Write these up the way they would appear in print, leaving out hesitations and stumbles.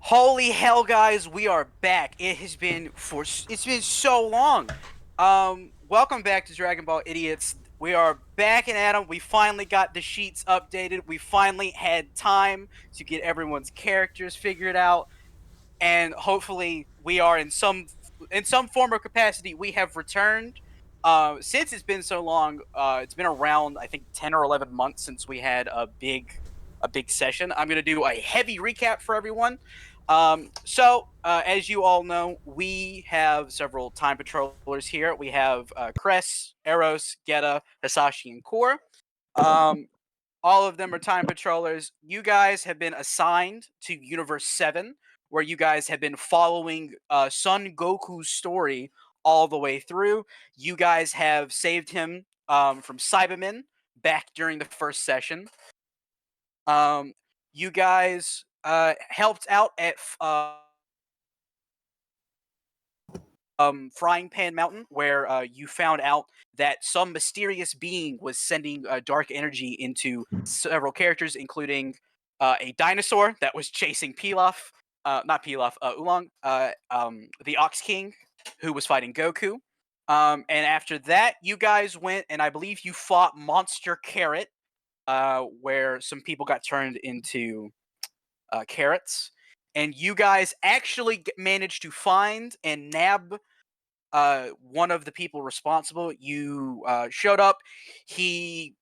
Holy hell, guys, we are back. It's been so long. Welcome back to DragonBall Idiots. We are back in Adam. We finally got the sheets updated. We finally had time to get everyone's characters figured out, and hopefully, we are in some form or capacity. We have returned. Since it's been so long, it's been around I think 10 or 11 months since we had a big session. I'm gonna do a heavy recap for everyone. As you all know, we have several time patrollers here. We have Cress, Eros, Gheata, Hisashi, and Core. Um, all of them are time patrollers. You guys have been assigned to Universe 7, where you guys have been following Son Goku's story all the way through. You guys have saved him from Cybermen back during the first session. Um, you guys helped out at Frying Pan Mountain, where you found out that some mysterious being was sending dark energy into several characters, including a dinosaur that was chasing Pilaf, not Pilaf, Oolong, the Ox King, who was fighting Goku. And after that, you guys went, and I believe you fought Monster Carrot, where some people got turned into carrots. And you guys actually managed to find and nab one of the people responsible. You showed up. He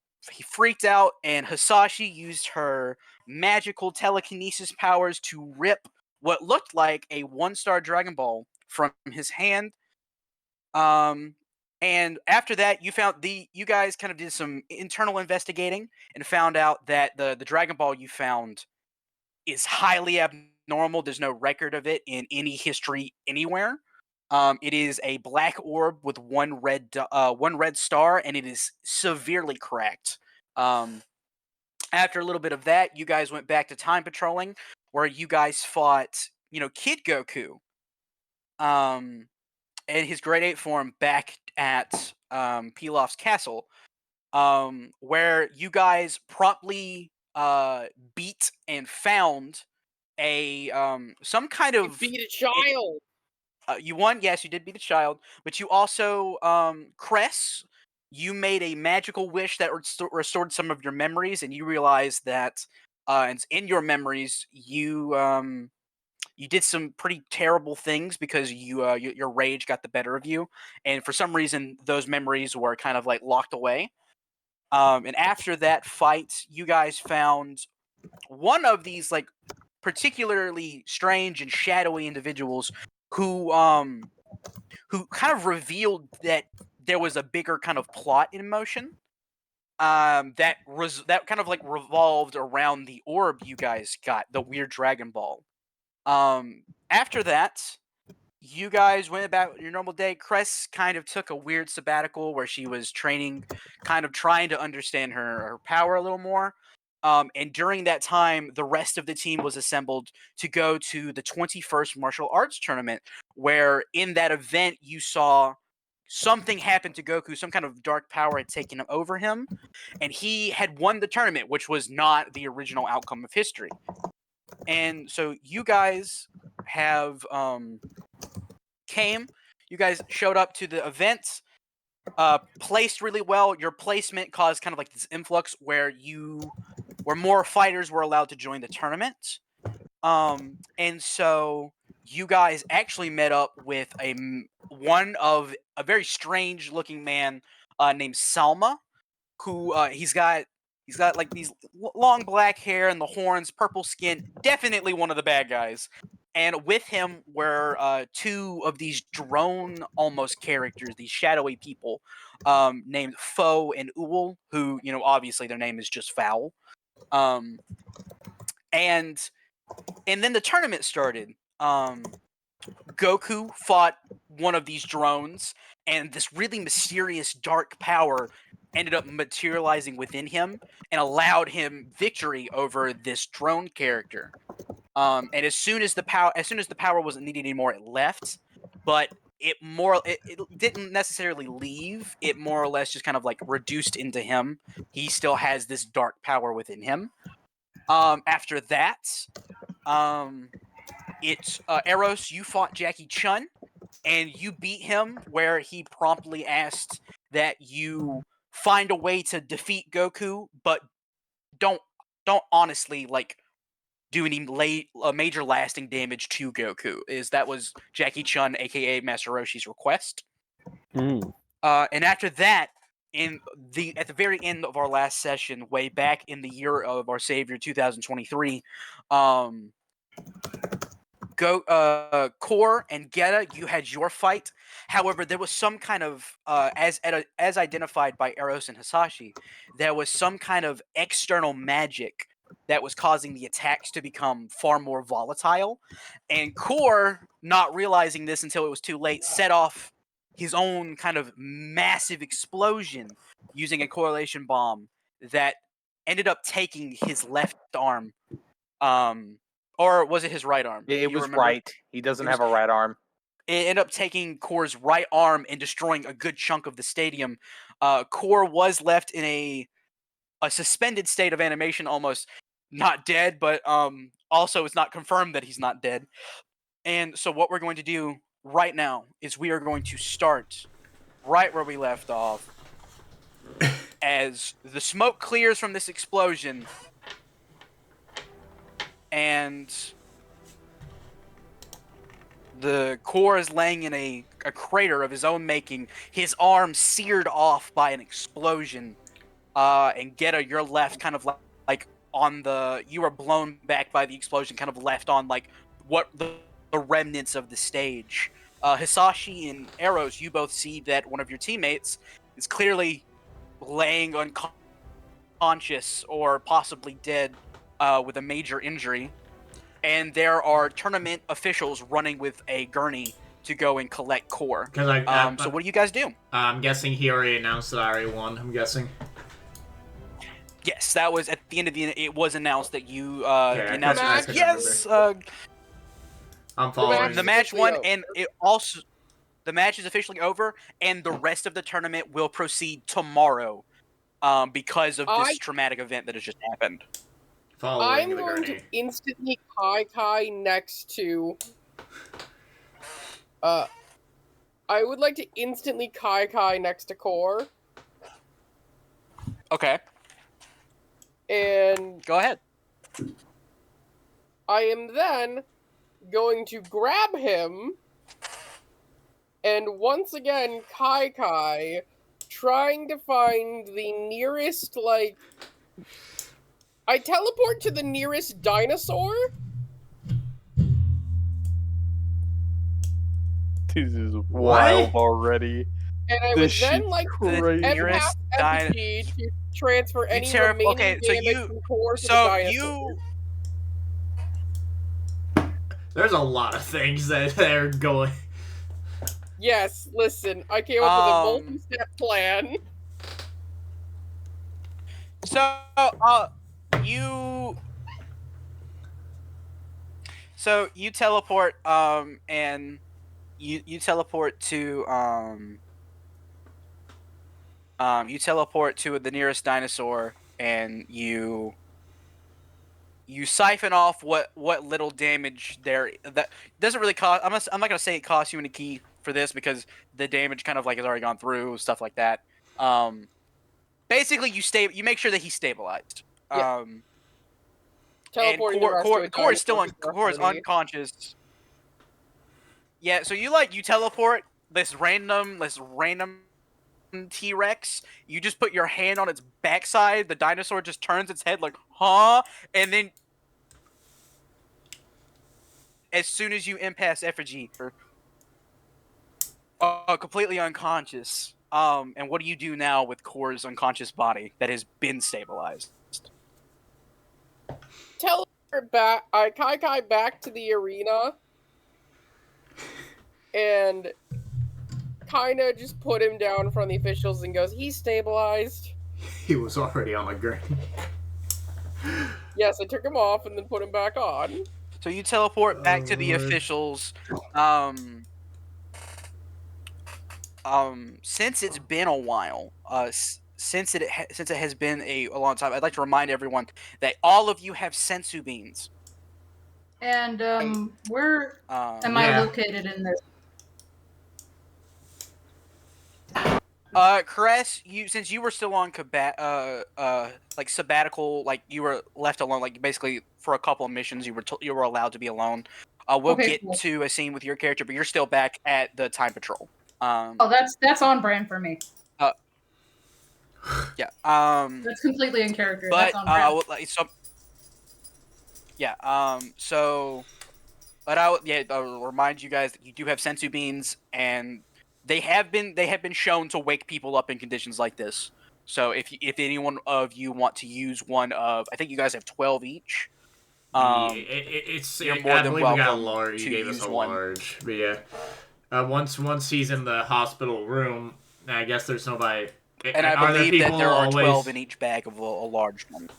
freaked out, and Hisashi used her magical telekinesis powers to rip what looked like a 1-star Dragon Ball from his hand. And after that, you guys kind of did some internal investigating and found out that the Dragon Ball you found is highly abnormal. There's no record of it in any history anywhere. It is a black orb with one red star, and it is severely cracked. After a little bit of that, you guys went back to time patrolling, where you guys fought, Kid Goku, in his grade 8 form back at Pilaf's castle, where you guys promptly beat and found a some kind of Beat a child. You won, yes, you did beat the child, but you also Cress. You made a magical wish that restored some of your memories, and you realized that in your memories you did some pretty terrible things because your rage got the better of you, and for some reason those memories were kind of like locked away. And after that fight, you guys found one of these like particularly strange and shadowy individuals who kind of revealed that there was a bigger kind of plot in motion. That kind of like revolved around the orb you guys got, the weird Dragon Ball. After that, you guys went about your normal day. Cress kind of took a weird sabbatical where she was training, kind of trying to understand her power a little more. And during that time, the rest of the team was assembled to go to the 21st Martial Arts Tournament, where in that event, you saw something happen to Goku, some kind of dark power had taken over him, and he had won the tournament, which was not the original outcome of history. And so you guys have you guys showed up to the event, placed really well. Your placement caused kind of like this influx where more fighters were allowed to join the tournament. And so you guys actually met up with a very strange looking man named Salma, who he's got like these long black hair and the horns, purple skin, definitely one of the bad guys. And with him were two of these drone almost characters, these shadowy people, named Foe and Uul, who, obviously their name is just foul. Um, and then the tournament started. Goku fought one of these drones, and this really mysterious dark power ended up materializing within him and allowed him victory over this drone character. And as soon as the power wasn't needed anymore, it left. But it didn't necessarily leave. It more or less just kind of like reduced into him. He still has this dark power within him. After that, it's Eros. You fought Jackie Chun, and you beat him where he promptly asked that you find a way to defeat Goku, but don't honestly like do any major lasting damage to Goku. That was Jackie Chun, aka Master Roshi's request. And after that, at the very end of our last session, way back in the year of our Savior 2023, Core and Gheata, you had your fight. However, there was some kind of as identified by Eros and Hisashi, there was some kind of external magic that was causing the attacks to become far more volatile. And Core, not realizing this until it was too late, set off his own kind of massive explosion using a correlation bomb that ended up taking his left arm. Or was it his right arm? Yeah, it was right. He doesn't have a right arm. It ended up taking Core's right arm and destroying a good chunk of the stadium. Core was left in a suspended state of animation, almost not dead, but also it's not confirmed that he's not dead. And so what we're going to do right now is we are going to start right where we left off. As the smoke clears from this explosion, and the Core is laying in a crater of his own making, his arm seared off by an explosion. And Gheata, you're left kind of like on the... You were blown back by the explosion, kind of left on like what the remnants of the stage. Hisashi and Eros, you both see that one of your teammates is clearly laying unconscious or possibly dead with a major injury. And there are tournament officials running with a gurney to go and collect Core. So what do you guys do? I'm guessing he already announced that I already won, I'm guessing. Yes, that was at the end of it was announced that you the announcement. Yes, I'm following. The match won, and it also the match is officially over, and the rest of the tournament will proceed tomorrow, because of this traumatic event that has just happened. I'm going to instantly Kai next to. I would like to instantly Kai next to Core. Okay. And go ahead. I am then going to grab him, and once again Kai, trying to find the nearest, like... I teleport to the nearest dinosaur? This is wild already. And I would then like to nearest effigy to transfer any remaining damage from Core to the dinosaur. There's a lot of things that are going... Yes, listen, I came up with a multi-step plan. So you teleport and you teleport to the nearest dinosaur, and you siphon off what little damage there that doesn't really cost. I'm not gonna say it costs you any key for this because the damage kind of like has already gone through, stuff like that. Basically, you make sure that he's stabilized. Yeah. And Core is still unconscious. Yeah, so you teleport this random T-Rex. You just put your hand on its backside. The dinosaur just turns its head like, huh? And then as soon as you impasse effigy, completely unconscious. And what do you do now with Core's unconscious body that has been stabilized? Teleport back. I Kai back to the arena, and kind of just put him down in front of the officials and goes, "He's stabilized." He was already on the gurney. Yes, I took him off and then put him back on. So you teleport back to the officials. Since it's been a while, since it has been a long time, I'd like to remind everyone that all of you have sensu beans. And where am I located in this? Cress, since you were still on like sabbatical, like you were left alone, like basically for a couple of missions, you were allowed to be alone. We'll get to a scene with your character, but you're still back at the time patrol. That's on brand for me. Yeah. That's completely in character. But That's on brand. I'll remind you guys that you do have sensu beans, and they have been shown to wake people up in conditions like this. So if any one of you want to use one of, I think you guys have 12 each. You're more than welcome You gave us a large, but yeah. Once he's in the hospital room, I guess there's nobody. And I believe that there are 12 in each bag of a large one.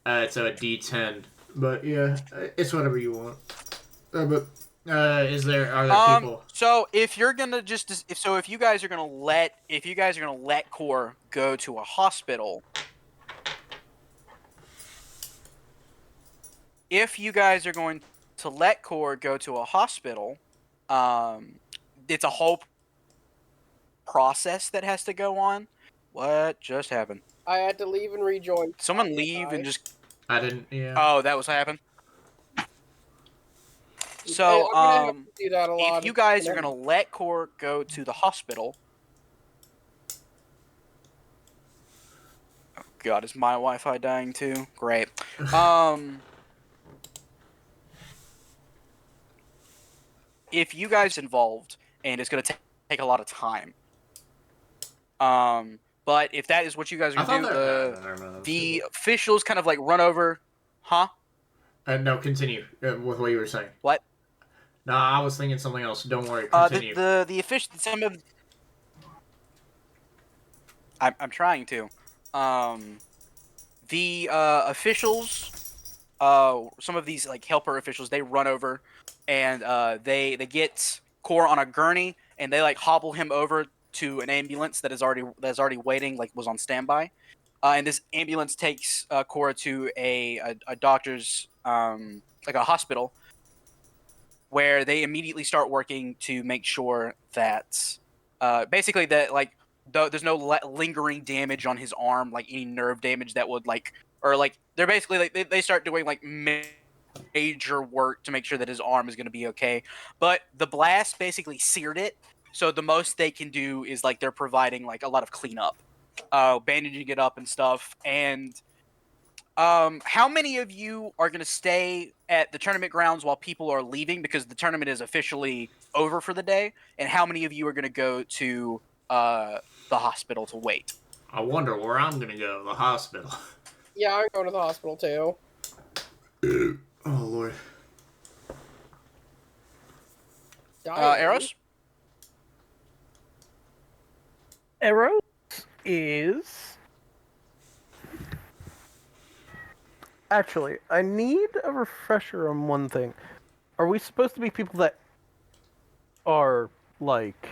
It's a D10, but yeah, it's whatever you want. Are there people? So if you're gonna if you guys are gonna let Core go to a hospital, it's a whole process that has to go on. What just happened? I had to leave and rejoin. Someone leave and just. I didn't. Yeah. Oh, that was what happened. So, if you guys are gonna let Core go to the hospital, oh God, is my Wi-Fi dying too? Great. If you guys involved, and it's gonna take a lot of time. But if that is what you guys are gonna do, the officials kind of like run over, huh? No, continue with what you were saying. What? No, I was thinking something else. Don't worry. Continue. The official. I'm trying to. The officials, some of these like helper officials, they run over, and they get Core on a gurney, and they like hobble him over to an ambulance that is already waiting, like was on standby. And this ambulance takes Core to a doctor's like a hospital, where they immediately start working to make sure that basically that like there's no lingering damage on his arm, like any nerve damage that would they're basically like they start doing like major work to make sure that his arm is going to be okay. But the blast basically seared it, so the most they can do is like they're providing like a lot of cleanup, bandaging it up and stuff. And how many of you are going to stay at the tournament grounds while people are leaving, because the tournament is officially over for the day? And how many of you are going to go to the hospital to wait? I wonder where I'm going to go. The hospital. Yeah, I'm going to the hospital too. Oh Lord. Eros? Eros is... Actually, I need a refresher on one thing. Are we supposed to be people that are, like...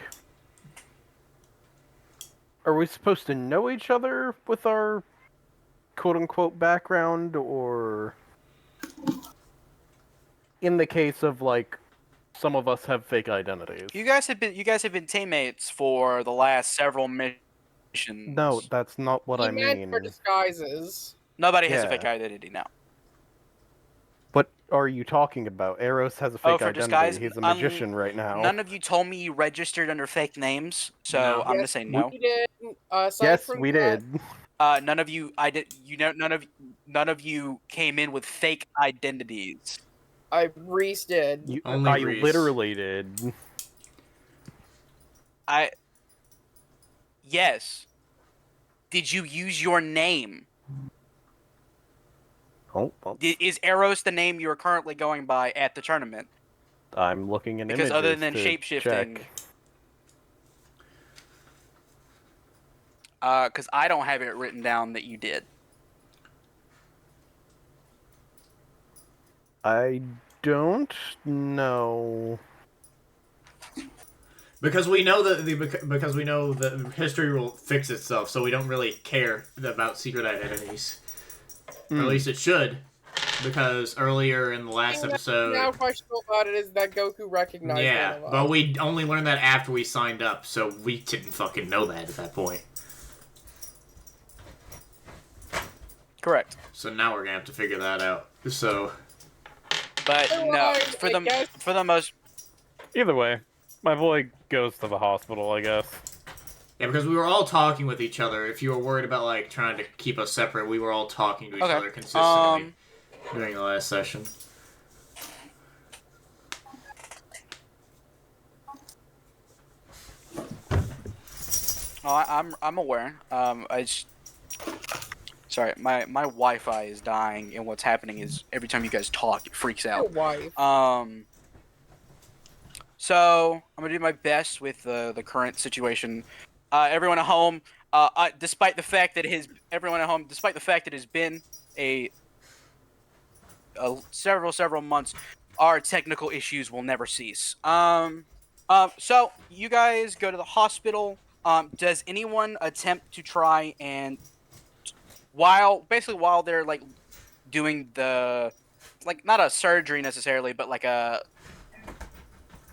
Are we supposed to know each other with our quote-unquote background, or... In the case of, like, some of us have fake identities? You guys have been teammates for the last several missions. No, that's not what I mean. For disguises. Nobody has a fake identity now. What are you talking about? Eros has a fake identity. Disguise? He's a magician right now. None of you told me you registered under fake names, so No. I'm gonna say no. We did. Yes, we did. None of you. None of you came in with fake identities. Rees did. I literally did. Yes. Did you use your name? Oh, well. Is Eros the name you are currently going by at the tournament? I'm looking in because images other than to shapeshifting. check. Because I don't have it written down that you did. I don't know. Because we know that history will fix itself, so we don't really care about secret identities. Or at least it should. because earlier in the last The thing episode... now questionable about it is that Goku recognized one of us. But we only learned that after we signed up, so we didn't fucking know that at that point. Correct. So now we're gonna have to figure that out. So... But no, for the most... Either way, my boy goes to the hospital, I guess. Yeah, because we were all talking with each other. If you were worried about, like, trying to keep us separate, we were all talking to each other consistently during the last session. Oh, I'm aware. Sorry, my Wi-Fi is dying, and what's happening is every time you guys talk, it freaks out. Your wife. So I'm gonna do my best with the current situation. Everyone at home, despite the fact that it has been several months, our technical issues will never cease. So you guys go to the hospital. Does anyone attempt to try and while they're like doing the not a surgery necessarily, but like a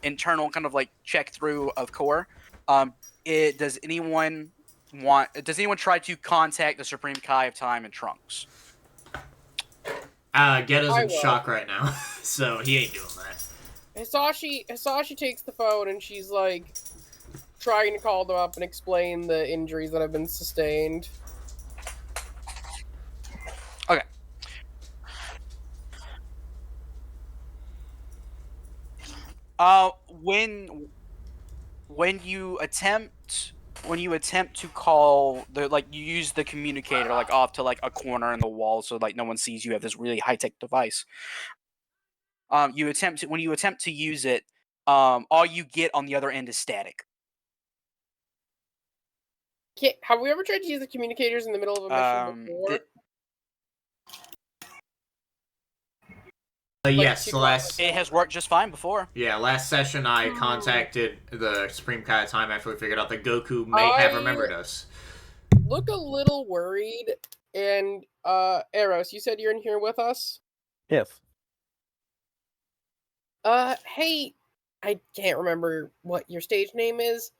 internal kind of like check through of core, does anyone try to contact the Supreme Kai of Time and Trunks? Ghetta's in shock right now, so he ain't doing that. Hisashi takes the phone and she's like trying to call them up and explain the injuries that have been sustained. Okay. When you attempt to call you use the communicator off to a corner in the wall so no one sees you have this really high-tech device. When you attempt to use it, all you get on the other end is static. Have we ever tried to use the communicators in the middle of a mission before? Yes, it has worked just fine before. Yeah, last session I contacted the Supreme Kai of Time after we figured out that Goku may have remembered us. Look a little worried, and Eros, you said you're in here with us? Yes. Hey, I can't remember what your stage name is.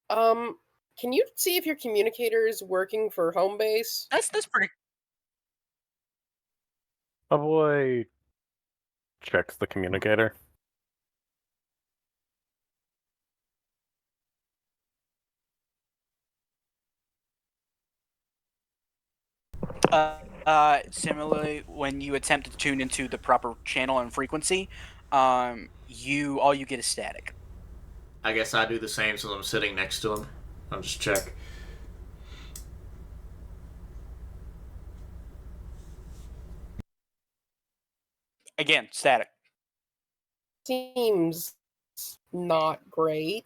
Can you see if your communicator is working for home base? That's pretty. My boy checks the communicator. Similarly, when you attempt to tune into the proper channel and frequency, all you get is static. I guess I do the same since I'm sitting next to him. I'll just check. Again, static. Seems not great.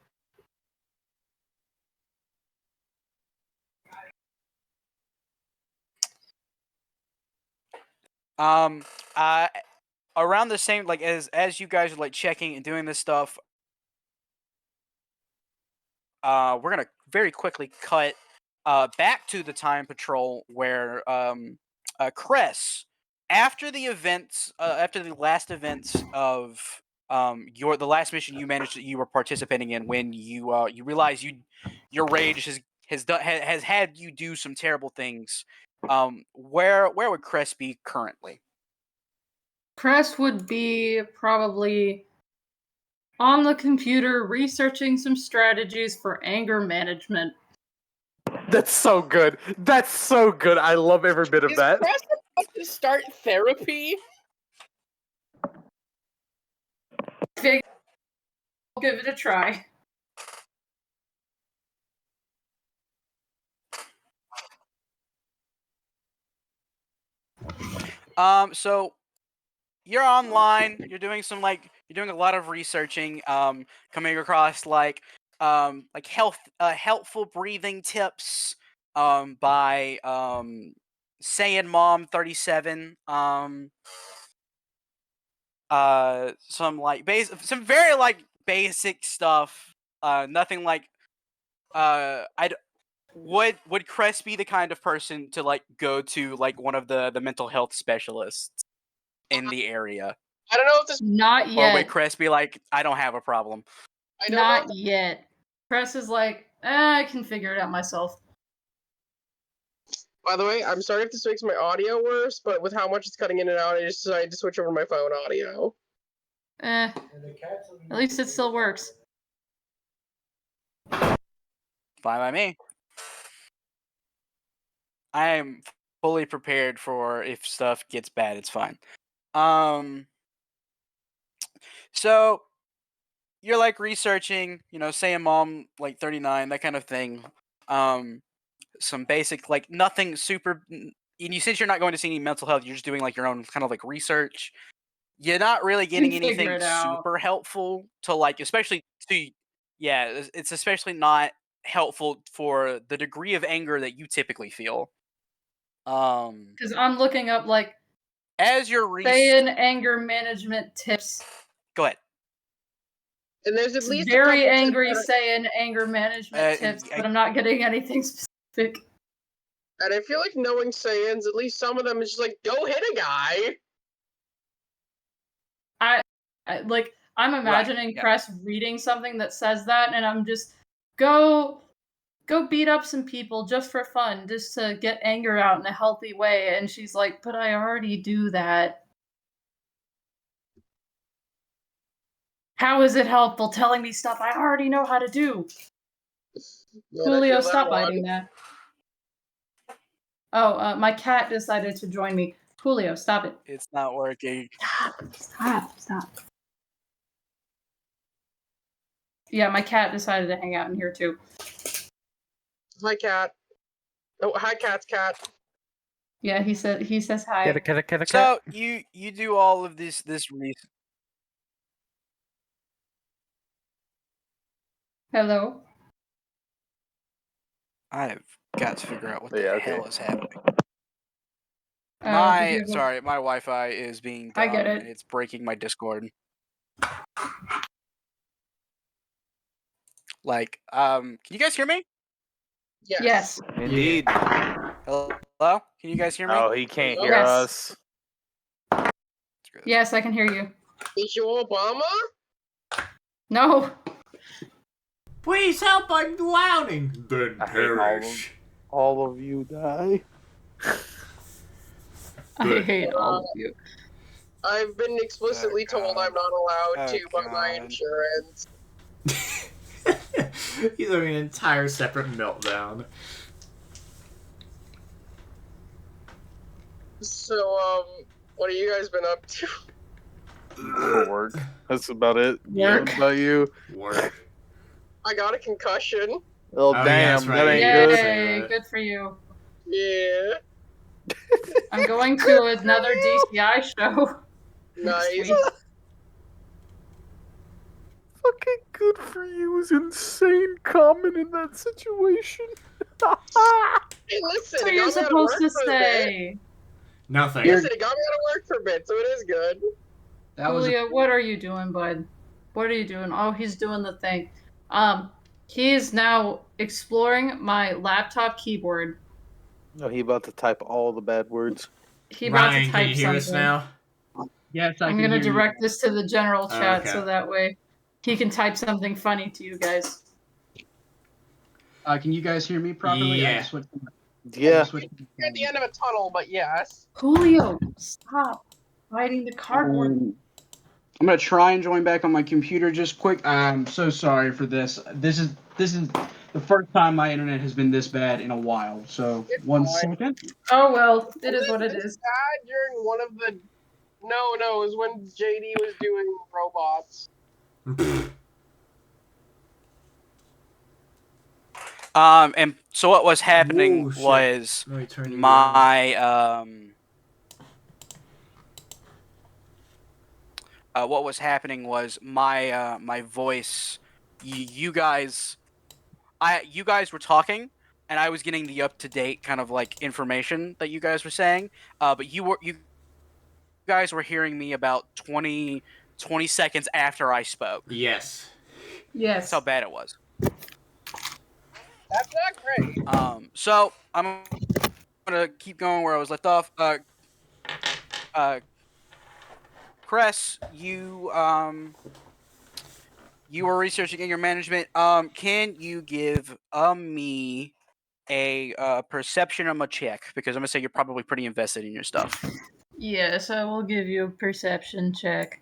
Around the same as you guys are checking and doing this stuff, we're gonna very quickly cut back to the time patrol where Cress, after the last events of the last mission you were participating in, when you realize your rage has had you do some terrible things. Where would Cress be currently? Cress would be probably on the computer researching some strategies for anger management. That's so good. That's so good. I love every bit of that. Is Cress about to start therapy? I'll give it a try. So you're online. You're doing a lot of researching. Coming across helpful breathing tips by Saiyan Mom 37. Some very basic stuff. Nothing would Cress be the kind of person to like go to like one of the mental health specialists in the area? I don't know if this. Not Or would yet. Cress be like, I don't have a problem? I don't know. Not yet. Cress is like, I can figure it out myself. By the way, I'm sorry if this makes my audio worse, but with how much it's cutting in and out, I just decided to switch over to my phone audio. At least it still works. Fine by me. I am fully prepared for if stuff gets bad, it's fine. So you're like researching, saying mom like 39, that kind of thing. Some basic like nothing super. And you since you're not going to see any mental health, you're just doing like your own kind of like research. You're not really getting anything super helpful to like, especially to, yeah, it's especially not helpful for the degree of anger that you typically feel. Because I'm looking up like as your saying anger management tips. Go ahead. And there's at least very angry saying anger management tips, I, but I'm not getting anything specific. And I feel like knowing Saiyans, at least some of them is just like, go hit a guy. I'm imagining Cress reading something that says that, and I'm just go beat up some people just for fun, just to get anger out in a healthy way. And she's like, but I already do that. How is it helpful telling me stuff I already know how to do? Yeah, Julio, stop biting that. Oh, my cat decided to join me. Julio, stop it. It's not working. Stop. Yeah, my cat decided to hang out in here too. Hi, cat. Oh, hi, cat's cat. Yeah, he says hi. Cat. So you do all of this research. Hello. I've got to figure out what the hell is happening. My Wi-Fi is being dumb, I get it. and it's breaking my Discord. Like, can you guys hear me? Yes. Indeed. Hello? Can you guys hear me? Oh, he can't hear us. Yes, I can hear you. Is you Obama? No. Please help, I'm drowning. Then perish. All of you die. I hate all of you. I've been explicitly told I'm not allowed to by my insurance. He's having an entire separate meltdown. So, what have you guys been up to? Work. That's about it. Work. What about you? Work. I got a concussion. Oh, damn, yeah, that ain't Yay, good. good for you. Yeah. I'm going to another DCI show. Nice. Fucking good for you is insane common in that situation. Hey, listen, What are you supposed to say? Nothing. Listen, it got me out of work for a bit, so it is good. Julia, what are you doing, bud? What are you doing? Oh, he's doing the thing. He is now exploring my laptop keyboard. Oh, he about to type all the bad words. He about to type can you hear us something. now? Yes, I'm going to direct this to the general chat Okay. so that way he can type something funny to you guys. Can you guys hear me properly? Yeah. Yeah. We're at the end of a tunnel, but yes. Julio, stop biting the cardboard. I'm gonna try and join back on my computer just quick. I'm so sorry for this. This is the first time my internet has been this bad in a while. So It's 1 fine. second. Oh well, it is what it This is. bad during one of the. No, it was when JD was doing robots. And so what was happening Whoa, shit. was Let me turn you my what was happening was my my voice. You guys were talking, and I was getting the up to date kind of like information that you guys were saying. But you guys were hearing me about 20 seconds after I spoke. Yes. Yes. That's how bad it was. That's not great. So I'm gonna keep going where I was left off. Cress, you were researching in your management. Can you give me a perception check, because I'm gonna say you're probably pretty invested in your stuff. Yes, I will give you a perception check.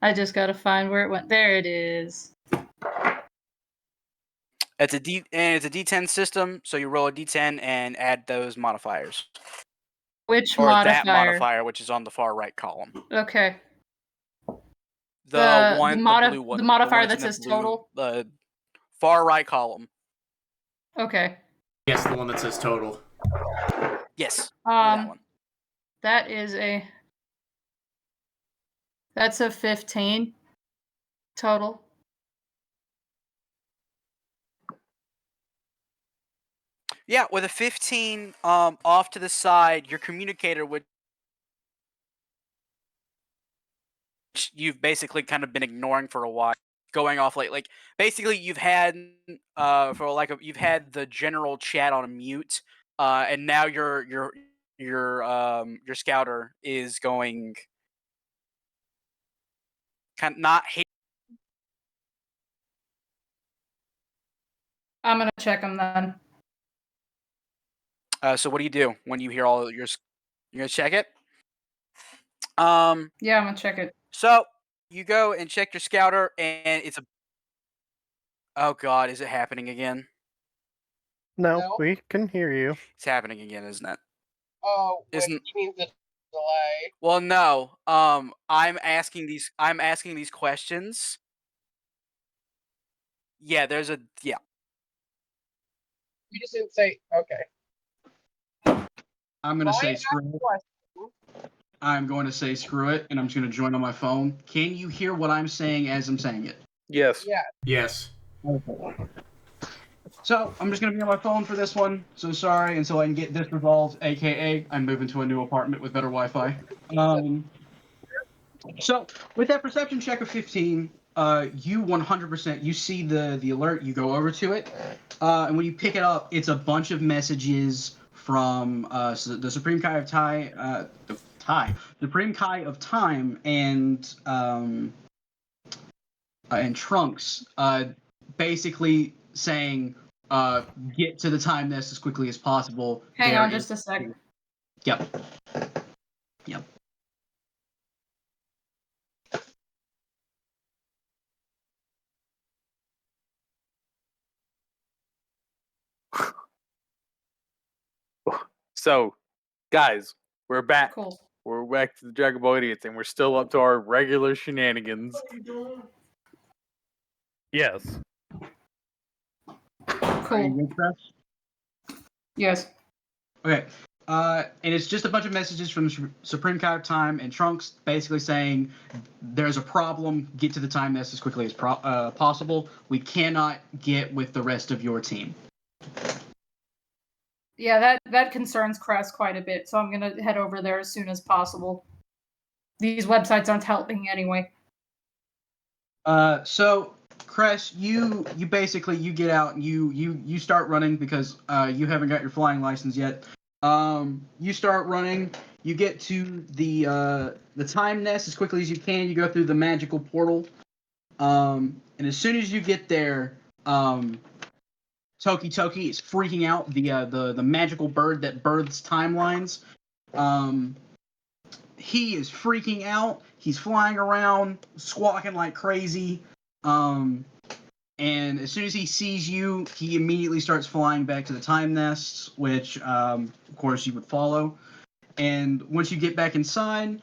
I just gotta find where it went. There it is. It's a D10 system, so you roll a D10 and add those modifiers. Which or modifier? that modifier, which is on the far right column. Okay. The blue one. The modifier that says total? The far right column. Okay. Yes, the one that says total. Yes. That one. That is That's a 15 total. Yeah, with a 15 off to the side, your communicator would you've basically kind of been ignoring for a while, going off like basically you've had you've had the general chat on a mute, and now your scouter is going kind of not hate. I'm gonna check them then. So what do you do when you hear all your? You're gonna check it. Yeah, I'm gonna check it. So you go and check your scouter, and it's a. Oh God, is it happening again? No, we can hear you. It's happening again, isn't it? Oh, Isn't you mean the delay? Well, no. I'm asking these questions. Yeah, there's a You just didn't say okay. I'm gonna say screw it. I'm going to say screw it, and I'm just going to join on my phone. Can you hear what I'm saying as I'm saying it? Yes. Yeah. Yes. So, I'm just going to be on my phone for this one. So sorry until I can get this resolved, aka I'm moving to a new apartment with better Wi-Fi. So, with that perception check of 15, you 100%, you see the alert, you go over to it, and when you pick it up, it's a bunch of messages from the Supreme Kai of Supreme Kai of Time and Trunks, basically saying, get to the time nest as quickly as possible. Hang on just a sec. Yep. So, guys, we're back. Cool. We're back to the DragonBall Idiots, and we're still up to our regular shenanigans. Yes. Cool. Yes. Okay. And it's just a bunch of messages from Supreme Kai of Time and Trunks, basically saying there's a problem. Get to the time nest as quickly as possible. We cannot get with the rest of your team. Yeah, that concerns Cress quite a bit, so I'm gonna head over there as soon as possible. These websites aren't helping anyway. So Cress, you basically you get out and you start running because you haven't got your flying license yet. You start running. You get to the time nest as quickly as you can. You go through the magical portal. And as soon as you get there, Toki is freaking out. The magical bird that births timelines. He is freaking out. He's flying around, squawking like crazy. And as soon as he sees you, he immediately starts flying back to the time nests, which, of course, you would follow. And once you get back inside,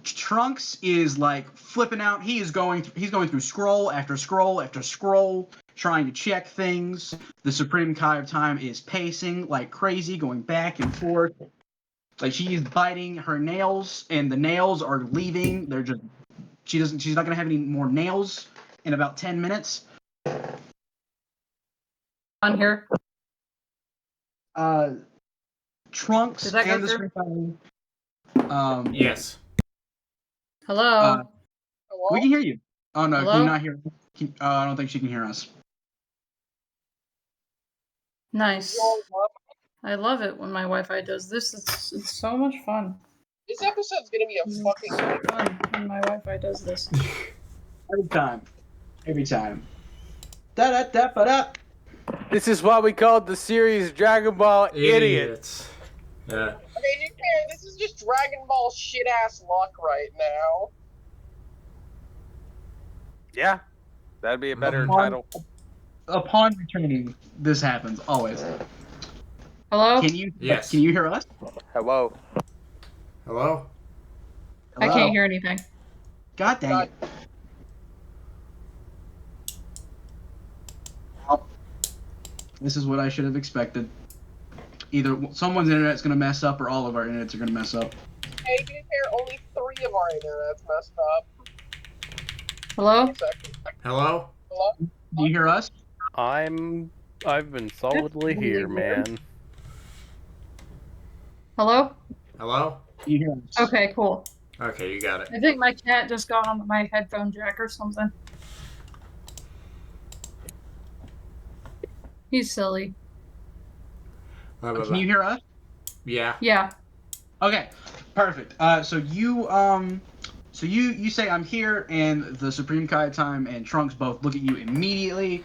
Trunks is like flipping out. He's going through scroll after scroll after scroll, trying to check things. The Supreme Kai of Time is pacing like crazy, going back and forth. Like she's biting her nails, and the nails are leaving. They're just she's not gonna have any more nails in about 10 minutes. On here. Trunks and the Supreme Kai. Yes. Hello. We can hear you. Oh no, Hello? can you not hear? I don't think she can hear us. Nice. Your love. I love it when my Wi-Fi does this. It's so much fun. This episode's gonna be a It's fucking so fun when my Wi-Fi does this. Every time. Every time. Da-da-da-ba-da. This is why we called the series Dragon Ball Idiots. Yeah. Okay, to be fair, this is just Dragon Ball shit ass luck right now. Yeah, that'd be a better title. Upon returning, this happens always. Hello? Can you? Yes. Can you hear us? Hello. Hello? I Hello? can't hear anything. God dang it. Well, this is what I should have expected. Either someone's internet's gonna mess up, or all of our internets are gonna mess up. Hey, to be fair, only 3 of our internet's messed up. Hello? Wait a second. Hello? Hello? Do you hear us? I've been solidly here, man. Hello? Hello? Do you hear us? Okay, cool. Okay, you got it. I think my cat just got on my headphone jack or something. He's silly. Can you hear us? Yeah. Yeah. Okay, perfect. So you say I'm here, and the Supreme Kai of Time and Trunks both look at you immediately.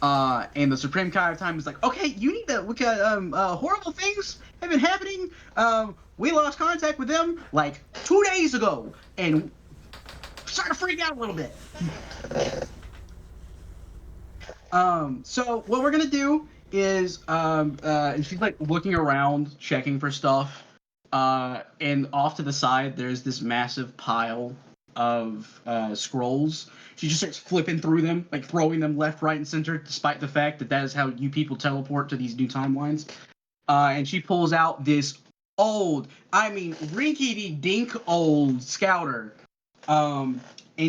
And the Supreme Kai of Time is like, okay, you need to look at horrible things have been happening. We lost contact with them like 2 days ago, and starting to freak out a little bit. So what we're gonna do is, she's like looking around, checking for stuff, and off to the side, there's this massive pile of scrolls. She just starts flipping through them, like throwing them left, right, and center, despite the fact that is how you people teleport to these new timelines. And she pulls out this old, rinky-dink old scouter. And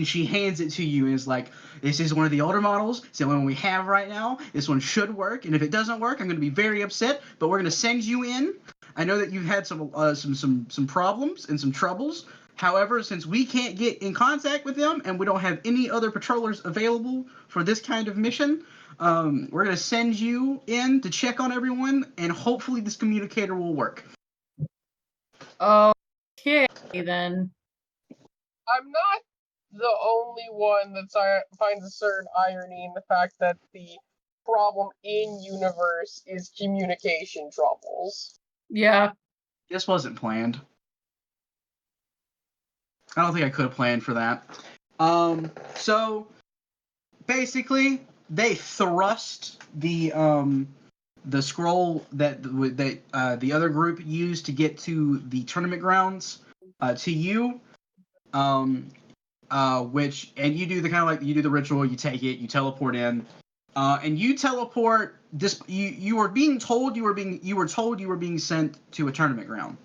she hands it to you and is like, this is one of the older models. It's the only one we have right now. This one should work, and if it doesn't work, I'm going to be very upset, but we're going to send you in. I know that you've had some problems and some troubles. However, since we can't get in contact with them and we don't have any other patrollers available for this kind of mission, we're going to send you in to check on everyone, and hopefully this communicator will work. Okay, then. I'm not the only one that finds a certain irony in the fact that the problem in universe is communication troubles. Yeah. This wasn't planned. I don't think I could have planned for that. So basically, they thrust the scroll that the other group used to get to the tournament grounds to you. Which, and you do the kind of like, you do the ritual, you take it, you teleport in, and you teleport this, you were told you were being sent to a tournament ground.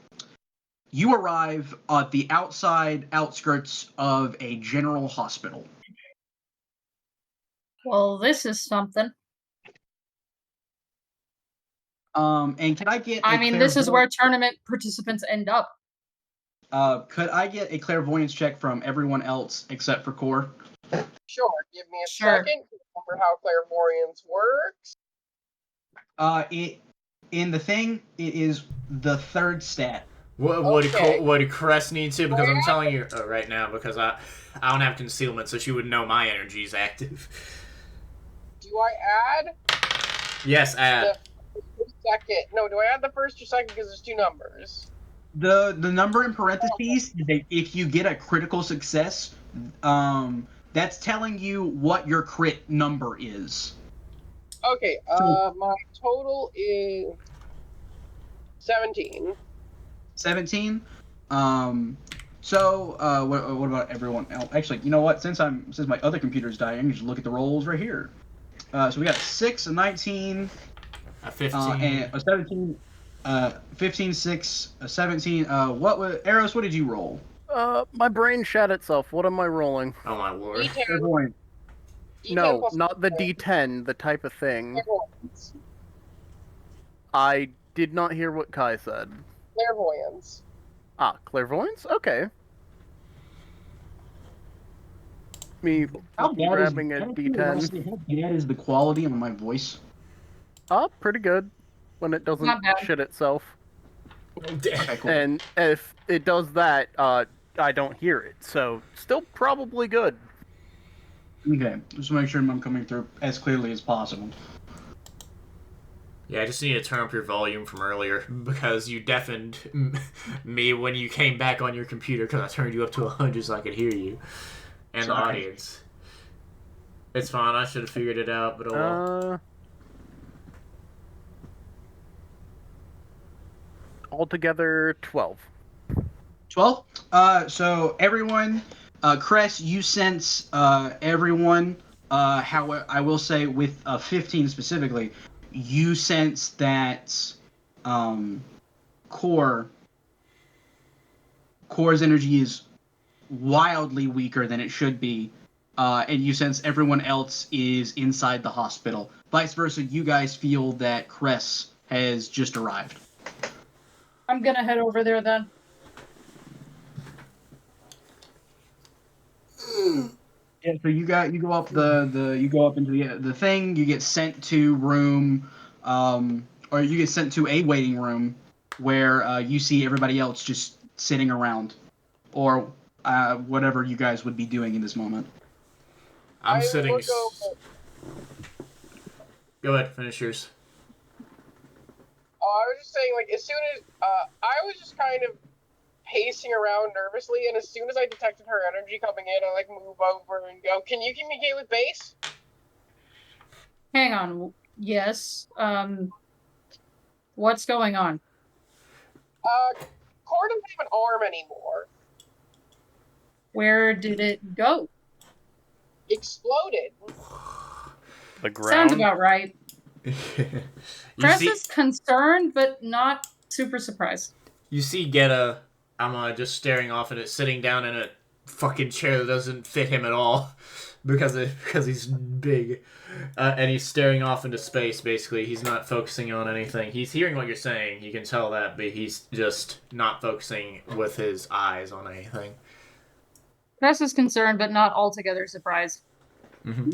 You arrive at the outskirts of a general hospital. Well, this is something. And can I get this is where tournament participants end up. Could I get a clairvoyance check from everyone else except for Core? Sure, give me a second to remember how clairvoyance works. It is the third stat. What do Cress need to? Because I'm telling you right now, because I don't have concealment, so she would know my energy is active. Do I add? Yes, add. Second. No, do I add the first or second because there's 2 numbers? The number in parentheses, if you get a critical success, that's telling you what your crit number is. Okay, my total is 17. 17. So what about everyone else? Actually, you know what? Since my other computer's dying, I can just look at the rolls right here. So we got 6, a 19, a 15, and a 17. 15, 6, 17. Eros, what did you roll? My brain shat itself. What am I rolling? Oh my lord. D10. No, not the D10, the type of thing. Clairvoyance. I did not hear what Kai said. Clairvoyance. Ah, clairvoyance? Okay. Me grabbing a D10. How bad is the quality of my voice? Pretty good. When it doesn't Not bad. shit itself. Okay, cool. And if it does that, I don't hear it. So, still probably good. Okay, just make sure I'm coming through as clearly as possible. Yeah, I just need to turn up your volume from earlier because you deafened me when you came back on your computer because I turned you up to 100 so I could hear you and the audience. It's fine. I should have figured it out, but oh well. Altogether, 12. 12? So everyone, Cress, you sense everyone, how I will say with 15 specifically, you sense that Core's energy is wildly weaker than it should be, and you sense everyone else is inside the hospital. Vice versa, you guys feel that Cress has just arrived. I'm gonna head over there then. Yeah, so you go up you go up into the thing. You get sent to room, or you get sent to a waiting room where you see everybody else just sitting around, or whatever you guys would be doing in this moment. I'm sitting. Over... Go ahead, finish yours. Oh, I was just saying, like, as soon as I was just kind of pacing around nervously, and as soon as I detected her energy coming in, I like move over and go, "Can you communicate with base?" Hang on. Yes. What's going on? Core doesn't have an arm anymore. Where did it go? Exploded. The ground? Sounds about right. Cress see... is concerned, but not super surprised. You see Gheata, just staring off at it, sitting down in a fucking chair that doesn't fit him at all because he's big, and he's staring off into space. Basically, he's not focusing on anything. He's hearing what you're saying. You can tell that, but he's just not focusing with his eyes on anything. Cress is concerned, but not altogether surprised. Mm-hmm.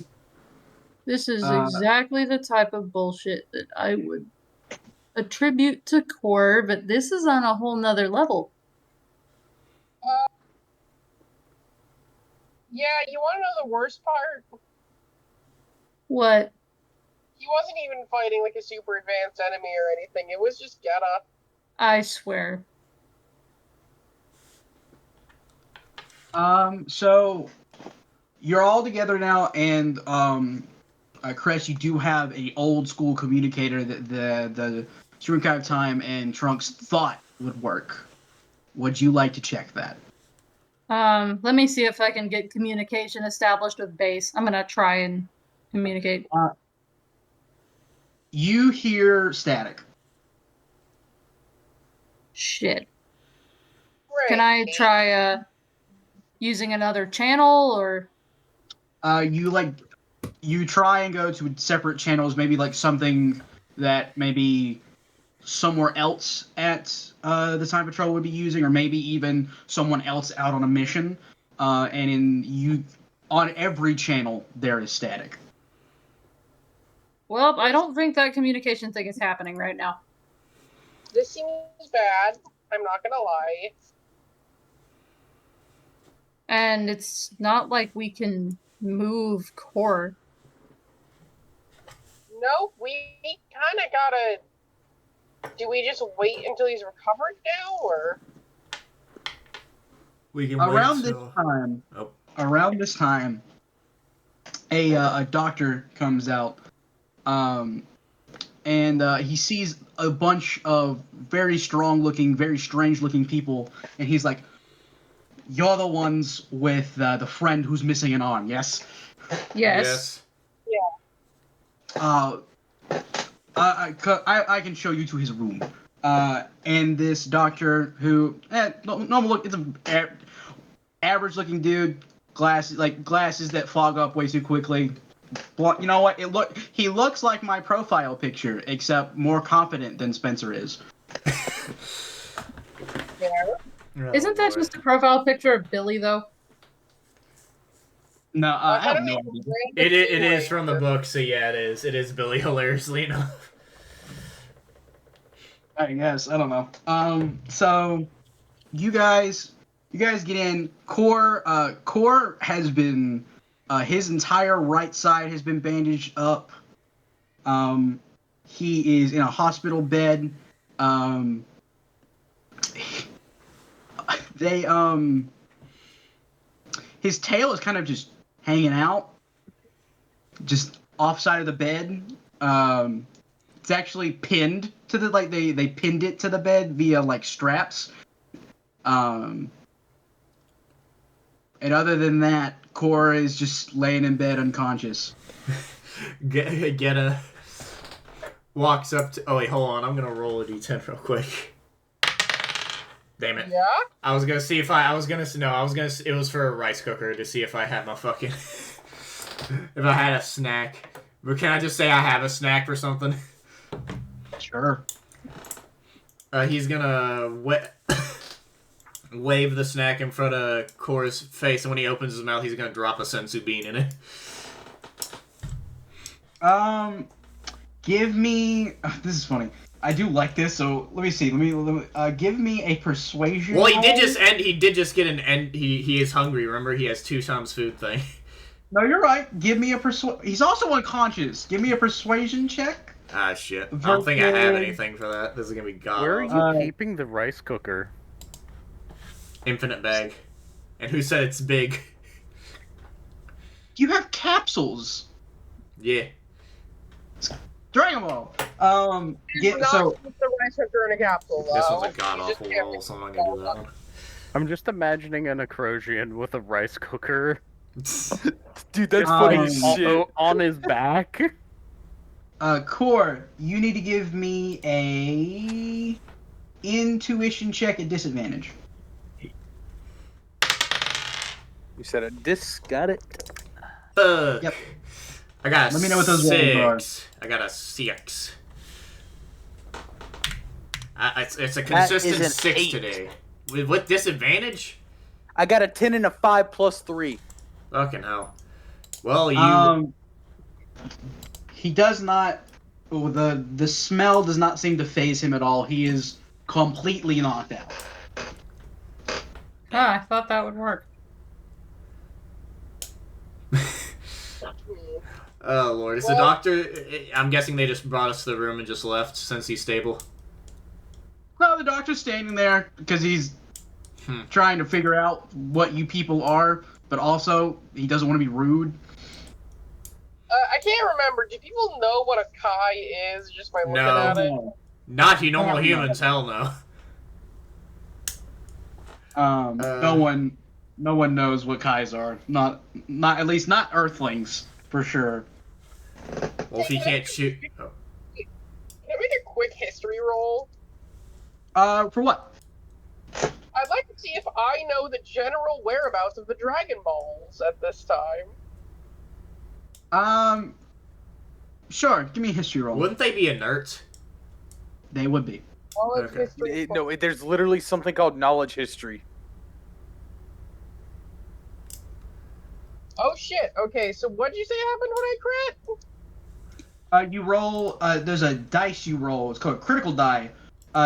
This is exactly the type of bullshit that I would attribute to Core, but this is on a whole nother level. Yeah, you want to know the worst part? What? He wasn't even fighting like a super advanced enemy or anything. It was just Gheata. I swear. So you're all together now, and Cress, you do have a old school communicator that the Supreme Kai of Time and Trunks thought would work. Would you like to check that? Let me see if I can get communication established with base. I'm gonna try and communicate. You hear static. Shit. Great. Can I try using another channel or? You try and go to separate channels, maybe like something that maybe somewhere else at the Time Patrol would be using, or maybe even someone else out on a mission. And on every channel there is static. Well, I don't think that communication thing is happening right now. This seems bad. I'm not gonna lie. And it's not like we can move Core. Nope, we kind of gotta... Do we just wait until he's recovered now, or...? We can Around wait this time, a doctor comes out, and he sees a bunch of very strong-looking, very strange-looking people, and he's like, "You're the ones with the friend who's missing an arm, yes?" Yes. Yeah. I can show you to his room. And this doctor who, normal look, it's an average-looking dude, glasses that fog up way too quickly. You know what? He looks like my profile picture, except more confident than Spencer is. Yeah. Isn't that just a profile picture of Billy, though? No, I have no idea. It is from the book, so yeah, it is. It is Billy, hilariously enough. I guess I don't know. So you guys get in. Core has been his entire right side has been bandaged up. He is in a hospital bed. They his tail is kind of just hanging out, just offside of the bed. It's actually pinned to the they pinned it to the bed via like straps. And other than that, Core is just laying in bed unconscious. Gheata walks up to. Oh wait, hold on. I'm gonna roll a d10 real quick. Damn it. Yeah? I was gonna see if I was gonna. No, I was gonna. It was for a rice cooker to see if I had my fucking. If I had a snack. But can I just say I have a snack for something? Sure. He's gonna wave the snack in front of Core's face, and when he opens his mouth, he's gonna drop a senzu bean in it. Give me. This is funny. I do like this, so let me see. Let me give me a persuasion. Well, he roll. did just end. He did just get an end. He is hungry. Remember, he has 2 times food thing. No, you're right. Give me a He's also unconscious. Give me a persuasion check. Ah, shit. I don't think I have anything for that. This is gonna be god. Where are you keeping the rice cooker? Infinite bag. And who said it's big? You have capsules. Yeah. Dragon Ball. Not So put the rice cooker in a capsule, though. This one's a god You just awful can't roll, so I'm not gonna do that one. I'm just imagining an Acrosian with a rice cooker Dude, that's funny as Um, shit. on his back. Core, you need to give me a intuition check at disadvantage. You said a disc, got it? Yep. I got a Let me know what those rolls 6. I got a 6. It's a That consistent is an 6 8. today. With disadvantage? I got a 10 and a 5 plus 3. Fucking hell. Well, you... He does not. Oh, the smell does not seem to phase him at all. He is completely knocked out. Ah, I thought that would work. Oh, Lord. Is the doctor... I'm guessing they just brought us to the room and just left since he's stable. No, the doctor's standing there because he's trying to figure out what you people are, but also he doesn't want to be rude. I can't remember. Do people know what a Kai is just by looking at it? Not you normal humans, hell no. No one knows what Kais are. Not at least not Earthlings for sure. Well, if he can't shoot... Oh. Can I make a quick history roll? For what? I'd like to see if I know the general whereabouts of the Dragon Balls at this time. Sure. Give me a history roll. Wouldn't they be inert? They would be. Knowledge Okay. history. No, there's literally something called knowledge history. Oh shit. Okay, so what did you say happened when I crit? You roll. There's a dice you roll. It's called a critical die.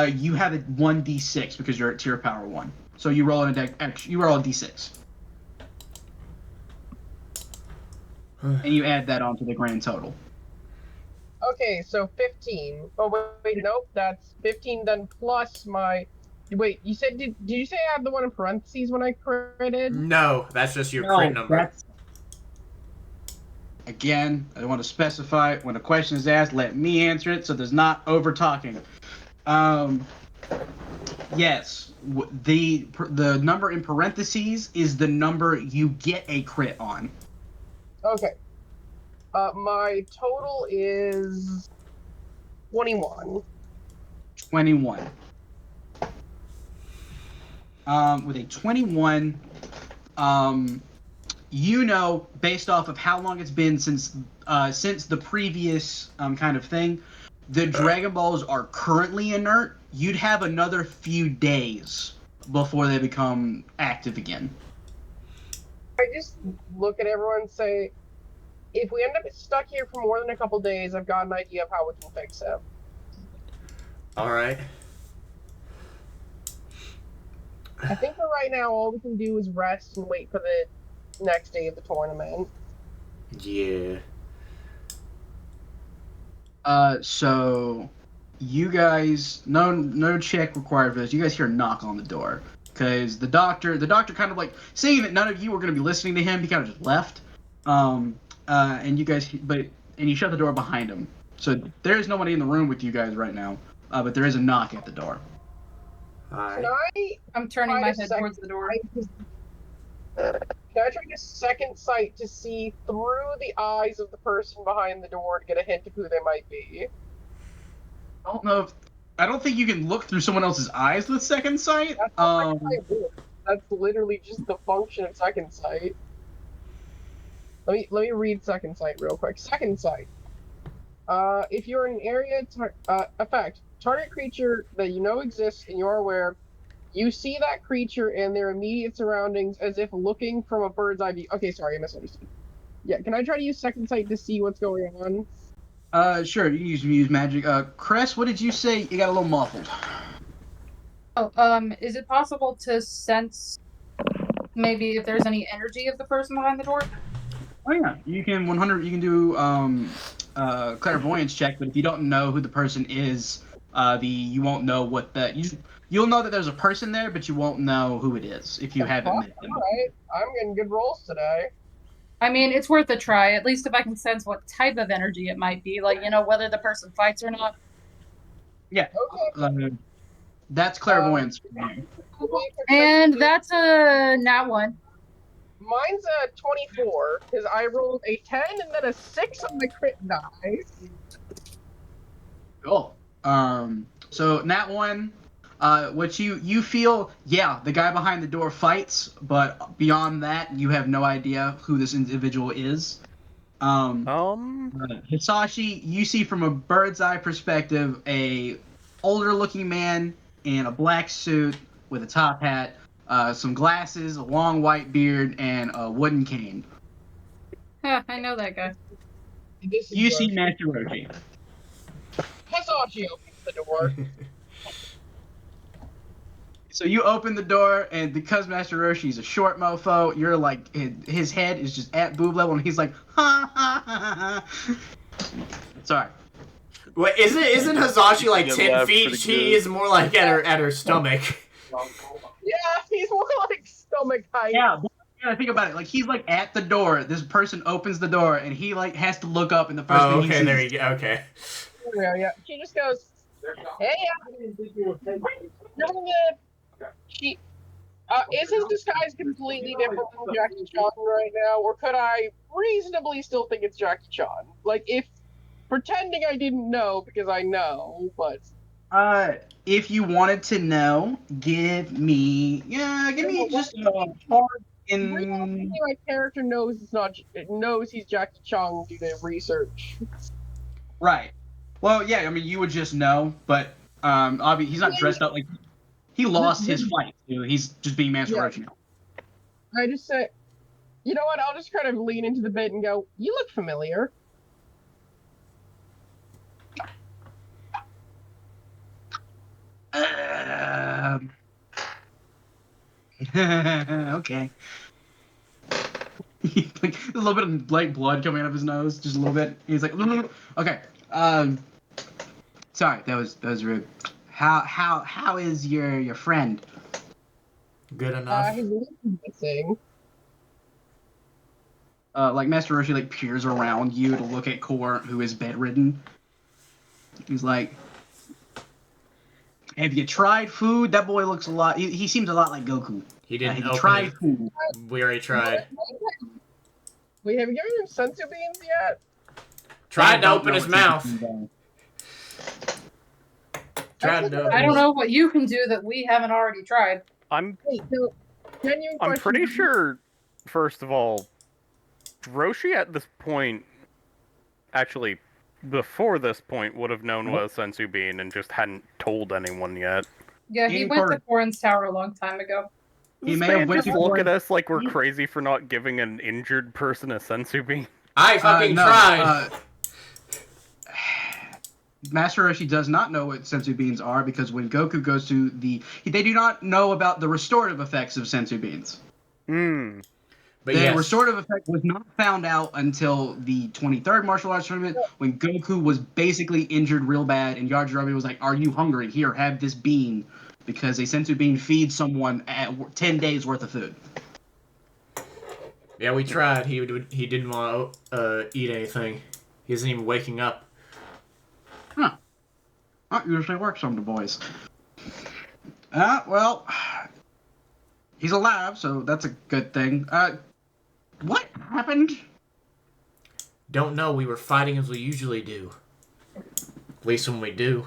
You have a 1d6 because you're at tier power 1. So you roll in a deck. You roll a d6, and you add that onto the grand total. Okay, so 15. Oh wait, nope. That's 15 then plus my. Wait, you said did you say I have the one in parentheses when I critted? No, that's just your crit number. Again, I want to specify when a question is asked, let me answer it so there's not over talking. Yes, the number in parentheses is the number you get a crit on. Okay. My total is 21. 21. With a 21, you know, based off of how long it's been since the previous kind of thing, the Dragon Balls are currently inert. You'd have another few days before they become active again. I just look at everyone and say, if we end up stuck here for more than a couple days, I've got an idea of how we can fix it. Alright. I think for right now, all we can do is rest and wait for the next day of the tournament. Yeah. So you guys, no check required for this. You guys hear a knock on the door because the doctor kind of like seeing that none of you were going to be listening to him, he kind of just left. And you guys, and you shut the door behind him. So there is nobody in the room with you guys right now. But there is a knock at the door. Can Hi. I'm turning try my to head towards the door. Can I try to second sight to see through the eyes of the person behind the door to get a hint of who they might be? I don't think you can look through someone else's eyes with second sight. That's not my ability. That's literally just the function of second sight. Let me read second sight real quick. Second sight. If you're in an area, effect, target creature that you know exists and you're aware, you see that creature and their immediate surroundings as if looking from a bird's eye view. Okay, sorry, I misunderstood. Yeah, can I try to use second sight to see what's going on? Sure, you can use magic. Cress, what did you say? You got a little muffled. Oh, is it possible to sense maybe if there's any energy of the person behind the door? Oh yeah, you can 100. You can do clairvoyance check, but if you don't know who the person is, you won't know what that you'll know that there's a person there, but you won't know who it is if you haven't met them. Alright, I'm getting good rolls today. I mean, it's worth a try, at least if I can sense what type of energy it might be, like, whether the person fights or not. Yeah, Okay. that's clairvoyance. And that's a nat 1. Mine's a 24, because I rolled a 10 and then a 6 on the crit die. Cool. So nat 1. What you feel? Yeah, the guy behind the door fights, but beyond that, you have no idea who this individual is. Hisashi, you see from a bird's eye perspective a older looking man in a black suit with a top hat, some glasses, a long white beard, and a wooden cane. Huh, I know that guy. You see Master Roshi. Hisashi opens the door. So you open the door, and because Master Roshi's a short mofo, you're like, his head is just at boob level, and he's like, ha ha ha ha. Sorry. Wait, isn't Hisashi like Yeah, 10 that's feet? pretty She good. is more like at her stomach. Yeah, he's more like stomach height. Yeah, think about it. Like, he's like at the door. This person opens the door, and he like has to look up, and the first thing he Okay, sees. there you go. Okay. Yeah. She just goes, hey, nothing good. She, is his disguise completely different from Jackie Chan right now, or could I reasonably still think it's Jackie Chan? Like, if pretending I didn't know because I know, but If you wanted to know, give me just hard in. my character knows knows he's Jackie Chan due to research. Right. Well, yeah. I mean, you would just know, but obviously he's not dressed up like. He lost his fight. He's just being Master Roshi now. I just said, you know what? I'll just kind of lean into the bit and go, "You look familiar." Okay. Like a little bit of like blood coming out of his nose, just a little bit. He's like, okay. Sorry, that was rude. How is your friend? Good enough. His lip is missing. Like Master Roshi like peers around you to look at Core, who is bedridden. He's like, have you tried food? That boy looks a lot. He seems a lot like Goku. He didn't Have you open tried it. food? We already tried. Wait, have you given him sensu beans yet? Tried to open his mouth. Tried to open I don't know what you can do that we haven't already tried. I'm Wait, so genuine question. pretty sure, first of all, Roshi at this point, actually, before this point, would have known what a sensu bean and just hadn't told anyone yet. Yeah, he went to Thorin's Tower a long time ago. He This may man have went just to look at us like we're crazy for not giving an injured person a sensu bean. I fucking no, tried. Master Roshi does not know what sensu beans are because when Goku goes to they do not know about the restorative effects of sensu beans. Hmm. But The yes, restorative effect was not found out until the 23rd martial arts tournament when Goku was basically injured real bad and Yajirobe was like, "Are you hungry? Here, have this bean," because a sensu bean feeds someone at 10 days worth of food. yeah, we tried. He didn't want to eat anything. He isn't even waking up. Huh. That usually works on the boys. Well, he's alive, so that's a good thing. What happened? Don't know. We were fighting as we usually do. At least when we do.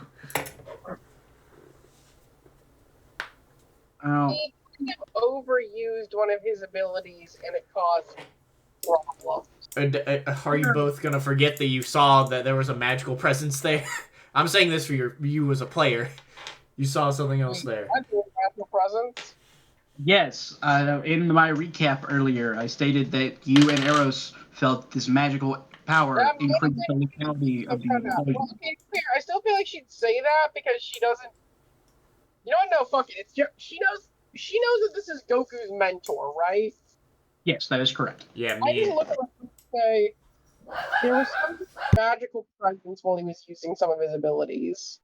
Oh, He overused one of his abilities and it caused problems. Are you both gonna forget that you saw that there was a magical presence there? I'm saying this for you as a player. You saw something else there. I do have presence. yes. In my recap earlier, I stated that you and Eros felt this magical power increase the lethality of the Well, poison. okay, fair. I still feel like she'd say that because she doesn't. You know what? No, fuck it. It's just, she knows. She knows that this is Goku's mentor, right? Yes, that is correct. Yeah, I just me. look at her and say there was some magical presence while he was using some of his abilities.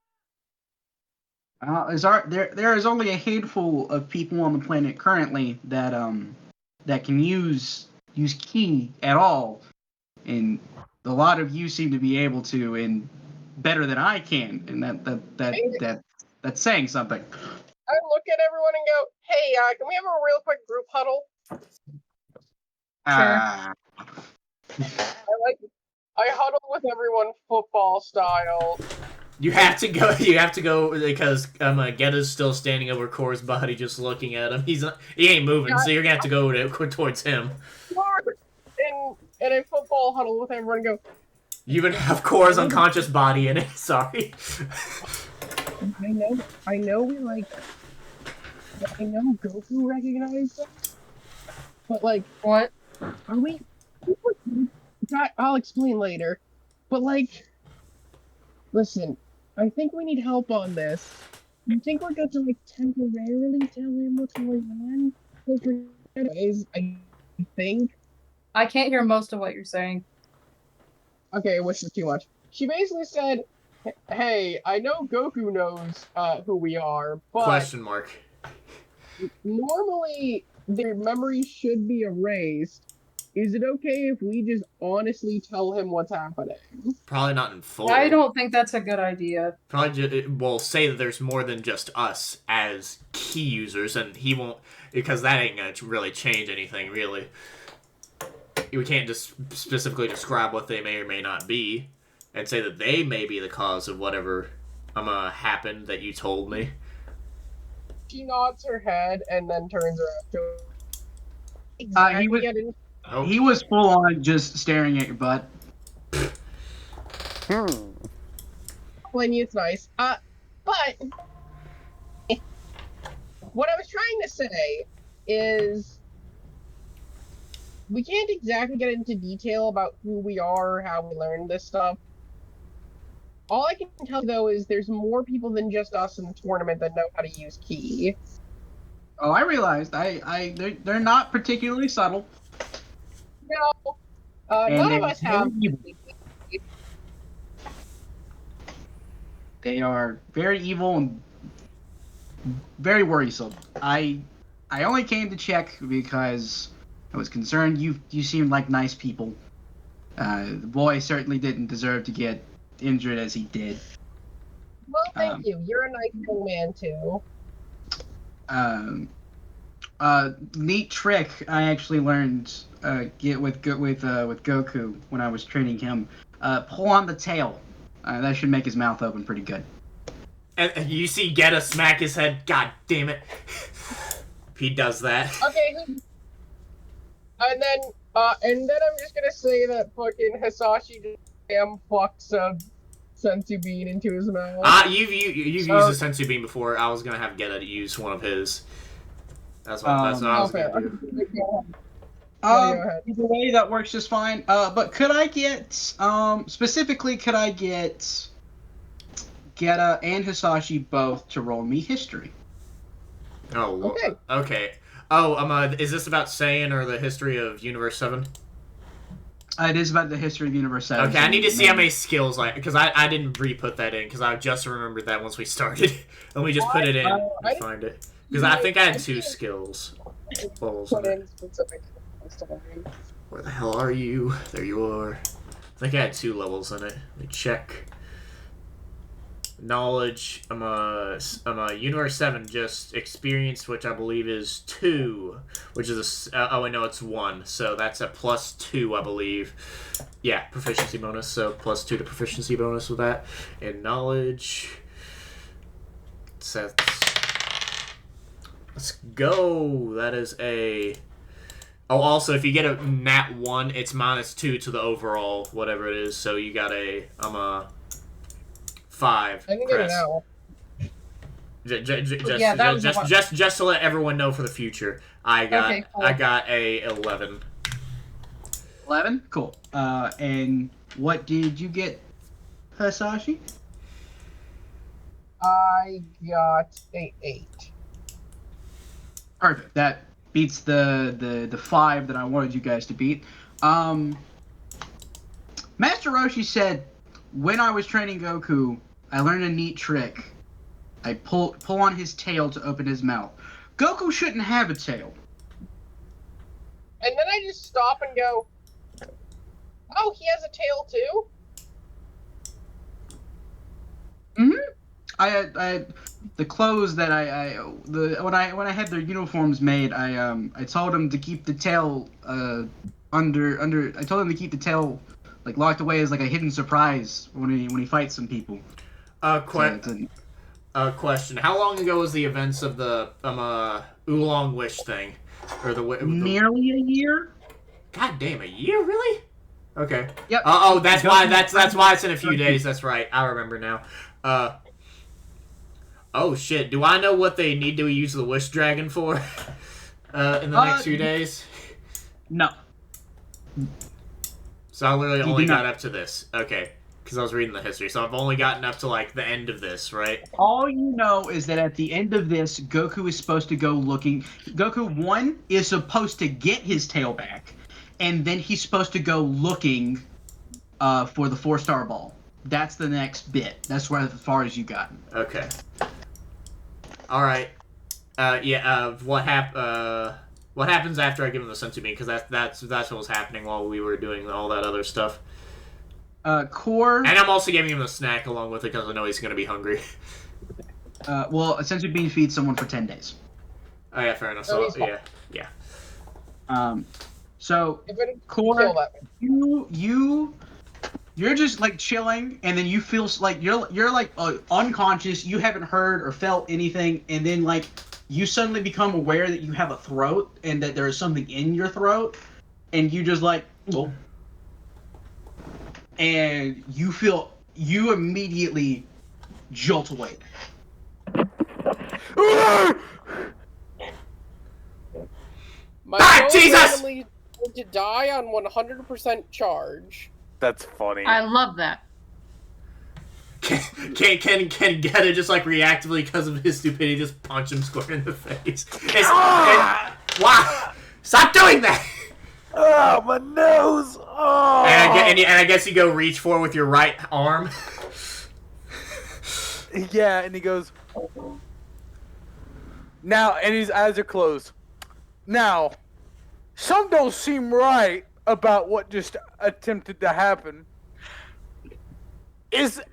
There is only a handful of people on the planet currently that can use ki at all, and a lot of you seem to be able to, and better than I can, and that's saying something. I look at everyone and go, "Hey, can we have a real quick group huddle?" Ah, I huddle with everyone football style. You have to go. You have to go because Ghetta's still standing over Korra's body, just looking at him. He ain't moving, so you're gonna have to go towards him. In a football huddle with everyone and go, You even have Korra's unconscious body in it. Sorry. I know Goku recognized it, but like, What? are we? I'll explain later. But like, listen, I think we need help on this. I think we're going to like temporarily tell him what's going on. I think. I can't hear most of what you're saying. Okay, which is too much. She basically said, "Hey, I know Goku knows who we are, but Question mark. normally their memory should be erased. Is it okay if we just honestly tell him what's happening?" Probably not in full. I don't think that's a good idea. Probably will say that there's more than just us as key users, and he won't, because that ain't gonna really change anything, really. We can't just specifically describe what they may or may not be, and say that they may be the cause of whatever happened that you told me. She nods her head and then turns around to he was full on just staring at your butt. When it's nice. But what I was trying to say is we can't exactly get into detail about who we are or how we learned this stuff. All I can tell you though is there's more people than just us in the tournament that know how to use ki. Oh, I realized. They're not particularly subtle. No, none of us have. They are very evil and very worrisome. I only came to check because I was concerned you seemed like nice people. The boy certainly didn't deserve to get injured as he did. Well, thank you. You're a nice young man too. Neat trick I actually learned with Goku when I was training him. Pull on the tail. That should make his mouth open pretty good. And you see Gheata smack his head. God damn it! He does that. Okay. And then I'm just gonna say that fucking Hisashi just damn fucks a sensu bean into his mouth. You've used a sensu bean before. I was gonna have Gheata to use one of his. That's what I was gonna do. Either way, that works just fine. But could I get specifically? Could I get Gheata and Hisashi both to roll me history. Oh, Okay. okay. Oh, is this about Saiyan or the history of Universe 7? It is about the history of Universe 7. Okay, I need to see how many skills, because I didn't re-put that in, because I just remembered that once we started. Let me just put it in and find it. Because I think I had 2 skills. Levels in it. Specific. Where the hell are you? There you are. I think I had 2 levels in it. Let me check. Knowledge, I'm a Universe 7 just experience, which I believe is 2, which is oh wait, no, it's 1, so that's a +2, I believe. Yeah, proficiency bonus, so +2 to proficiency bonus with that. And knowledge, let's go. That is a. Oh, also, if you get a nat 1, it's -2 to the overall, whatever it is. So you got a 5. I can get it now. Just to let everyone know for the future, I got Okay, cool. I got a 11. 11? Cool. And what did you get, Hisashi? I got a 8. Perfect. That beats the 5 that I wanted you guys to beat. Master Roshi said, when I was training Goku, I learned a neat trick. I pull on his tail to open his mouth. Goku shouldn't have a tail. And then I just stop and go, oh, he has a tail too? Mm-hmm. I the clothes that when I had their uniforms made, I told him to keep the tail under. I told him to keep the tail like locked away as like a hidden surprise when he fights some people. Question. How long ago was the events of the Oolong Wish thing, or the nearly a year? God damn, a year, really? Okay. Yep. That's why it's in a few days. That's right. I remember now. Oh shit. Do I know what they need to use the Wish Dragon for? In the next few days? No. So I literally You only do got not. up to this. Okay. Because I was reading the history. So I've only gotten up to, like, the end of this, right? All you know is that at the end of this, Goku is supposed to go looking. Goku 1 is supposed to get his tail back, and then he's supposed to go looking for the 4-star ball. That's the next bit. That's where as far as you got. Okay. All right. What happens after I give him the senzu bean? Because that's what was happening while we were doing all that other stuff. Core. And I'm also giving him the snack along with it because I know he's gonna be hungry. Well, a senzu bean feeds someone for 10 days. Oh yeah, fair enough. So yeah. So If it Core, kill that you're just like chilling, and then you feel like you're like unconscious. You haven't heard or felt anything, and then like you suddenly become aware that you have a throat and that there is something in your throat, and you just like, oh. And you immediately jolt awake. My phone Jesus! randomly going to die on 100% charge. That's funny. I love that. Can Gheata just like reactively because of his stupidity just punch him square in the face? Why? Stop doing that! Oh, my nose! Oh! And I guess you go reach for it with your right arm. Yeah, and he goes, now, and his eyes are closed. Now, some don't seem right about what just attempted to happen.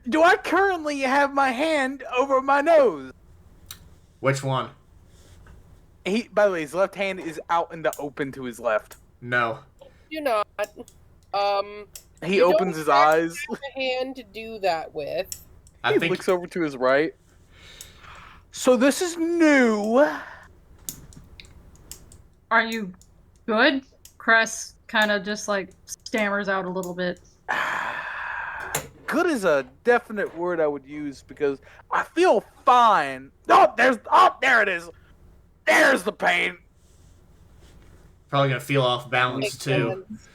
Do I currently have my hand over my nose? Which one? By the way, his left hand is out in the open to his left. No. Do not. He You opens don't his eyes. have a hand to do that with. He looks over to his right. So this is new. Are you good? Cress kind of just like stammers out a little bit. Good is a definite word I would use because I feel fine. There it is. There's the pain. Probably gonna feel off balance Makes too. sense.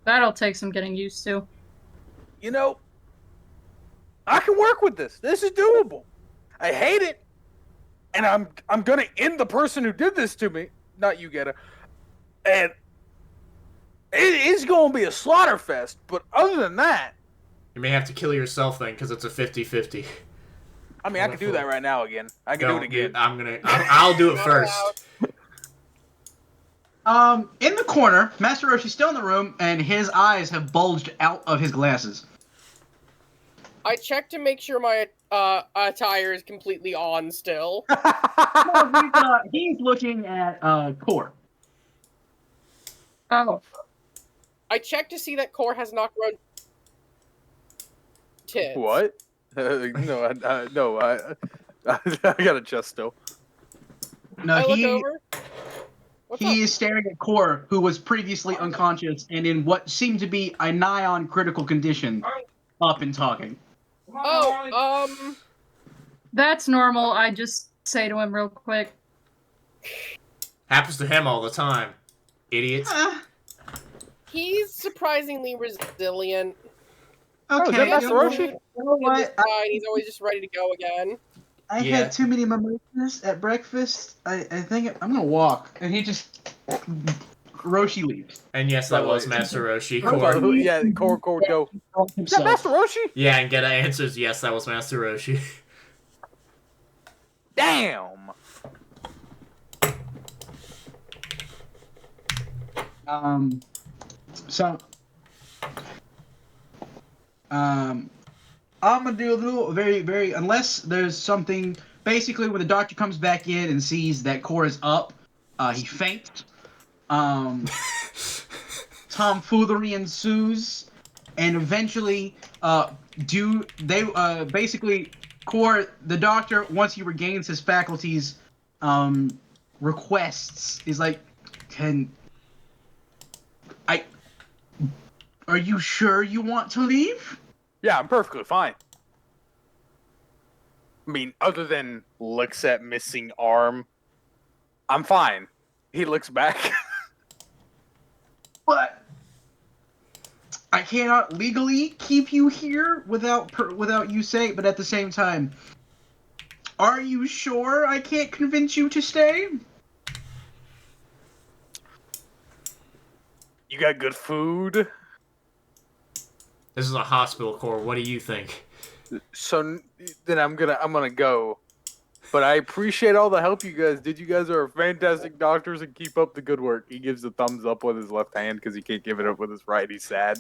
That'll take some getting used to. You know, I can work with this. This is doable. I hate it, and I'm gonna end the person who did this to me. Not you, Gheata. And it is gonna be a slaughter fest. But other than that, You may have to kill yourself then, because it's a 50-50. I mean, I can do that right now again. I can do it again. I'll do it first. In the corner, Master Roshi's still in the room, and his eyes have bulged out of his glasses. I check to make sure my attire is completely on still. No, he's looking at Core. Oh. I check to see that Core has not grown tits. What? No, I got a chest still. No, I look over. What's he up? is staring at Core, who was previously unconscious and in what seemed to be a nigh on critical condition, up and talking. Oh, That's normal. I just say to him real quick. Happens to him all the time. Idiots. he's surprisingly resilient. Oh, is that Okay, Master Roshi? You know He's what? fine. He's always just ready to go again. I Yeah. had too many mimosas at breakfast. I think I'm gonna walk. And he just Roshi leaves. And yes, that was Master Roshi. Core. Core. Yeah, Core, go. Is that Himself. Master Roshi? Yeah, and Gheata answers, yes, that was Master Roshi. Damn. So, I'm gonna do a little very unless there's something. Basically, when the doctor comes back in and sees that Core is up, he faints. Tomfoolery ensues, and eventually, basically Core, the doctor, once he regains his faculties, requests is like, are you sure you want to leave? Yeah, I'm perfectly fine. I mean, other than looks at missing arm, I'm fine. He looks back. But I cannot legally keep you here without you saying. But at the same time, are you sure I can't convince you to stay? You got good food? This is a hospital, Core. What do you think? So then I'm gonna go. But I appreciate all the help you guys did. You guys are fantastic doctors and keep up the good work. He gives a thumbs up with his left hand because he can't give it up with his right. He's sad.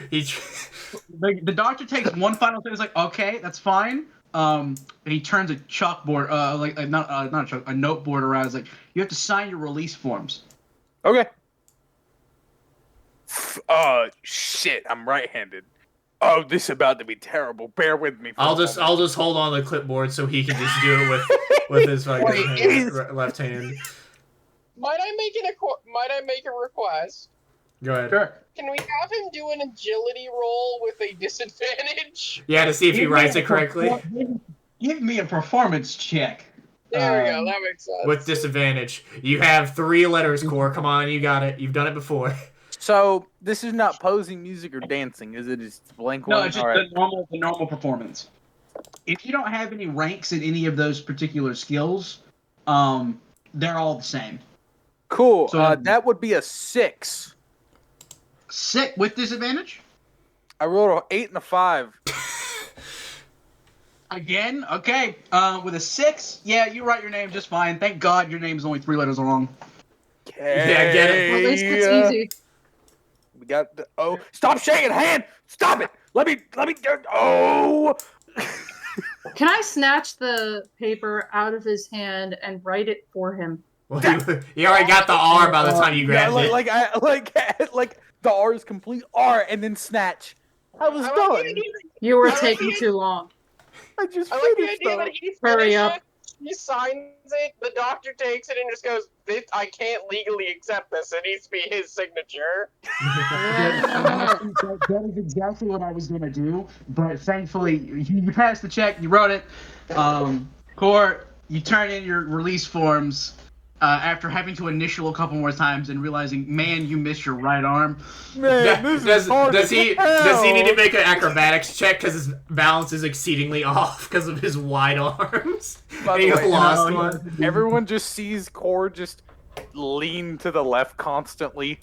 The doctor takes one final thing. He's like, okay, that's fine. And he turns a chalkboard, a noteboard around. It's like, you have to sign your release forms. Okay. Shit, I'm right-handed. Oh, this is about to be terrible. Bear with me. I'll just hold on the clipboard so he can just do it with his fucking left hand. Might I make a request? Go ahead. Sure. Can we have him do an agility roll with a disadvantage? Yeah, to see if he writes it correctly. Give me a performance check. There we go. That makes sense. With disadvantage. You have 3 letters, Core. Come on, you got it. You've done it before. So this is not posing music or dancing, is it? It's blank one. No, it's just the normal performance. If you don't have any ranks in any of those particular skills, they're all the same. Cool. So- That would be a 6. 6 with disadvantage? I rolled an 8 and a 5. Again? Okay. With a 6, yeah, you write your name just fine. Thank God your name's only 3 letters long. Yeah, I get it. At least it's easy. We got the stop shaking hand! Stop it! Let me oh Can I snatch the paper out of his hand and write it for him? Well, you already got the R by the time you grabbed it. like the R is complete R and then snatch. I was done. You were taking too long. I just I like the finished idea though. that he Hurry finishes up. it, he signs it, the doctor takes it and just goes, I can't legally accept this, it needs to be his signature. That is exactly what I was going to do, but thankfully, you passed the check, you wrote it. Core, you turn in your release forms, after having to initial a couple more times and realizing, man, you missed your right arm. Man, this is hard does he as need to hell. make an acrobatics check because his balance is exceedingly off because of his wide arms? By And the he way, lost no, one. Everyone just sees Core just lean to the left constantly.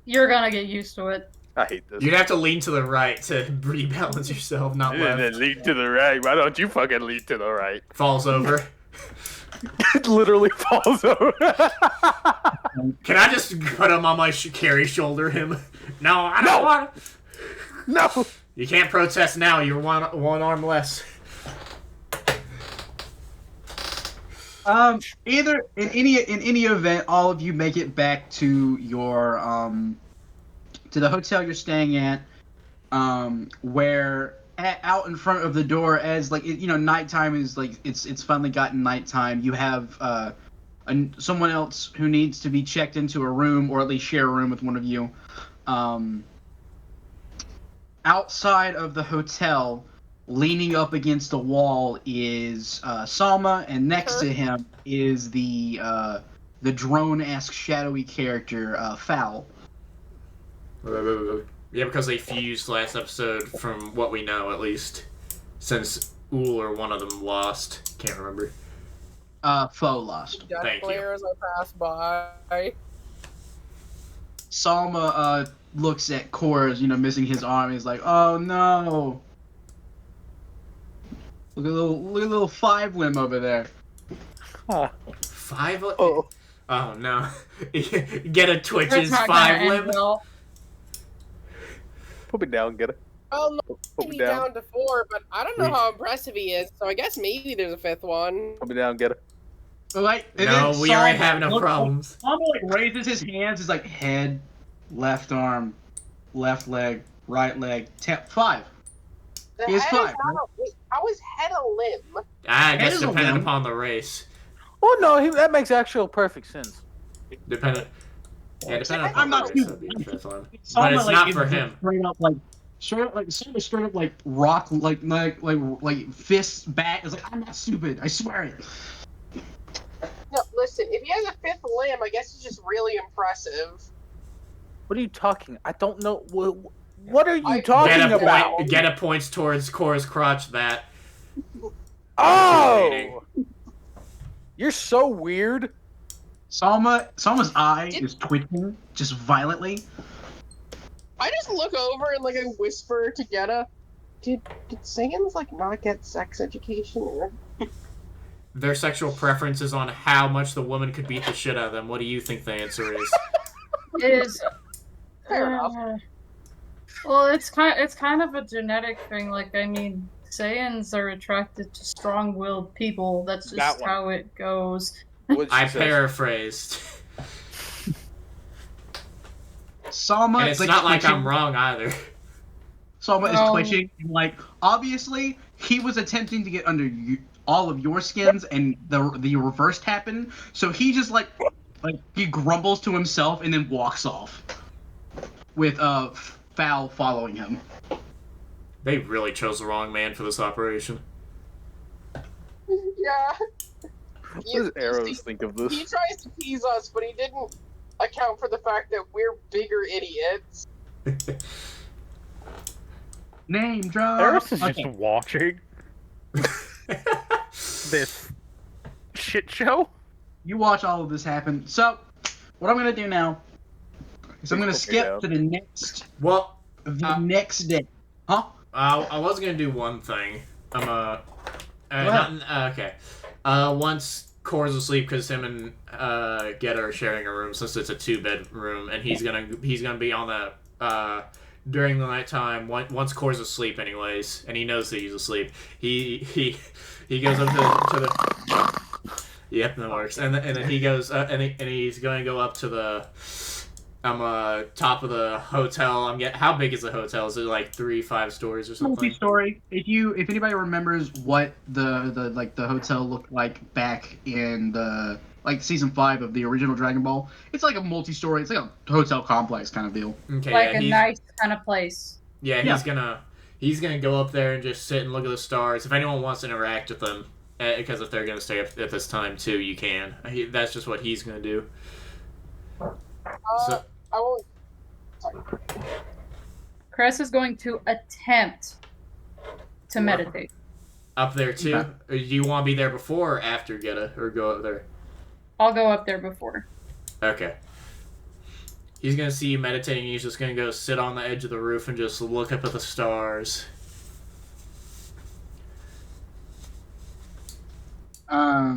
You're gonna get used to it. I hate this. You'd have to lean to the right to rebalance yourself, not left. Lean to the right. Why don't you fucking lean to the right? Falls over. It literally falls over. Can I just put him on my carry shoulder him? No, I don't want. No. You can't protest now. You're one arm less. Either in any event, all of you make it back to your to the hotel you're staying at, where out in front of the door, as like nighttime is like it's finally gotten nighttime. You have someone else who needs to be checked into a room, or at least share a room with one of you. Outside of the hotel, leaning up against the wall is Salma, and next to him is the drone-esque shadowy character Fowl. Yeah, because they fused last episode, from what we know at least, since Uhl or one of them lost. Can't remember. Foe lost. Death Thank you. glare as I pass by. Salma looks at Kor's, missing his arm. He's like, "Oh no! Look at little five limb over there." Five? Oh. Oh no. Gheata twitches That's not five gonna end limb. well. Put me down, get it. Well, no, Put me maybe down. down to 4, but I don't know how impressive he is, so I guess maybe there's a 5th one. Put me down, get it. Like, and No, then we already Salma have enough looks- problems. Salma raises his hands. He's like, head, left arm, left leg, right leg. 5. The He is head 5. not wait, how is head a limb? I guess is a depending limb. upon the race. Oh no, that makes actual perfect sense. Dependent. Yeah, depending upon I'm not the race, too- that'd be a fifth one. Salma, But it's not is for him. Straight up like rock, like fists back. It's like, I'm not stupid. I swear it. No, listen, if he has a 5th limb, I guess it's just really impressive. What are you talking? I don't know. What are you talking Gheata about? Gheata points towards Kor's crotch. That. Oh! You're so weird. Salma's eye is twitching just violently. I just look over and like I whisper to Gheata, did Saiyans like not get sex education? Or... Their sexual preferences on how much the woman could beat the shit out of them. What do you think the answer is? Is Fair enough. well, it's kind of a genetic thing. Like, I mean, Saiyans are attracted to strong-willed people. That's That just one. how it goes. I paraphrased. Salma, And it's not like twitching. I'm wrong either. Salma is No. twitching. Like, obviously, he was attempting to get under all of your skins, and the reversed happened. So he just like he grumbles to himself and then walks off, with Fowl following him. They really chose the wrong man for this operation. Yeah. What does Eros think of He this? tries to tease us, but he didn't account for the fact that we're bigger idiots. Name drop. Eros is Okay. just watching this shit show. You watch all of this happen. So, what I'm gonna do now is I'm gonna Please put me skip down. to Well, the next day. Huh? I was gonna do one thing. Okay. Once Kor's asleep, because him and Gheata are sharing a room, since it's a 2-bed room, and he's gonna be on that during the nighttime. Once Kor's asleep, anyways, and he knows that he's asleep. He goes up to the. Yep, that works. And then he goes and he's going to go up to the top of the hotel. How big is the hotel? Is it like 3-5 stories or something? Multi-story. If anybody remembers what the hotel looked like back in the season 5 of the original Dragon Ball, it's like a multi-story. It's like a hotel complex kind of deal. Okay, Like yeah, a nice kind of place. he's gonna go up there and just sit and look at the stars. If anyone wants to interact with them, Because if they're gonna stay up at this time too, you can. That's just what he's gonna do. So, I won't. Sorry. Cress is going to attempt to meditate. up there too? Okay. Or do you want to be there before or after Gheata? Or go up there? I'll go up there before. Okay. He's gonna see you meditating, he's just gonna go sit on the edge of the roof and just look up at the stars.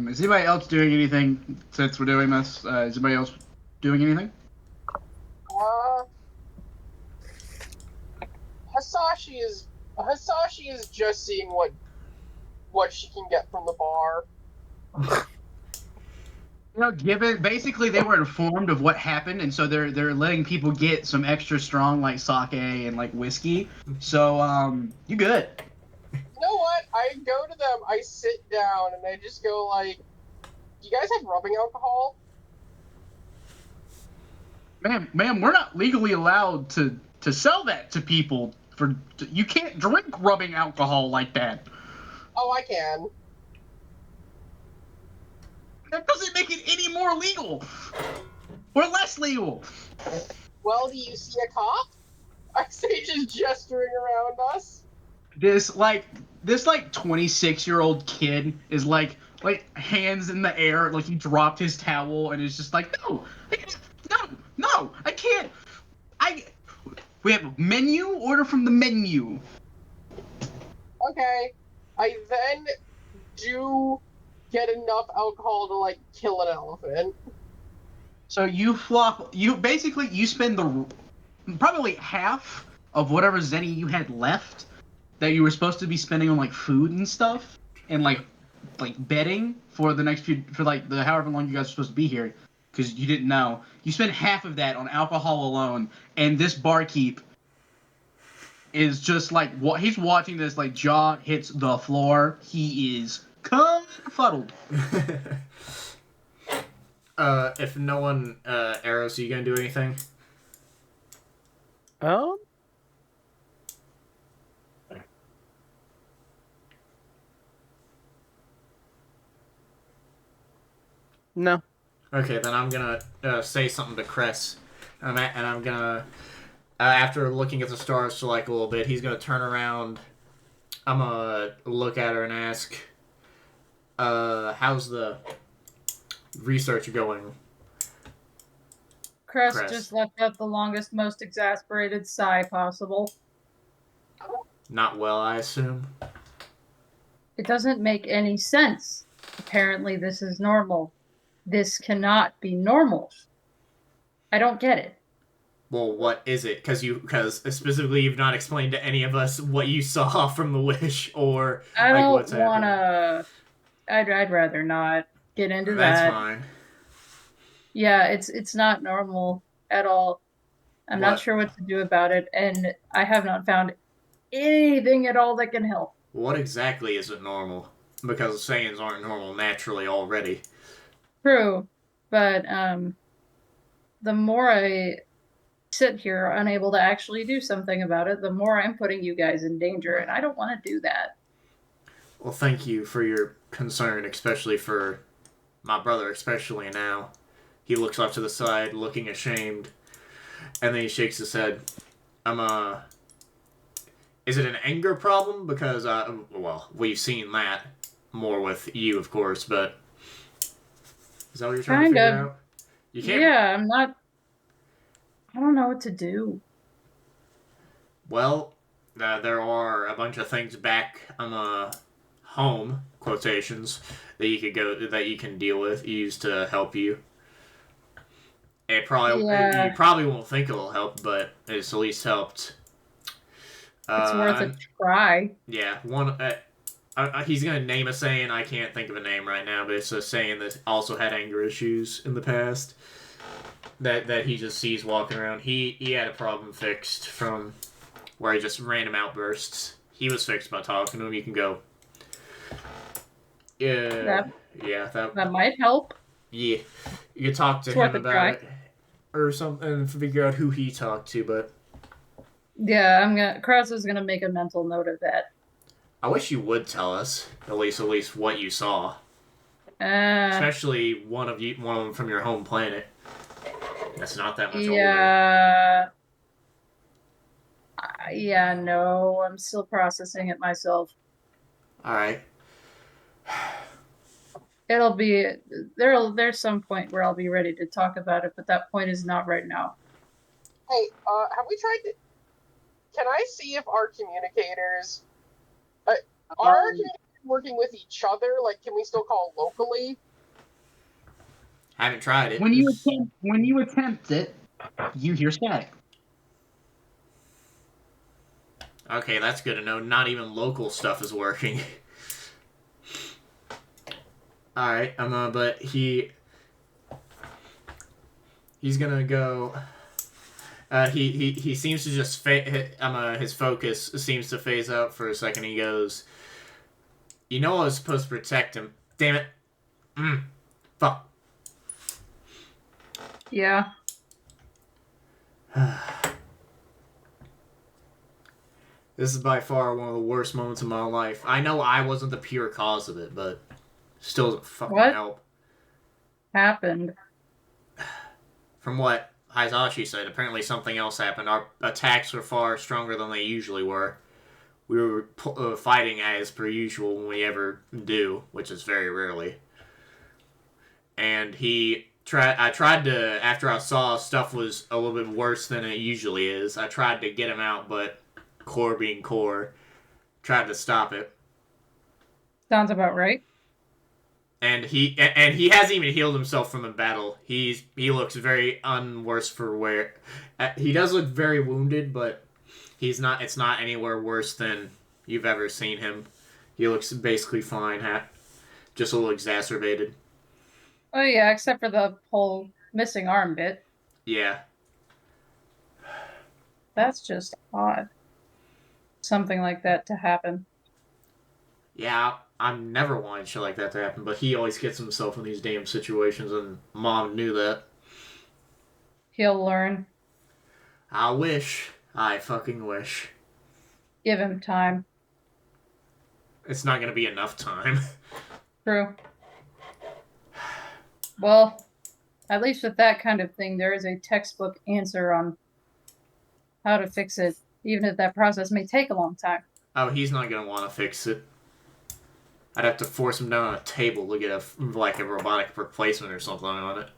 Is anybody else doing anything since we're doing this? Is anybody else doing anything? Hisashi is just seeing what she can get from the bar. You know, given basically they were informed of what happened, and so they're letting people get some extra strong like sake and like whiskey. So you good? You know what? I go to them, I sit down, and I just go like, "Do you guys have rubbing alcohol?" Ma'am, we're not legally allowed to sell that to people. You can't drink rubbing alcohol like that. Oh, I can. That doesn't make it any more legal or less legal. Well, do you see a cop? I say, just gesturing around us. This 26-year-old kid is like hands in the air, like he dropped his towel and is just like, no, I can't. We have a menu. Order from the menu. Okay. I then do get enough alcohol to like kill an elephant. So you spend probably half of whatever zenny you had left that you were supposed to be spending on like food and stuff and like bedding for the next the however long you guys are supposed to be here, because you didn't know. You spend half of that on alcohol alone, and this barkeep is just like he's watching this, like jaw hits the floor. He is confuddled. If no one, Eros, are you gonna do anything? No. Okay, then I'm gonna say something to Cress, and I'm gonna, after looking at the stars for like a little bit, he's gonna turn around. I'm gonna look at her and ask, how's the research going? Cress just left out the longest, most exasperated sigh possible. Not well, I assume. It doesn't make any sense. Apparently this is normal. This cannot be normal. I don't get it. Well, what is it? Because specifically you've not explained to any of us what you saw from the wish, or I like don't what's happening. wanna. I'd rather not get into That's that. fine. Yeah, it's not normal at all. I'm not sure what to do about it, and I have not found anything at all that can help. What exactly isn't normal? Because Saiyans aren't normal naturally already. True, but the more I sit here unable to actually do something about it, the more I'm putting you guys in danger, and I don't want to do that. Well, thank you for your concern, especially for my brother, especially now. He looks off to the side, looking ashamed, and then he shakes his head. Is it an anger problem? Because, well, we've seen that more with you, of course, but is that what you're trying to figure out? You can't... Yeah, I don't know what to do. Well, there are a bunch of things back home, quotations, that you can deal with, use to help you. You probably won't think it'll help, but it's at least helped. It's worth a try. Yeah, he's gonna name a Saiyan. I can't think of a name right now, but it's a Saiyan that also had anger issues in the past. That he just sees walking around. He had a problem fixed from where he just random outbursts. He was fixed by talking to him. You can go. Yeah, that might help. Yeah, you can talk to him about it or something and figure out who he talked to. But yeah, Cress is gonna make a mental note of that. I wish you would tell us at least what you saw, Uh, especially one of them from your home planet. That's not that much older. yeah. Yeah, no, I'm still processing it myself. All right. It'll be there's some point where I'll be ready to talk about it, but that point is not right now. Hey, have we tried to... Can I see if our communicators... are our communicators working with each other? Like, can we still call locally? I haven't tried it. When you attempt it, you hear static. Okay, that's good to know. Not even local stuff is working. All right, but he's gonna go. He seems to just his focus seems to phase out for a second. He goes, "You know I was supposed to protect him. Damn it. Fuck." Yeah. This is by far one of the worst moments of my life. I know I wasn't the pure cause of it, but still doesn't fucking What? help. Happened. From what Hisashi said, apparently something else happened. Our attacks were far stronger than they usually were. We were fighting as per usual when we ever do, which is very rarely. And I tried to, after I saw stuff was a little bit worse than it usually is, I tried to get him out, but Core being Core, tried to stop it. Sounds about right. And he hasn't even healed himself from the battle. He looks very unworse for wear. He does look very wounded, but he's not. It's not anywhere worse than you've ever seen him. He looks basically fine. Just a little exacerbated. Oh yeah, except for the whole missing arm bit. Yeah. That's just odd. Something like that to happen. Yeah, I've never wanted shit like that to happen, but he always gets himself in these damn situations, and Mom knew that. He'll learn. I wish. I fucking wish. Give him time. It's not gonna be enough time. True. Well, at least with that kind of thing, there is a textbook answer on how to fix it, even if that process may take a long time. Oh, he's not gonna want to fix it. I'd have to force him down on a table to get a robotic replacement or something on it.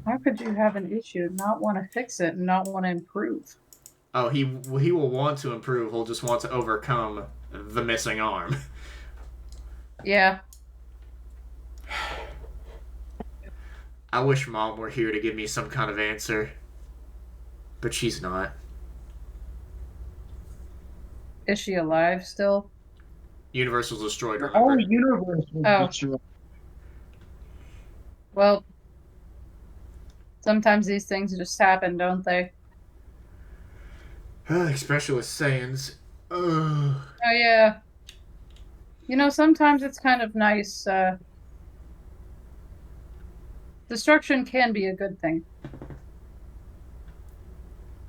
How could you have an issue, not want to fix it, and not want to improve? Oh, he will want to improve. He'll just want to overcome the missing arm. Yeah. I wish Mom were here to give me some kind of answer. But she's not. Is she alive still? Universe was destroyed, The remember? whole universe was destroyed. Well, sometimes these things just happen, don't they? Especially with Saiyans. Ugh. Oh, yeah. You know, sometimes it's kind of nice. Destruction can be a good thing.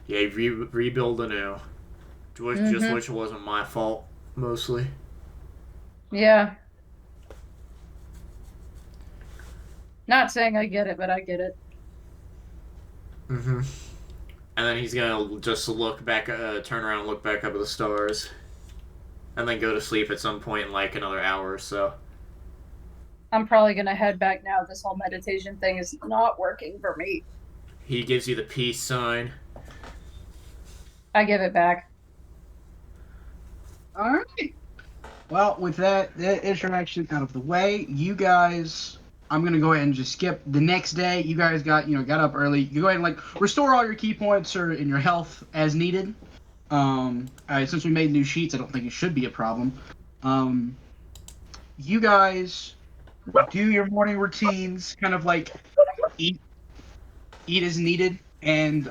Yeah, rebuild anew. Just wish it wasn't my fault, mostly. Yeah. Not saying I get it, but I get it. Mm-hmm. And then he's gonna just look back, turn around and look back up at the stars. And then go to sleep at some point in like another hour or so. I'm probably gonna head back now. This whole meditation thing is not working for me. He gives you the peace sign. I give it back. Alright. Well, with that interaction out of the way, you guys, I'm gonna go ahead and just skip the next day. You guys got up early. You go ahead and restore all your key points or in your health as needed. Since we made new sheets, I don't think it should be a problem. You guys do your morning routines, kind of eat as needed, and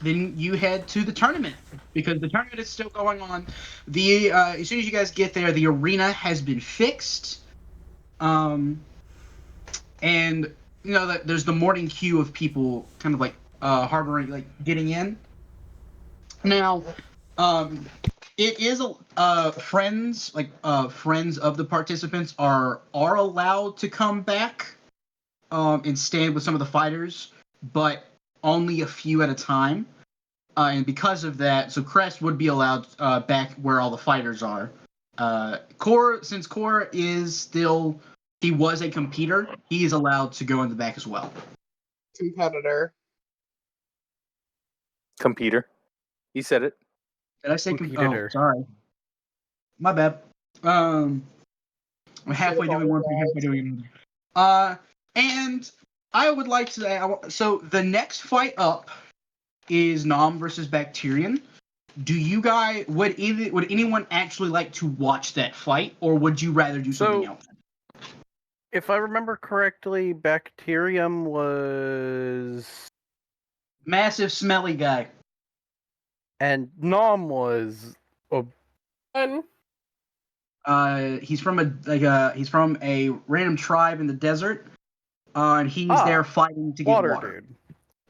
then you head to the tournament because the tournament is still going on. As soon as you guys get there, the arena has been fixed, and that there's the morning queue of people kind of harboring, getting in. Now, It is friends friends of the participants are allowed to come back and stand with some of the fighters, but only a few at a time. And because of that, so Cress would be allowed back where all the fighters are. Since Core is still, he was a competitor, he is allowed to go in the back as well. Competitor. Computer. He said it. Did I say Competitor. Oh, sorry. My bad. I'm halfway doing one thing, halfway doing another. And I would like to say, so the next fight up is Nom versus Bacterian. Do you guys would anyone actually like to watch that fight, or would you rather do something else? If I remember correctly, Bacterium was, Massive smelly guy. and Nom was. And He's from a random tribe in the desert. And he's there fighting to get water. Dude.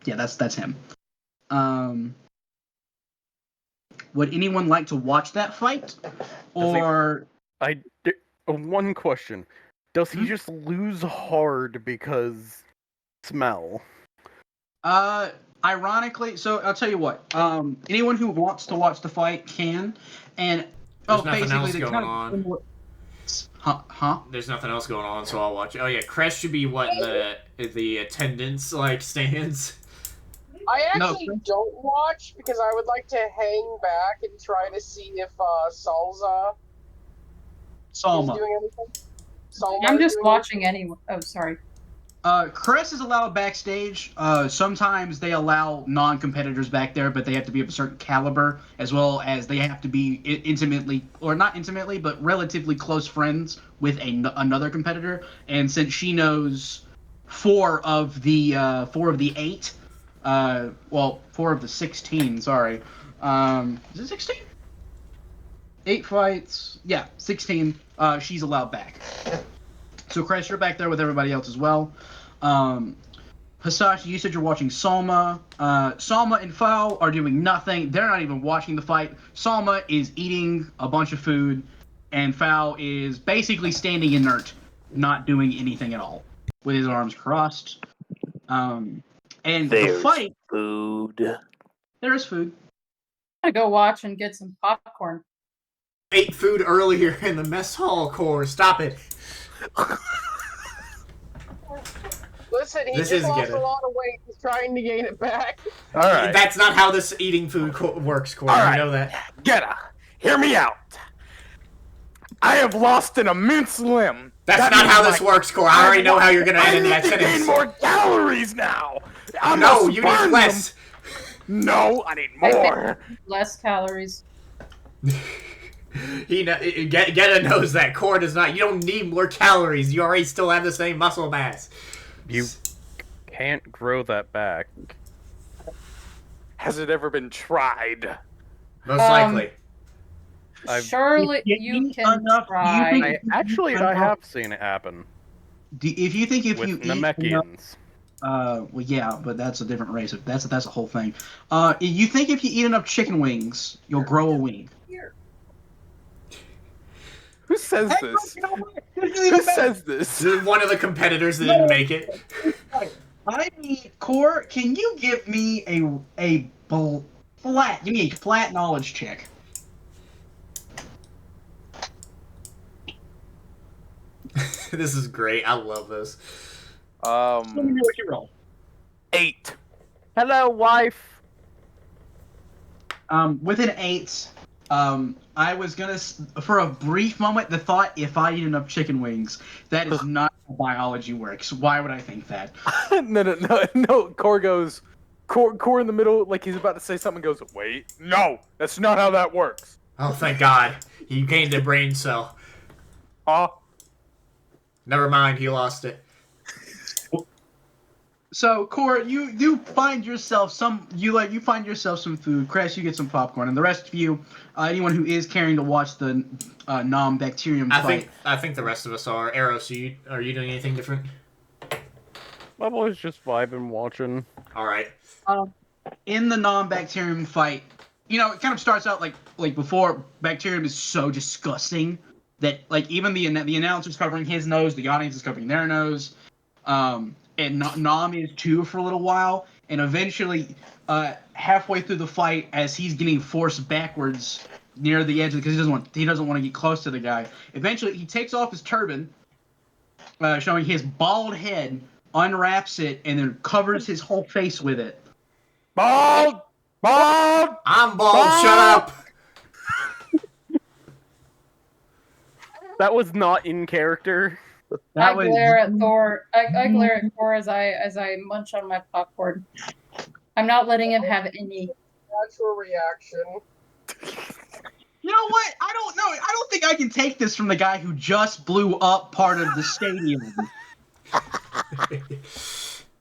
Yeah, that's him. Would anyone like to watch that fight? Or One question: does he just lose hard because smell? Ironically, so I'll tell you what. Anyone who wants to watch the fight can, and There's nothing else basically going on. Huh? There's nothing else going on, so I'll watch it. Oh yeah, Cress should be what in the attendance stands. I actually don't watch because I would like to hang back and try to see if Salma is doing anything. I'm just watching anyway. Oh, sorry. Cress is allowed backstage. Sometimes they allow non-competitors back there, but they have to be of a certain caliber, as well as they have to be intimately, or not intimately, but relatively close friends with another competitor. And since she knows four of the 16, sorry. Is it 16? 8 fights. Yeah, 16. She's allowed back. So, Cress, you're back there with everybody else as well. Hisashi, you said you're watching Salma. Salma and Fao are doing nothing. They're not even watching the fight. Salma is eating a bunch of food, and Fao is basically standing inert, not doing anything at all, with his arms crossed. And the fight... food. There is food. I'm gonna go watch and get some popcorn. Ate food earlier in the mess hall, Core. Stop it. Listen, he This just is lost Gheata. a lot of weight. He's trying to gain it back. All right. That's not how this eating food works, Core. All You right. know that. Gheata, hear me out. I have lost an immense limb. That's That not means how this works, Core. I already know how you're gonna end in that I need to gain sentence. more calories now. I No, must you burn need them. less. No, I need I think more. less calories. Gheata knows that. Core does not. You don't need more calories. You already still have the same muscle mass. You can't grow that back. Has it ever been tried? Most likely. Surely you can try. I have seen it happen If you think if with you eat enough, Namekians. well, yeah, but that's a different race. That's a whole thing. You think if you eat enough chicken wings, you'll grow a wing. Who says this? You know what? Who says this? This is one of the competitors that didn't make it. I need Core. Can you give me a flat? Give me a flat knowledge check. This is great. I love this. Let me know what you roll. 8. Hello, wife. With an 8, I was gonna, for a brief moment, the thought, if I eat enough chicken wings, that is not how biology works. Why would I think that? No. Core goes. Core in the middle, like he's about to say something. Goes, wait, no, that's not how that works. Oh, thank God. He gained a brain cell. Never mind, he lost it. So, Core, you find yourself some food. Cress, you get some popcorn, and the rest of you, anyone who is caring to watch the non-bacterium fight. I think the rest of us are. Eros, are you doing anything different? My boy's just vibing, watching. All right. In the non-bacterium fight, you know, it kind of starts out like before. Bacterium is so disgusting that like even the announcer's covering his nose, the audience is covering their nose, and Nam is too for a little while, and eventually, halfway through the fight, as he's getting forced backwards near the edge because he doesn't want to get close to the guy. Eventually, he takes off his turban, showing his bald head, unwraps it, and then covers his whole face with it. Bald! Bald! I'm bald. Bald! Shut up. That was not in character. I glare at Thor. I glare at Thor as I munch on my popcorn. I'm not letting him have any. Natural reaction. You know what? I don't know. I don't think I can take this from the guy who just blew up part of the stadium.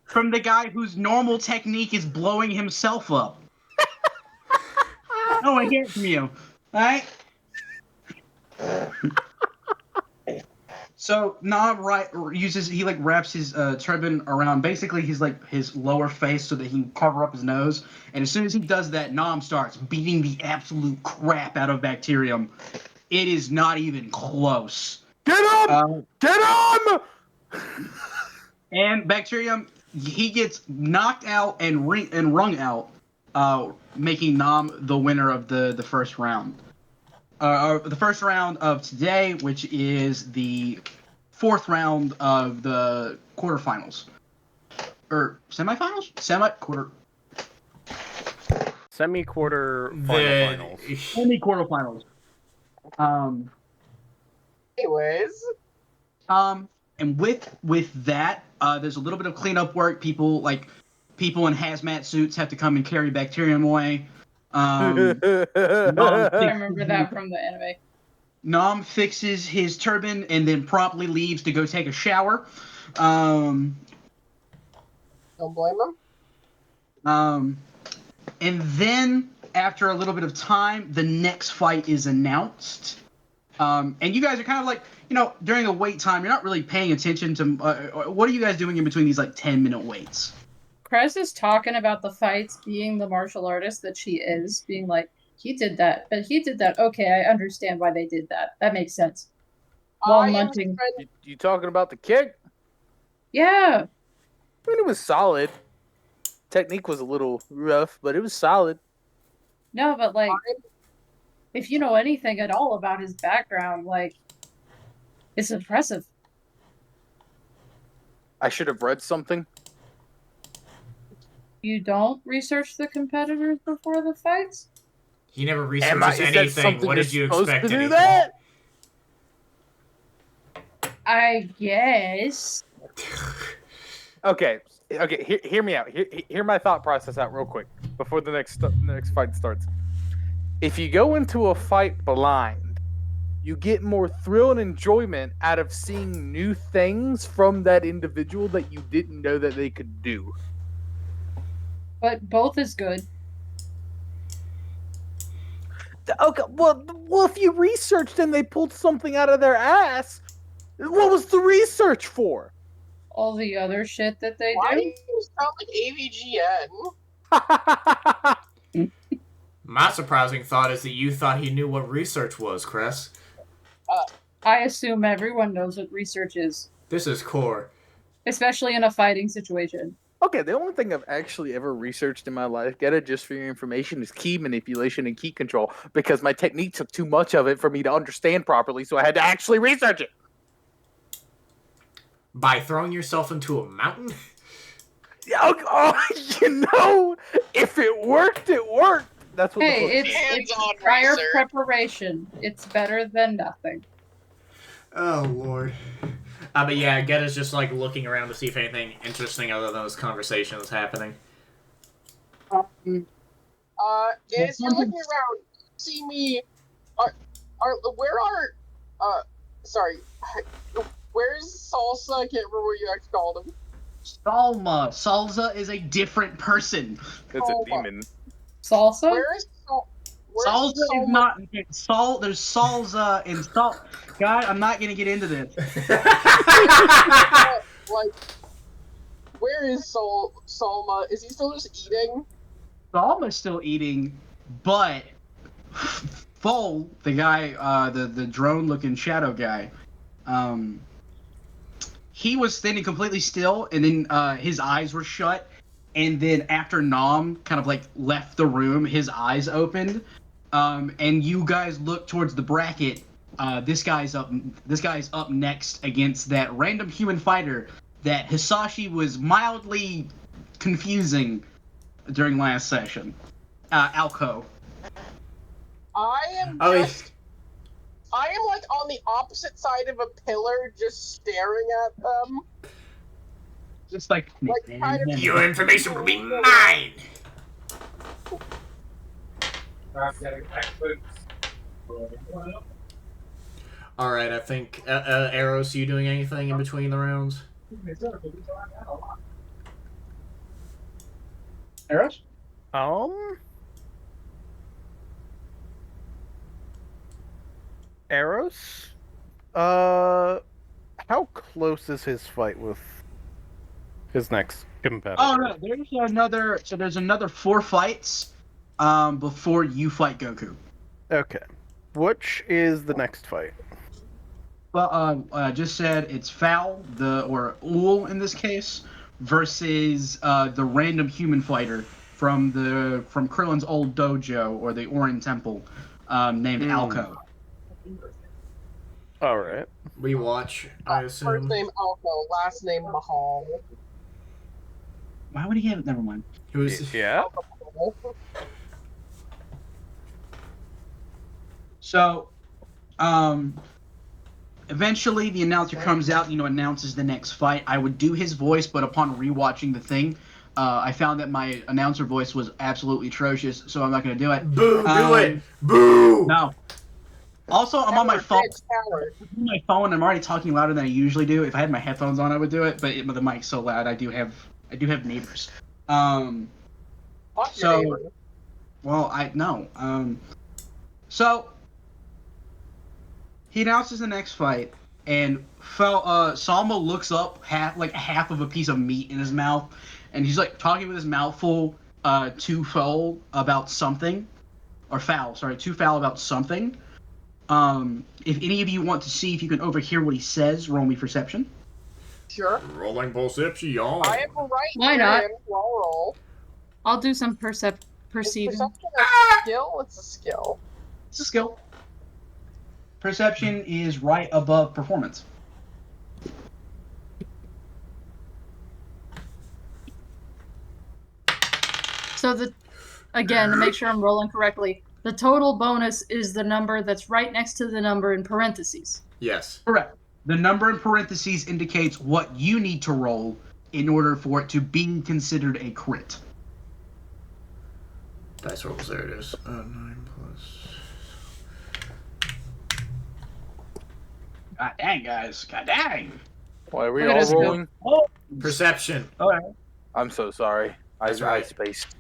From the guy whose normal technique is blowing himself up. No, I get from you. Alright? So Nam wraps his turban around basically his lower face so that he can cover up his nose. And as soon as he does that, Nam starts beating the absolute crap out of Bacterium. It is not even close. Get him! Get him! And Bacterium, he gets knocked out and wrung out, making Nam the winner of the first round. The first round of today, which is the fourth round of the quarterfinals. Or semifinals? Semi-quarter The- finals. Semi-quarterfinals. Anyways, And with that, there's a little bit of cleanup work. People in hazmat suits have to come and carry Bacterium away. I remember that from the anime. Nam fixes his turban and then promptly leaves to go take a shower. don't blame him. And then, after a little bit of time, the next fight is announced. And you guys are kind of like, during the wait time, you're not really paying attention to... what are you guys doing in between these, 10-minute waits? Cress is talking about the fights being the martial artist that she is, being like, he did that, but he did that. Okay, I understand why they did that. That makes sense. While I am munching. You talking about the kick? Yeah. I mean, it was solid. Technique was a little rough, but it was solid. No, but if you know anything at all about his background, it's impressive. I should have read something. You don't research the competitors before the fights? He never Is researches that anything. something What you're did you supposed expect to do anything? that? I guess. Okay. Hear me out. Hear my thought process out real quick before the next fight starts. If you go into a fight blind, you get more thrill and enjoyment out of seeing new things from that individual that you didn't know that they could do. But both is good. Okay, well, if you researched and they pulled something out of their ass, what was the research for? All the other shit that they Why do do? you sound like AVGN? My surprising thought is that you thought he knew what research was, Cress. I assume everyone knows what research is, This is core. especially in a fighting situation. Okay, the only thing I've actually ever researched in my life, Gheata, just for your information, is key manipulation and key control, because my technique took too much of it for me to understand properly, so I had to actually research it. By throwing yourself into a mountain? If it worked, it worked. That's what the book Hey, said. it's Hands-on prior research. preparation. It's better than nothing. Oh, Lord. But yeah, Ghetta's just looking around to see if anything interesting other than this conversation is happening. As you're looking around, see me. Where's Salsa? I can't remember what you actually called him. Salsa is a different person. It's a demon. Salsa? Where is Salsa is not there's Salsa and Salt. God, I'm not gonna get into this. Where is Salma? Is he still just eating? Salma's still eating. But Foal, the guy, the drone-looking shadow guy, he was standing completely still, and then his eyes were shut. And then after Nom kind of like left the room, his eyes opened, and you guys look towards the bracket. This guy's up. This guy's up next against that random human fighter that Hisashi was mildly confusing during last session. Alco. I am Oh, just. I am like on the opposite side of a pillar, just staring at them. Just like kind of- Your information will be mine. All right, I think Eros, you doing anything in between the rounds? Eros? Eros? How close is his fight with his next competitor? Oh no, there's another 4 fights before you fight Goku. Okay. Which is the next fight? Well, I just said it's Foul, or Ul in this case, versus the random human fighter from Krillin's old dojo or the Orin Temple, named Alco. All right. We watch, I assume. First name Alco, last name Mahal. Why would he have it? Never mind. Who's Yeah. So, eventually the announcer comes out, announces the next fight. I would do his voice, but upon rewatching the thing, I found that my announcer voice was absolutely atrocious, so I'm not going to do it. Boo? Do it. Boo. No. Also, I'm on my phone. I'm already talking louder than I usually do. If I had my headphones on, I would do it, but the mic's so loud. I do have neighbors. So he announces the next fight, and Salma looks up, half of a piece of meat in his mouth, and he's like talking with his mouth full to Foul about something, or Foul, sorry, to Foul about something. If any of you want to see if you can overhear what he says, roll me perception. Sure. Rolling perception. I am right. Why not? here, roll. I'll do some Is perceiving. perception a skill? It's a skill. It's a skill. Perception is right above performance. So again, to make sure I'm rolling correctly, the total bonus is the number that's right next to the number in parentheses. Yes. Correct. The number in parentheses indicates what you need to roll in order for it to be considered a crit. Dice rolls, there it is. 9 plus. God dang, guys. God dang. Why are we Look at all us go. rolling? Perception. I'm so sorry. That's I right. spaced.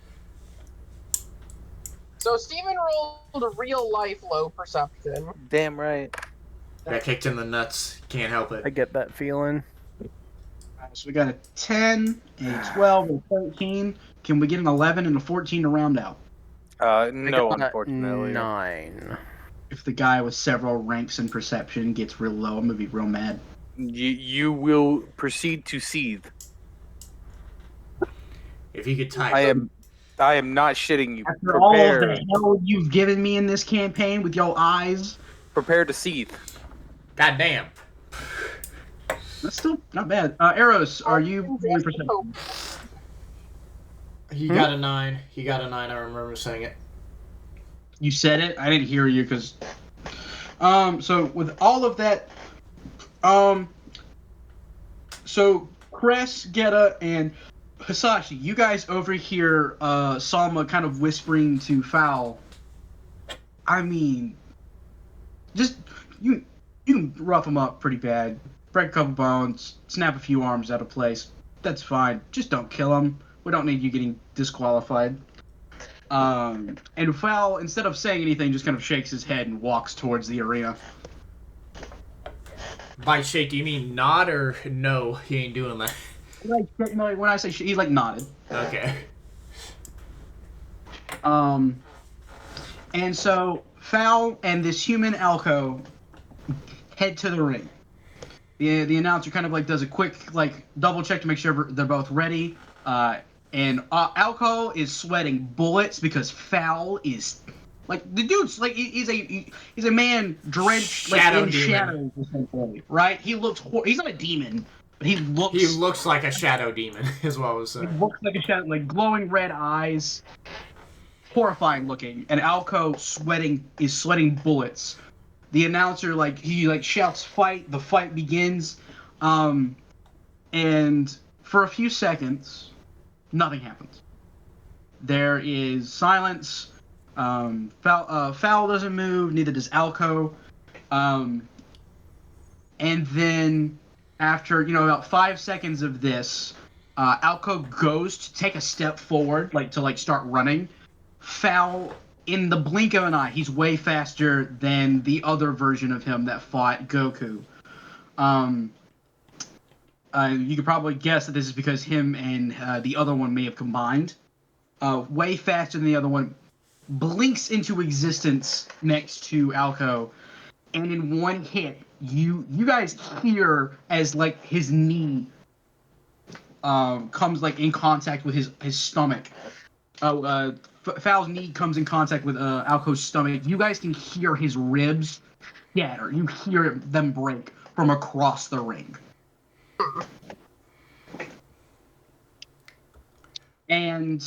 So Steven rolled a real life low perception. Damn right. Got kicked in the nuts. Can't help I it. get that feeling. So we got a 10, a 12, a 13. Can we get an 11 and a 14 to round out? No, I got unfortunately. 9. If the guy with several ranks in perception gets real low, I'm going to be real mad. You will proceed to seethe. If you could type. I am not shitting you. After all of the hell you've given me in this campaign with your eyes, Prepare to seethe. God damn. that's still not bad. Eros, are you doing perception? He got a 9. He got a 9. I remember saying it. You said it. I didn't hear you because. So with all of that, so Cress, Gheata, and Hisashi, you guys overhear Salma kind of whispering to Foul. I mean, just you can rough him up pretty bad, break a couple bones, snap a few arms out of place. That's fine. Just don't kill him. We don't need you getting disqualified. And Foul, instead of saying anything, just kind of shakes his head and walks towards the arena. By shake, do you mean nod or no? He ain't doing that. No, when I say he nodded. Okay. And so Fowl and this human Alco head to the ring. The announcer kind of like does a quick like double check to make sure they're both ready. And Alco is sweating bullets because Fowl is like the dude's like he's a man drenched like in shadows essentially, right? He looks he's not a demon, but he looks like a shadow demon is what I was saying. He looks like a shadow, like glowing red eyes, horrifying looking, and Alco is sweating bullets. The announcer he shouts fight, the fight begins, and for a few seconds nothing happens. There is silence. Fowl doesn't move, neither does Alco. And then after about 5 seconds of this, Alco goes to take a step forward, to start running. Fowl, in the blink of an eye, he's way faster than the other version of him that fought Goku. You could probably guess that this is because him and the other one may have combined. Way faster than the other one, blinks into existence next to Alco, and in one hit, you guys hear as his knee comes in contact with his stomach. Fowl's knee comes in contact with Alco's stomach. You guys can hear his ribs shatter. You hear them break from across the ring. And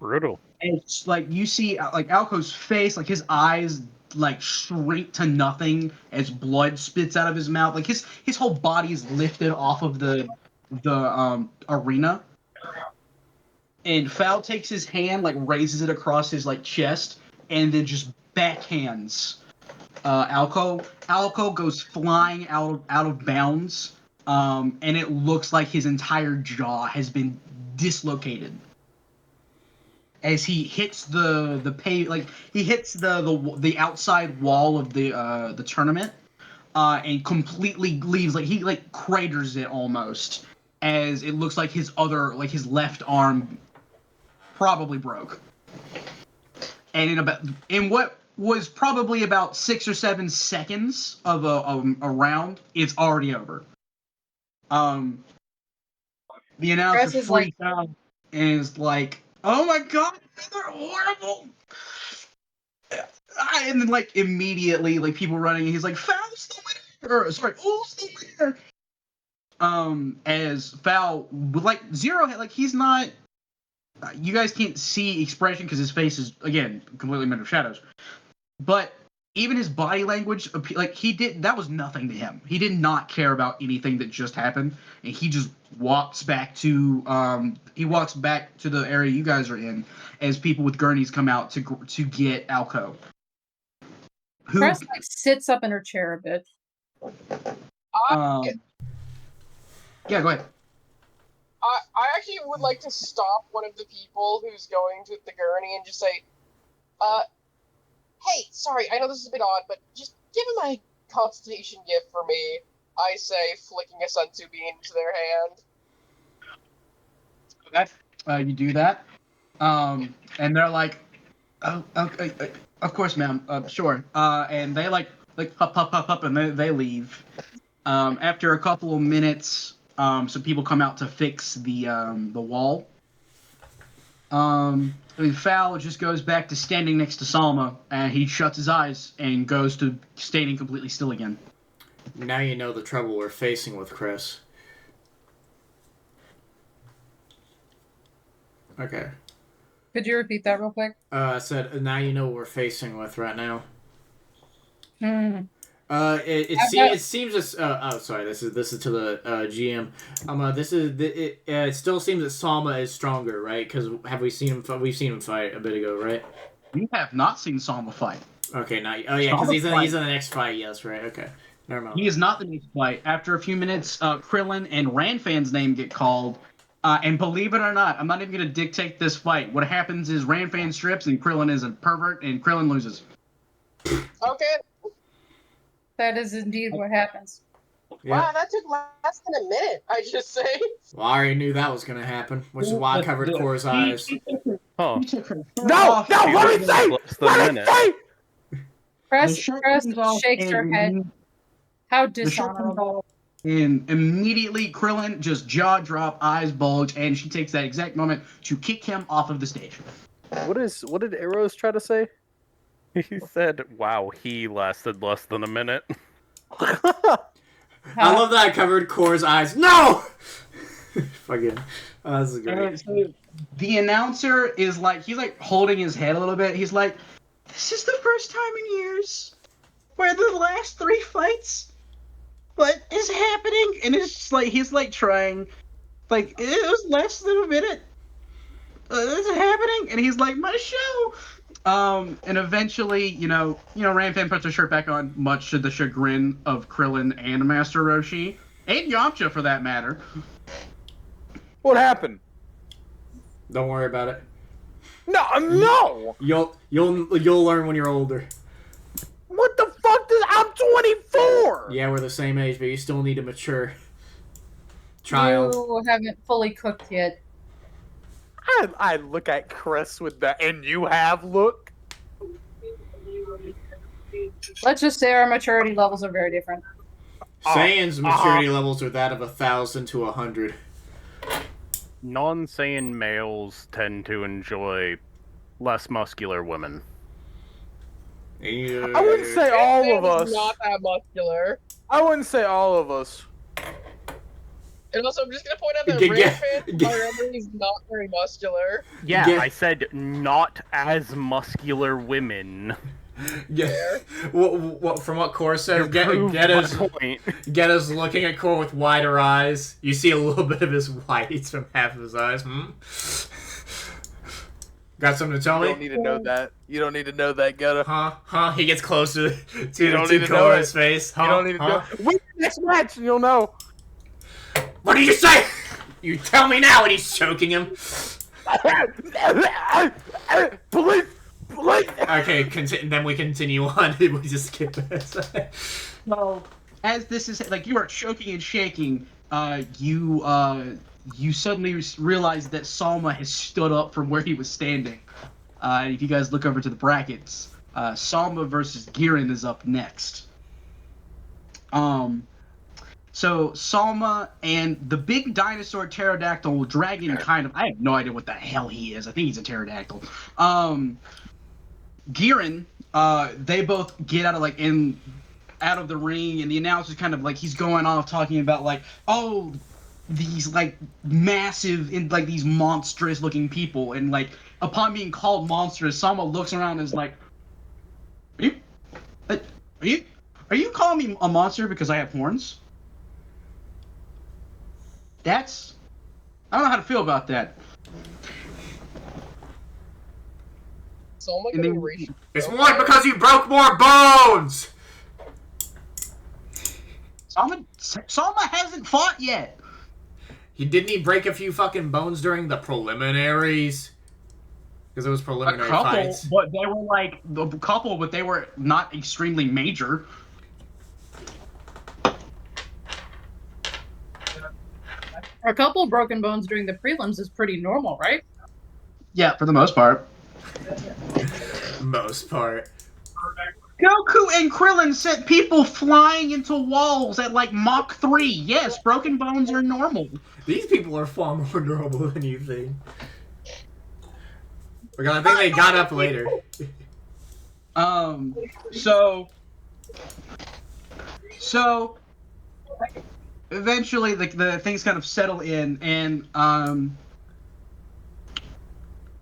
brutal. it's you see Alco's face, his eyes shrink to nothing as blood spits out of his mouth. His whole body is lifted off of the arena. And Fowl takes his hand, raises it across his chest, and then just backhands Alco. Alco goes flying out of bounds, and it looks like his entire jaw has been dislocated as he hits he hits the outside wall of the tournament, and completely leaves he craters it almost, as it looks like his left arm probably broke. And in what was probably about 6 or 7 seconds of a round, it's already over. The announcer freaks out and is like, "Oh my god, they're horrible!" And then immediately people running, and he's like, "Foul's the winner!" Or sorry, Ul's the winner. As Foul zero he's not. You guys can't see expression because his face is again completely made of shadows. But even his body language, that was nothing to him. He did not care about anything that just happened, and he just walks back to the area you guys are in as people with gurneys come out to get Alco. Cress sits up in her chair a bit. Yeah, go ahead. I actually would like to stop one of the people who's going to the gurney and just say, hey, sorry, I know this is a bit odd, but just give him a consultation gift for me, I say, flicking a senzu bean into their hand. Okay. You do that. And they're like, oh, okay, of course, ma'am, sure. And they up, and they leave. After a couple of minutes, some people come out to fix the wall. Fowl just goes back to standing next to Salma, and he shuts his eyes and goes to standing completely still again. Now you know the trouble we're facing with Cress. Okay. Could you repeat that real quick? I said, now you know what we're facing with right now. It seems as sorry, this is to the GM. It still seems that Salma is stronger, right? Because we've seen him fight a bit ago, right? You have not seen Salma fight. Okay, now because he's in the next fight. Yes, right. Okay, never mind. He is not the next fight. After a few minutes, Krillin and Ranfan's name get called. And believe it or not, I'm not even going to dictate this fight. What happens is Ranfan strips and Krillin is a pervert, and Krillin loses. Okay. That is indeed what happens. Yeah. Wow, that took less than a minute, I just say. Well, I already knew that was going to happen, which is why I covered Kor's eyes. Huh. He took her shirt No, off. no, let me say! Less than a Let me minute. say! The Cress shirt comes off shakes her and head. How the shirt comes dishonorable. off, and immediately Krillin just jaw drop, eyes bulge, and she takes that exact moment to kick him off of the stage. What did Eros try to say? He said, wow, he lasted less than a minute. I love that I covered Core's eyes. No! Fucking. Oh, this is great. And so the announcer is like, he's like holding his head a little bit. He's like, this is the first time in years where the last 3 fights, what is happening? And it's just like, he's like trying, like, it was less than a minute. This is happening? And he's like, my show. And eventually, Ranfan puts her shirt back on, much to the chagrin of Krillin and Master Roshi, and Yamcha for that matter. What happened? Don't worry about it. No! You'll learn when you're older. What the fuck I'm 24! Yeah, we're the same age, but you still need to mature. Child. You haven't fully cooked yet. I look at Cress with that, and you have look. Let's just say our maturity levels are very different. Saiyan's maturity levels are that of 1,000 to 100. Non-Saiyan males tend to enjoy less muscular women. I wouldn't say all of us. Not that muscular. I wouldn't say all of us. And also, I'm just gonna point out that Ranfan, he's not very muscular. Yeah, I said not as muscular women. Yeah. From what Core said, Point. Ghetta's looking at Core with wider eyes. You see a little bit of his whites from half of his eyes. Got something to tell me? You don't need to know that. You don't need to know that, Gheata. Huh? He gets closer to You don't need to know Core's face. You don't need to know. Win the next match, and you'll know. What did you say? You tell me now, and he's choking him. Police! Okay, then we continue on. We just skip this. So, as this is like you are choking and shaking, you suddenly realize that Salma has stood up from where he was standing. If you guys look over to the brackets, Salma versus Girin is up next. So Salma and the big dinosaur pterodactyl dragon I have no idea what the hell he is. I think he's a pterodactyl. Girin, they both get out of the ring, and the announcer's kind of like, he's going off talking about like, oh, these like massive and like these monstrous looking people, and like upon being called monstrous, Salma looks around and is like, are you calling me a monster because I have horns? I don't know how to feel about that. So I'm gonna reach. It's more because you broke more bones! Salma hasn't fought yet. Didn't he break a few fucking bones during the preliminaries? Because it was preliminary fights. But they were like but they were not extremely major. A couple of broken bones during the prelims is pretty normal, right? Yeah, for the most part. Most part. Goku and Krillin sent people flying into walls at like Mach 3. Yes, broken bones are normal. These people are far more normal than you think. Because I think they got up later. So eventually the things kind of settle in, and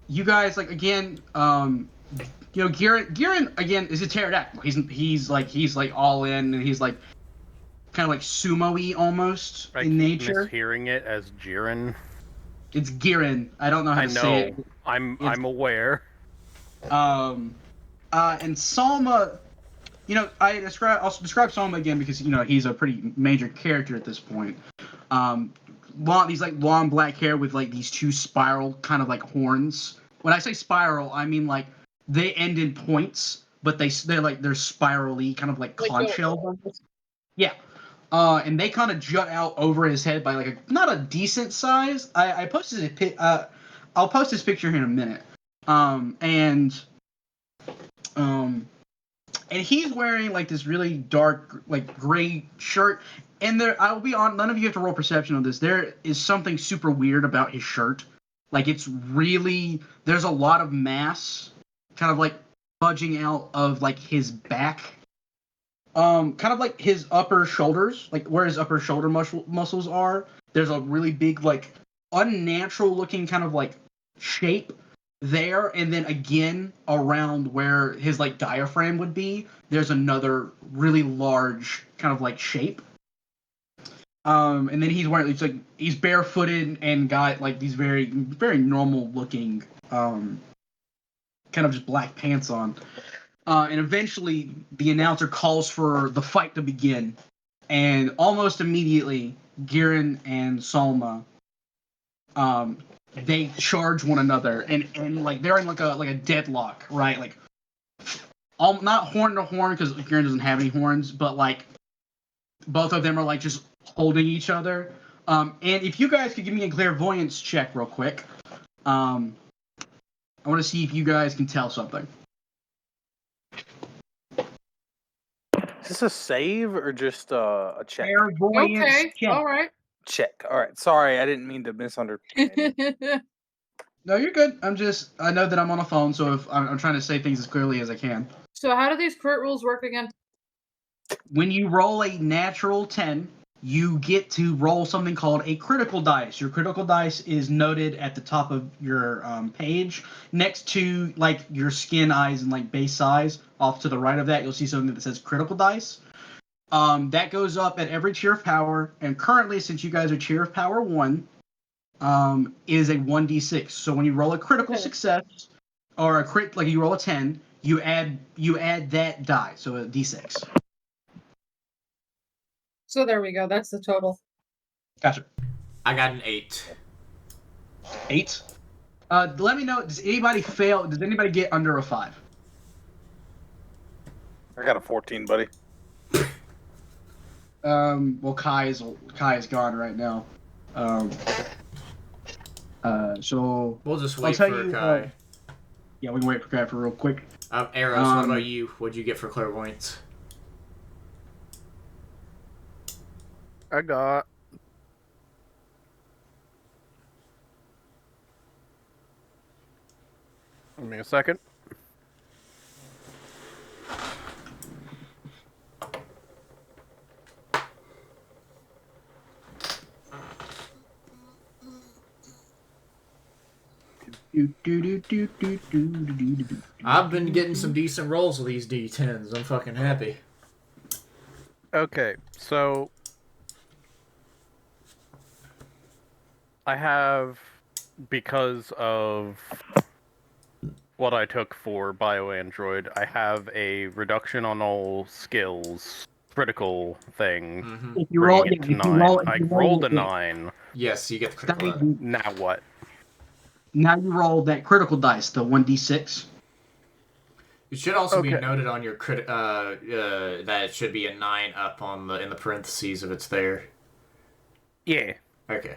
you guys again, Girin again is a pterodactyl. He's like all in, and he's like kind of like sumo-y almost in nature. Mishearing it as Jiren. It's Girin. I don't know how to say it. I'm aware. And Salma, I'll describe Salma again because he's a pretty major character at this point. These like long black hair with like these two spiral kind of like horns. When I say spiral, I mean like they end in points, but they're spirally, kind of like conch shells. Yeah. And they kind of jut out over his head by like not a decent size. I'll post his picture here in a minute. And he's wearing like this really dark, like gray shirt. And I'll be on. None of you have to roll perception on this. There is something super weird about his shirt. Like it's really there's a lot of mass, kind of like budging out of like his back. Kind of like his upper shoulders, like where his upper shoulder muscles are. There's a really big, like unnatural looking kind of like shape there, and then again around where his like diaphragm would be, there's another really large kind of like shape. And then he's barefooted and got like these very very normal looking kind of just black pants on. And eventually the announcer calls for the fight to begin, and almost immediately Girin and Salma they charge one another, and like they're in like a deadlock, right? Like not horn to horn because Girin doesn't have any horns, but like both of them are like just holding each other. And if you guys could give me a clairvoyance check real quick, I want to see if you guys can tell something. Is this a save or just a check? Clairvoyance Okay, check. all right. Check. All right. Sorry, I didn't mean to misunderstand. No, you're good. I know that I'm on a phone, so if I'm trying to say things as clearly as I can. So how do these crit rules work again? When you roll a natural 10, you get to roll something called a critical dice. Your critical dice is noted at the top of your page, next to like your skin, eyes, and like base size. Off to the right of that, you'll see something that says critical dice. That goes up at every tier of power, and currently, since you guys are tier of power 1, is a 1d6. So when you roll a critical success, or a crit, like you roll a 10, you add that die, so a d6. So there we go. That's the total. Gotcha. I got an 8. 8. Let me know. Does anybody fail? Does anybody get under a 5? I got a 14, buddy. Well, Kai is gone right now. So We'll just I'll wait tell for you, Kai. yeah, we can wait for Kai for real quick. Eros, what about you? What'd you get for clairvoyance? I got. Give me a second. I've been getting some decent rolls with these D10s. I'm fucking happy. Okay, so I have, because of what I took for BioAndroid, I have a reduction on all skills, critical thing. Mm-hmm. If you roll, bringing it to if you 9. roll, I rolled a 9. Yes, you get the that critical. means Now what? now you roll that critical dice, the 1d6. It should also be Okay. noted on your that it should be a 9 up on in the parentheses if it's there. Yeah. Okay.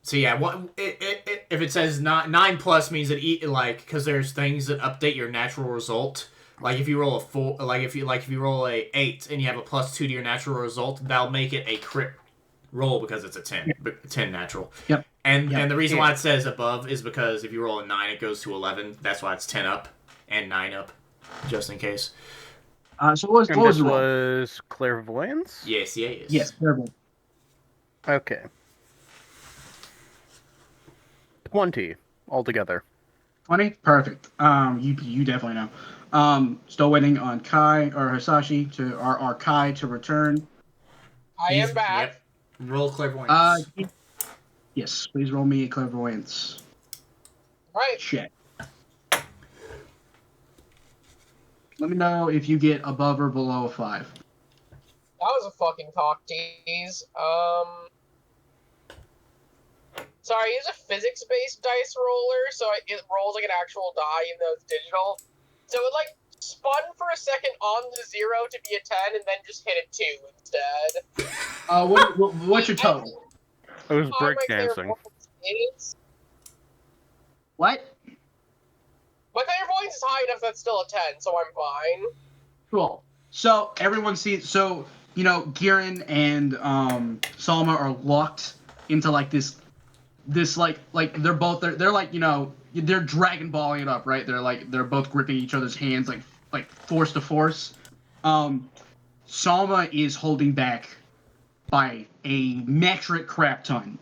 So yeah, if it says 9 plus means that because there's things that update your natural result. Like if you roll a 4, if you roll a 8 and you have a +2 to your natural result, that'll make it a crit roll because it's a 10, 10 natural. Yep. And the reason why it says above is because if you roll a 9, it goes to 11. That's why it's 10 up and 9 up, just in case. So what And was this the roll? was clairvoyance? Yes. Yes, terrible. Okay. 20 altogether. 20? Perfect. You definitely know. Still waiting on Kai or Hisashi or Kai to return. I am back. Yep. Roll clairvoyance. Yes, please roll me a clairvoyance Right. check. Let me know if you get above or below a 5. That was a fucking cock tease. So I use a physics-based dice roller, so it rolls like an actual die, even though it's digital. So it like spun for a second on the 0 to be a 10, and then just hit a 2 instead. What's your total? It was How my breakdancing. clairvoyance is- What? enough that's still a 10, so I'm fine. Cool. So everyone sees. So Girin and Salma are locked into like this like they're both they're like they're Dragon Balling it up, right? They're both gripping each other's hands like force to force. Salma is holding back by a metric crap ton,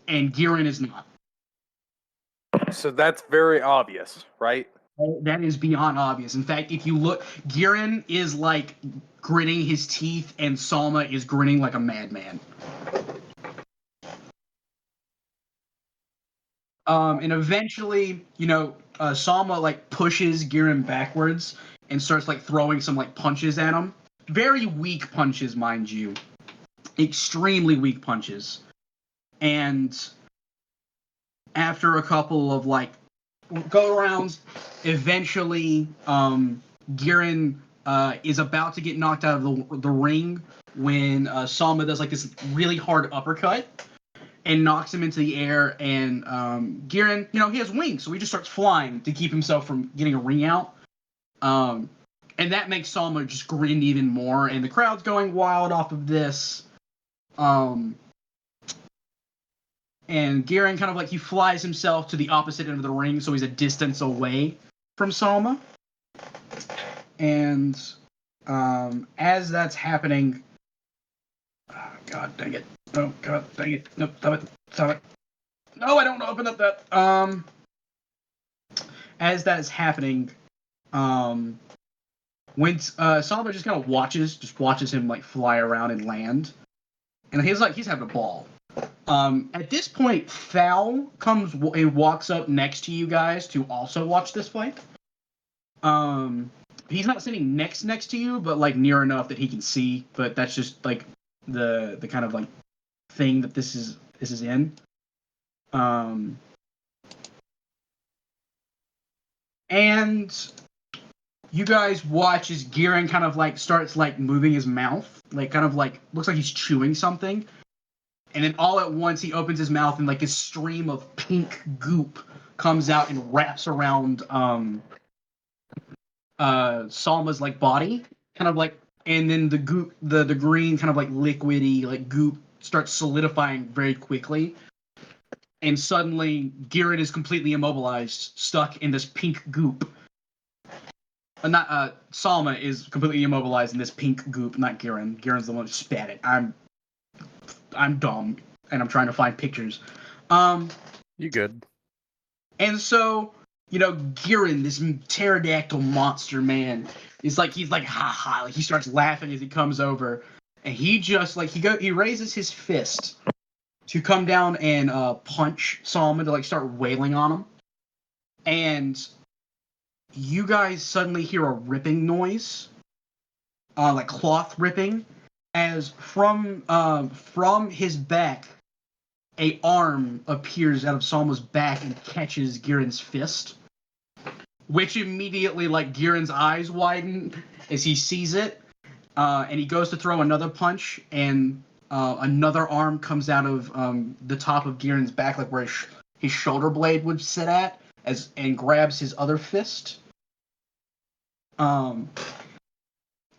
and Girin is not. So that's very obvious, right? That is beyond obvious. In fact, if you look, Girin is like gritting his teeth, and Salma is grinning like a madman. And eventually, Salma like pushes Girin backwards and starts like throwing some like punches at him. Very weak punches, mind you. Extremely weak punches. And after a couple of like go-arounds, eventually Girin is about to get knocked out of the ring when Salma does like this really hard uppercut and knocks him into the air, and Girin, he has wings, so he just starts flying to keep himself from getting a ring out. And that makes Salma just grin even more, and the crowd's going wild off of this. And Girin kind of like he flies himself to the opposite end of the ring, so he's a distance away from Salma. And as that's happening, oh, God dang it! Oh God dang it! Nope, stop it! No, I don't open up that. As that is happening, when Salma just kind of watches him like fly around and land, and he's having a ball. At this point, Thal comes and walks up next to you guys to also watch this fight. He's not sitting next to you, but like near enough that he can see. But that's just like the kind of like thing that this is in. And you guys watch as Girin kind of like starts like moving his mouth, like kind of like looks like he's chewing something. And then all at once he opens his mouth and like this stream of pink goop comes out and wraps around Salma's like body, kind of like, and then the goop, the green kind of like liquidy like goop starts solidifying very quickly. And suddenly Girin is completely immobilized, stuck in this pink goop. Salma is completely immobilized in this pink goop, not Girin. Girin's the one who spat it. I'm dumb, and I'm trying to find pictures. You good? And so, Girin, this pterodactyl monster man, he's like ha ha, like he starts laughing as he comes over, and he just like he raises his fist to come down and punch Salma, to like start wailing on him, and you guys suddenly hear a ripping noise, like cloth ripping, as from his back, a arm appears out of Salma's back and catches Girin's fist, which immediately, like, Girin's eyes widen as he sees it, and he goes to throw another punch, and another arm comes out of the top of Girin's back, like where his shoulder blade would sit at, and grabs his other fist. And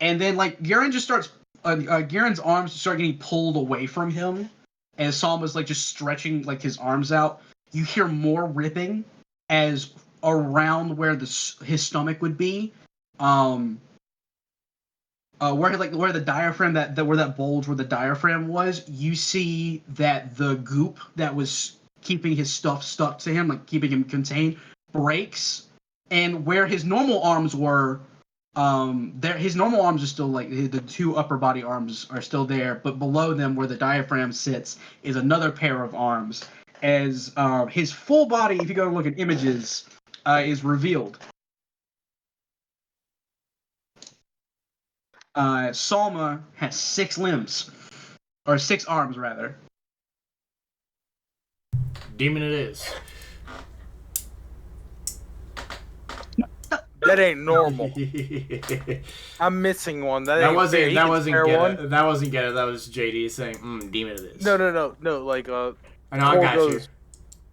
then, like, Girin just starts Girin's arms start getting pulled away from him as Salma's like just stretching like his arms out. You hear more ripping as around where his stomach would be, where the diaphragm where that bulge where the diaphragm was. You see that the goop that was keeping his stuff stuck to him, like keeping him contained, breaks, and where his normal arms were. His normal arms are still like the two upper body arms are still there, but below them, where the diaphragm sits, is another pair of arms. As his full body, if you go to look at images, is revealed. Salma has 6 limbs, or 6 arms rather. Demon it is. That ain't normal. I'm missing one. That wasn't Gheata. That was JD saying, demon it is. No. Like, I know, I got you.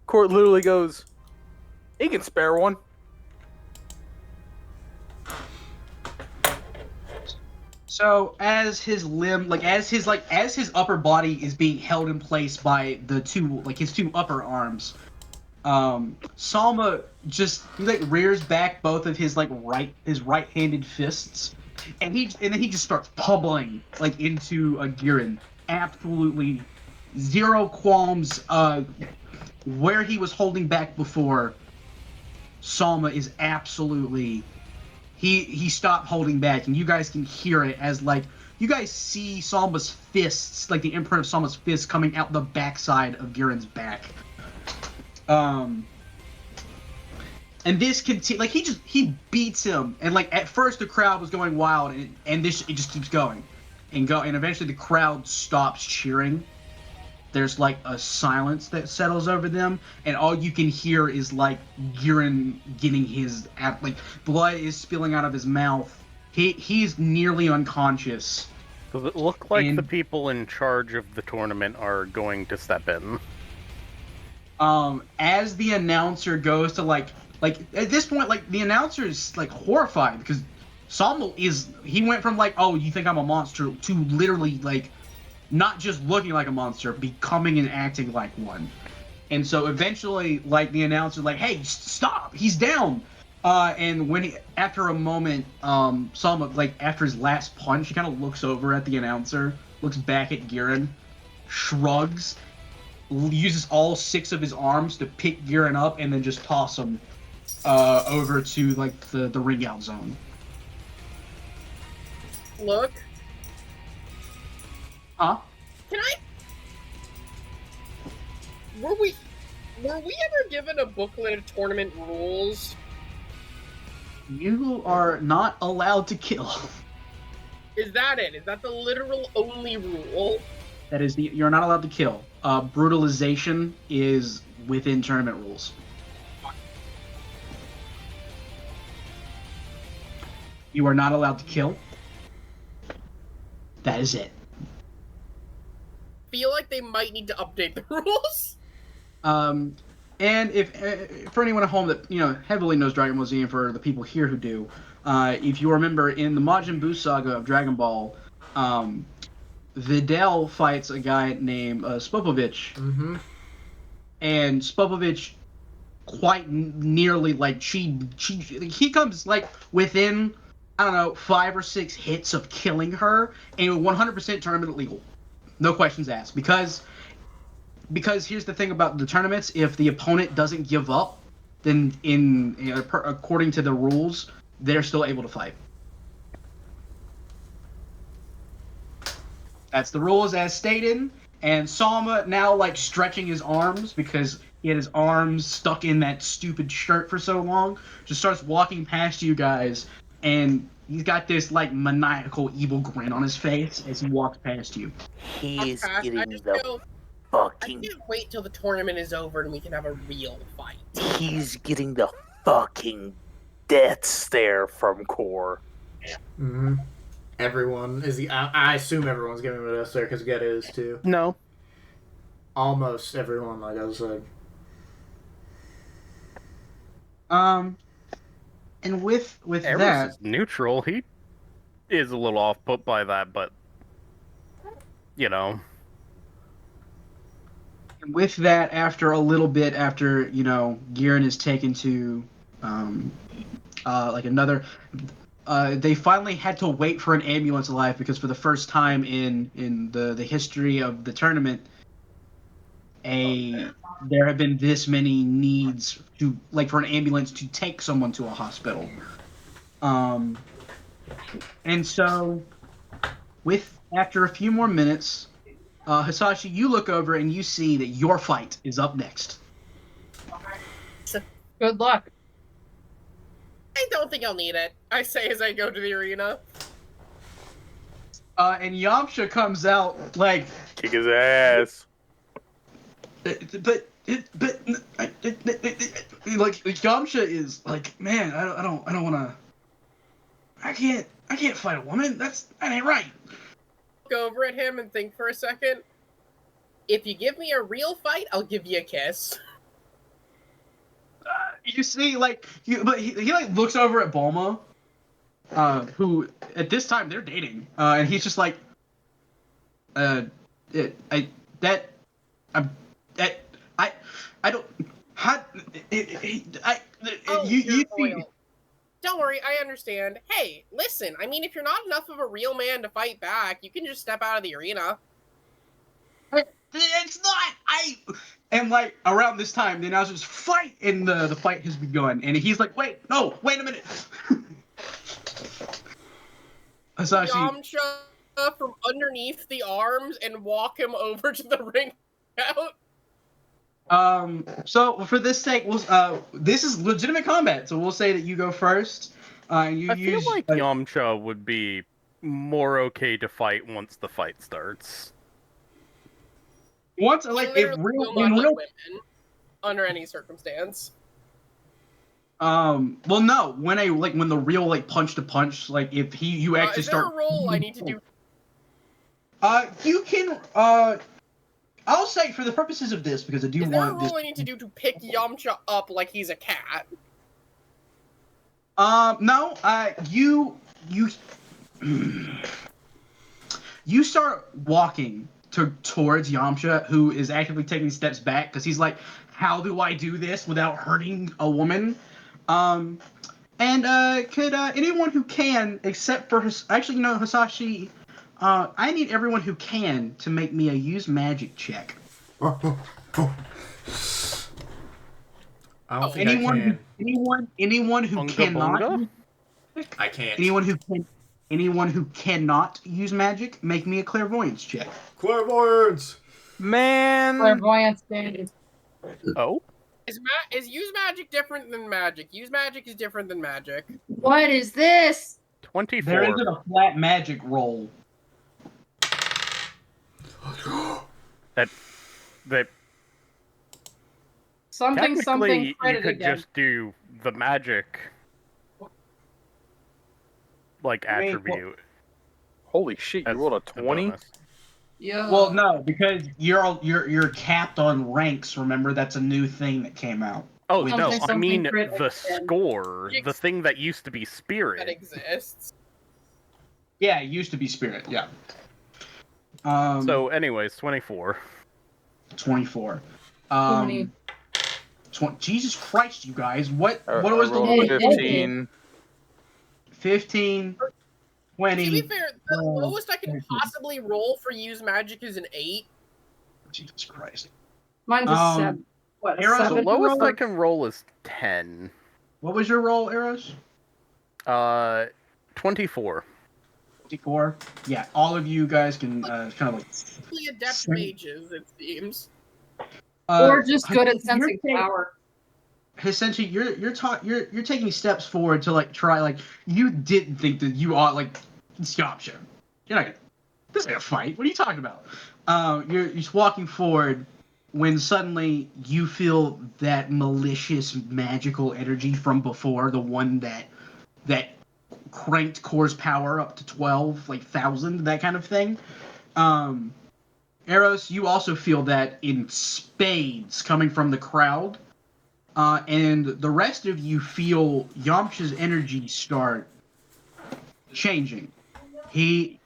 Court literally goes, he can spare one. So as his limb, as his upper body is being held in place by his two upper arms, Salma he rears back both of his right-handed fists, and then he just starts pummeling into Giran. Absolutely zero qualms. Where he was holding back before, Salma is absolutely he stopped holding back, and you guys can hear it as you guys see Salma's fists, the imprint of Salma's fists coming out the backside of Giran's back. And this he beats him, and at first the crowd was going wild, and it just keeps going, and eventually the crowd stops cheering. There's a silence that settles over them, and all you can hear is Giran getting his blood is spilling out of his mouth. He's nearly unconscious. Does it look like the people in charge of the tournament are going to step in? As the announcer goes to at this point, the announcer is horrified because Salma he went from oh, you think I'm a monster, to literally not just looking like a monster, becoming and acting like one. And so eventually the announcer hey, stop, he's down. And after a moment, Salma after his last punch, he kind of looks over at the announcer, looks back at Giran, shrugs, uses all 6 of his arms to pick Giran up, and then just toss him over to the ring out zone. Look. Huh? Can I? Were we ever given a booklet of tournament rules? You are not allowed to kill. Is that it? Is that the literal only rule? That is you're not allowed to kill. Brutalization is within tournament rules. You are not allowed to kill. That is it. Feel like they might need to update the rules. And if for anyone at home that heavily knows Dragon Ball Z, and for the people here who do, if you remember in the Majin Buu saga of Dragon Ball, Videl fights a guy named Spopovich, and Spopovich quite nearly he comes within 5 or 6 hits of killing her, and 100% tournament legal, no questions asked, because here's the thing about the tournaments: if the opponent doesn't give up, then according to the rules, they're still able to fight. That's the rules as stated. And Salma, now stretching his arms because he had his arms stuck in that stupid shirt for so long, just starts walking past you guys, and he's got this maniacal evil grin on his face as he walks past you. He's getting the I can't wait till the tournament is over and we can have a real fight. He's getting the fucking death stare from Core. Mm-hmm. Everyone is I assume everyone's giving him a death stare because Gheata is too. No. Almost everyone, like I said. And with Eros that, is neutral. He is a little off put by that, but with that, after a little bit, after Giran is taken to another, they finally had to wait for an ambulance alive, because for the first time in the history of the tournament, there have been this many needs to for an ambulance to take someone to a hospital. And so after a few more minutes, Hisashi, you look over and you see that your fight is up next. Good luck. I don't think I'll need it, I say as I go to the arena. And Yamcha comes out kick his ass. But Yamcha is man, I don't want to. I can't fight a woman. That ain't right. Go over at him and think for a second. If you give me a real fight, I'll give you a kiss. You see, but he looks over at Bulma, who at this time they're dating, and he's just like, I don't. How, Oh, you you're see, loyal. Don't worry, I understand. Hey, listen, I mean, if you're not enough of a real man to fight back, you can just step out of the arena. it's not. And like around this time, the announcers fight, and the fight has begun. And he's like, wait a minute. Hisashi, Yamcha from underneath the arms and walk him over to the ring out. So for this sake, this is legitimate combat, so we'll say that you go first. And you I use. feel like Yamcha would be more okay to fight once the fight starts. Once, like, He if literally real, will in not real. hit women under any circumstance. Well, no. When the real punch to punch, like if you actually Is there start. a role I need to do? You can. I'll say for the purposes of this, because I do Is there a want this. role I need to do to pick Yamcha up like he's a cat? No. You you start walking towards Yamcha, who is actively taking steps back because he's like, "How do I do this without hurting a woman?" And could anyone who can, except for Hisashi, I need everyone who can to make me a use magic check. I don't think I can. Anyone who Bunga cannot. bunga? I can't. Anyone who cannot use magic, make me a clairvoyance check. Clairvoyance! Man. Clairvoyance, dude. Oh? Is use magic different than magic? Use magic is different than magic. What is this? 24. There isn't a flat magic roll. That Something technically crit you it could again. just do the magic attribute. Holy shit! You as rolled a a 20. bonus. Yeah. Well, no, because you're capped on ranks. Remember, that's a new thing that came out. Oh Which no, is- I mean crit the again. score, the thing that used to be That spirit. exists. Yeah, it used to be spirit. Yeah. So, anyways, 24. 24. 20. Jesus Christ, you guys! What I was the rolled lowest? a 15. 15. To 20. be fair, the Oh, lowest I can thank you. possibly roll for use magic is an 8. Jesus Christ. Mine's a 7. What, a Eros, The 7? lowest I can roll is 10. What was your roll, Eros? 24. 54. Yeah, all of you guys can kind of like. Really adept Same. mages, it seems. Or just good at you're sensing taking- power. Essentially, you're taking steps forward to try you didn't think that you ought it's Yamcha. You're not gonna. This ain't a fight. What are you talking about? You're just walking forward when suddenly you feel that malicious magical energy from before, the one that cranked Core's power up to 12,000, that kind of thing. Eros, you also feel that in spades coming from the crowd. And the rest of you feel Yamcha's energy start changing. Hisashi,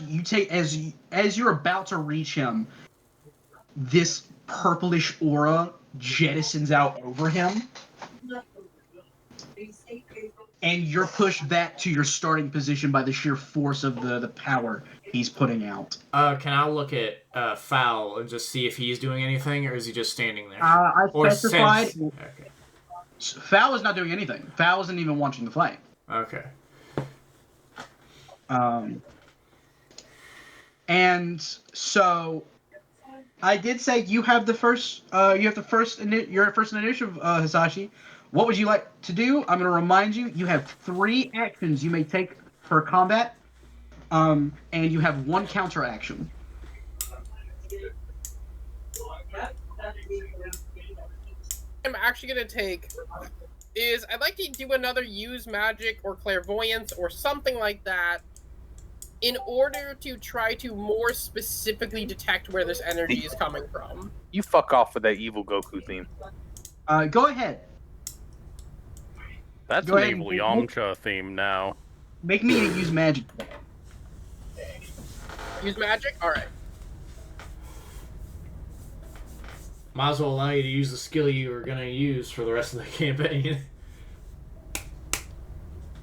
you take as you're about to reach him, this purplish aura jettisons out over him, and you're pushed back to your starting position by the sheer force of the power he's putting out. Can I look at Foul and just see if he's doing anything, or is he just standing there? I Or specified. sense... Okay. Foul is not doing anything. Foul isn't even watching the fight. Okay. And so I did say you have the first. Your first initiative, Hisashi. What would you like to do? I'm going to remind you. You have 3 actions you may take for combat, and you have 1 counter action. I'm actually gonna take is I'd like to do another use magic or clairvoyance or something like that in order to try to more specifically detect where this energy is coming from. You fuck off with that evil Goku theme. Go ahead. That's Go an ahead evil and- Yamcha theme now. Make me use magic. Use magic? Alright. Might as well allow you to use the skill you were gonna use for the rest of the campaign.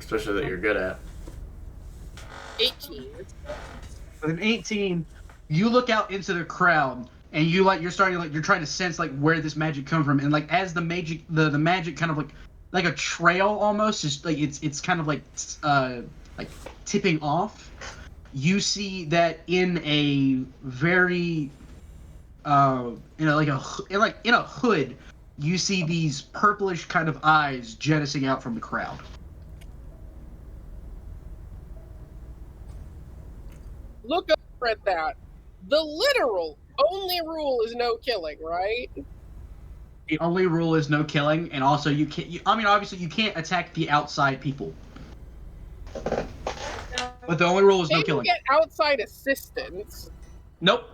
Especially that you're good at. 18. With an 18, you look out into the crowd, and you're trying to sense like where this magic come from, and like as the magic kind of like a trail almost, is like it's kind of like tipping off. You see that in a very in a hood, you see these purplish kind of eyes jettisoning out from the crowd. Look over at that. The literal only rule is no killing, right? The only rule is no killing, and also you can't. Obviously you can't attack the outside people. But the only rule is no Maybe killing. get outside assistance. Nope.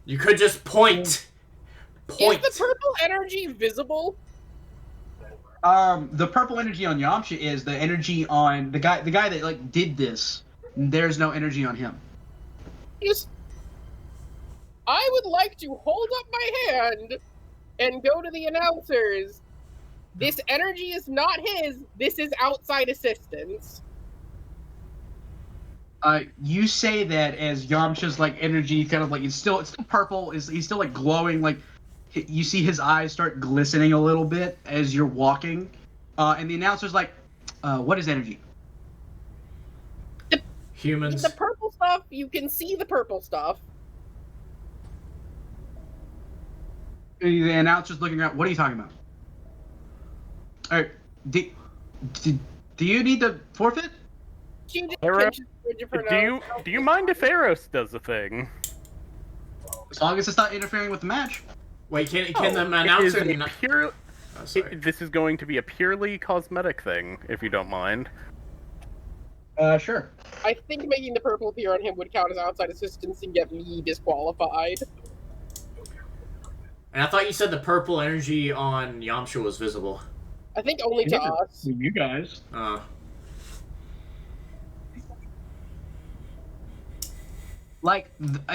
You could just point. Point. Is the purple energy visible? The purple energy on Yamcha is the energy on the guy that like did this. There's no energy on him. I would like to hold up my hand and go to the announcers. This energy is not his. This is outside assistance. You say that as Yamcha's like energy kind of like it's still purple. He's still like glowing. Like you see his eyes start glistening a little bit as you're walking. And the announcer's like, "What is energy?" Humans. The purple stuff. You can see the purple stuff. The announcer's looking around. What are you talking about? All right. Do you need to forfeit? Change it- Eros, change it for Do now. you mind if Eros does the thing? As long as it's not interfering with the match. Wait, can the It is announcer a not... pure- Oh, sorry. this is going to be a purely cosmetic thing, if you don't mind. Sure. I think making the purple appear on him would count as outside assistance and get me disqualified. And I thought you said the purple energy on Yamcha was visible. I think only to us. You guys. Like,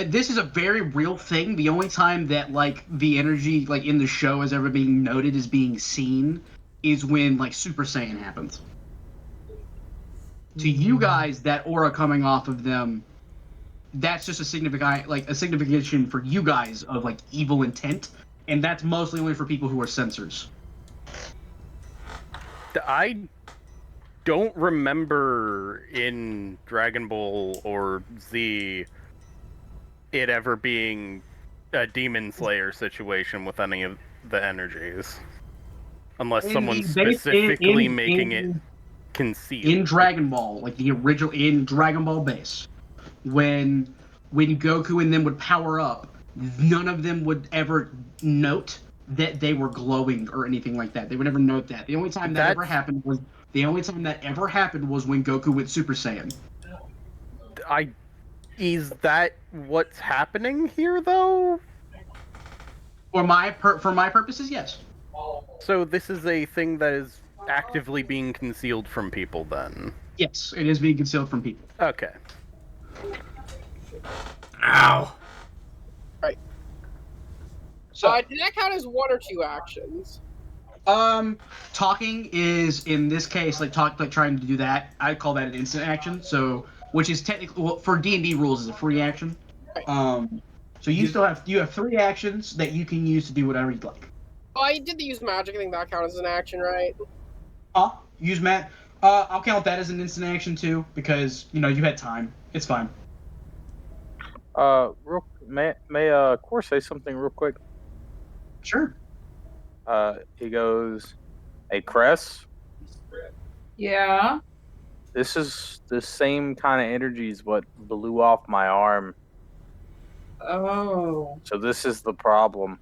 this is a very real thing. The only time that, like, the energy, like, in the show is ever being noted as being seen is when, like, Super Saiyan happens. To you guys, that aura coming off of them, that's just a signification for you guys of, like, evil intent. And that's mostly only for people who are censors. I don't remember in Dragon Ball or Z it ever being a Demon Slayer situation with any of the energies. Unless someone's specifically making it concealed. In Dragon Ball, like the original, in Dragon Ball base, when Goku and them would power up, none of them would ever note that they were glowing or anything like that. They would never note that. The only time that ever happened was when Goku went Super Saiyan. Is that what's happening here, though? For my purposes, yes. So this is a thing that is actively being concealed from people, then? Yes, it is being concealed from people. Okay. Ow! Right. So, Did that count as one or two actions? talking is in this case trying to do that. I call that an instant action. So, which is technically for D&D rules is a free action. Right. So you have 3 actions that you can use to do whatever you'd like. Oh, I did the use magic. I think that counts as an action, right? Use Matt. I'll count that as an instant action too because you had time. It's fine. May Core say something real quick? Sure. He goes, "Hey, Cress, Yeah. this is the same kind of energy as what blew off my arm. Oh. So this is the problem."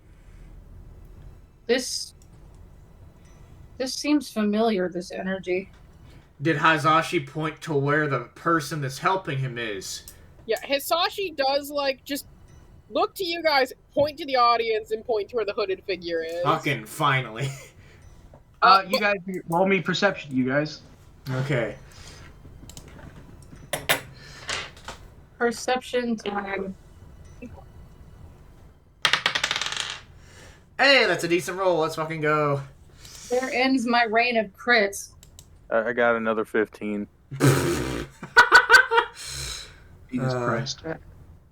This seems familiar, this energy. Did Hisashi point to where the person that's helping him is? Yeah, Hisashi does, just look to you guys, point to the audience, and point to where the hooded figure is. Fucking finally. You guys roll me perception, you guys. Okay. Perception time. Hey, that's a decent roll. Let's fucking go. There ends my reign of crits. I got another 15. Jesus Christ.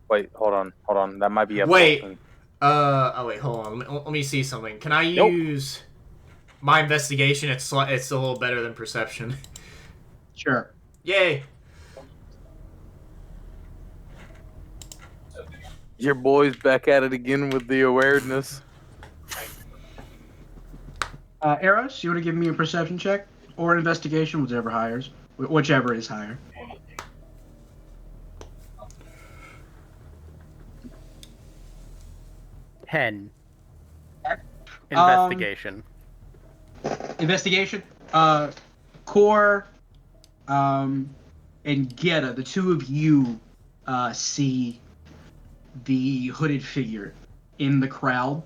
Wait, hold on. That might be a Wait. 14. Oh wait, hold on. Let me see something. Can I use my investigation? It's a little better than perception. Sure. Yay. Your boy's back at it again with the awareness. Eros, you want to give me a perception check or an investigation, whichever is higher. Hen. Investigation. Investigation. Core, and Gheata, the two of you see the hooded figure in the crowd.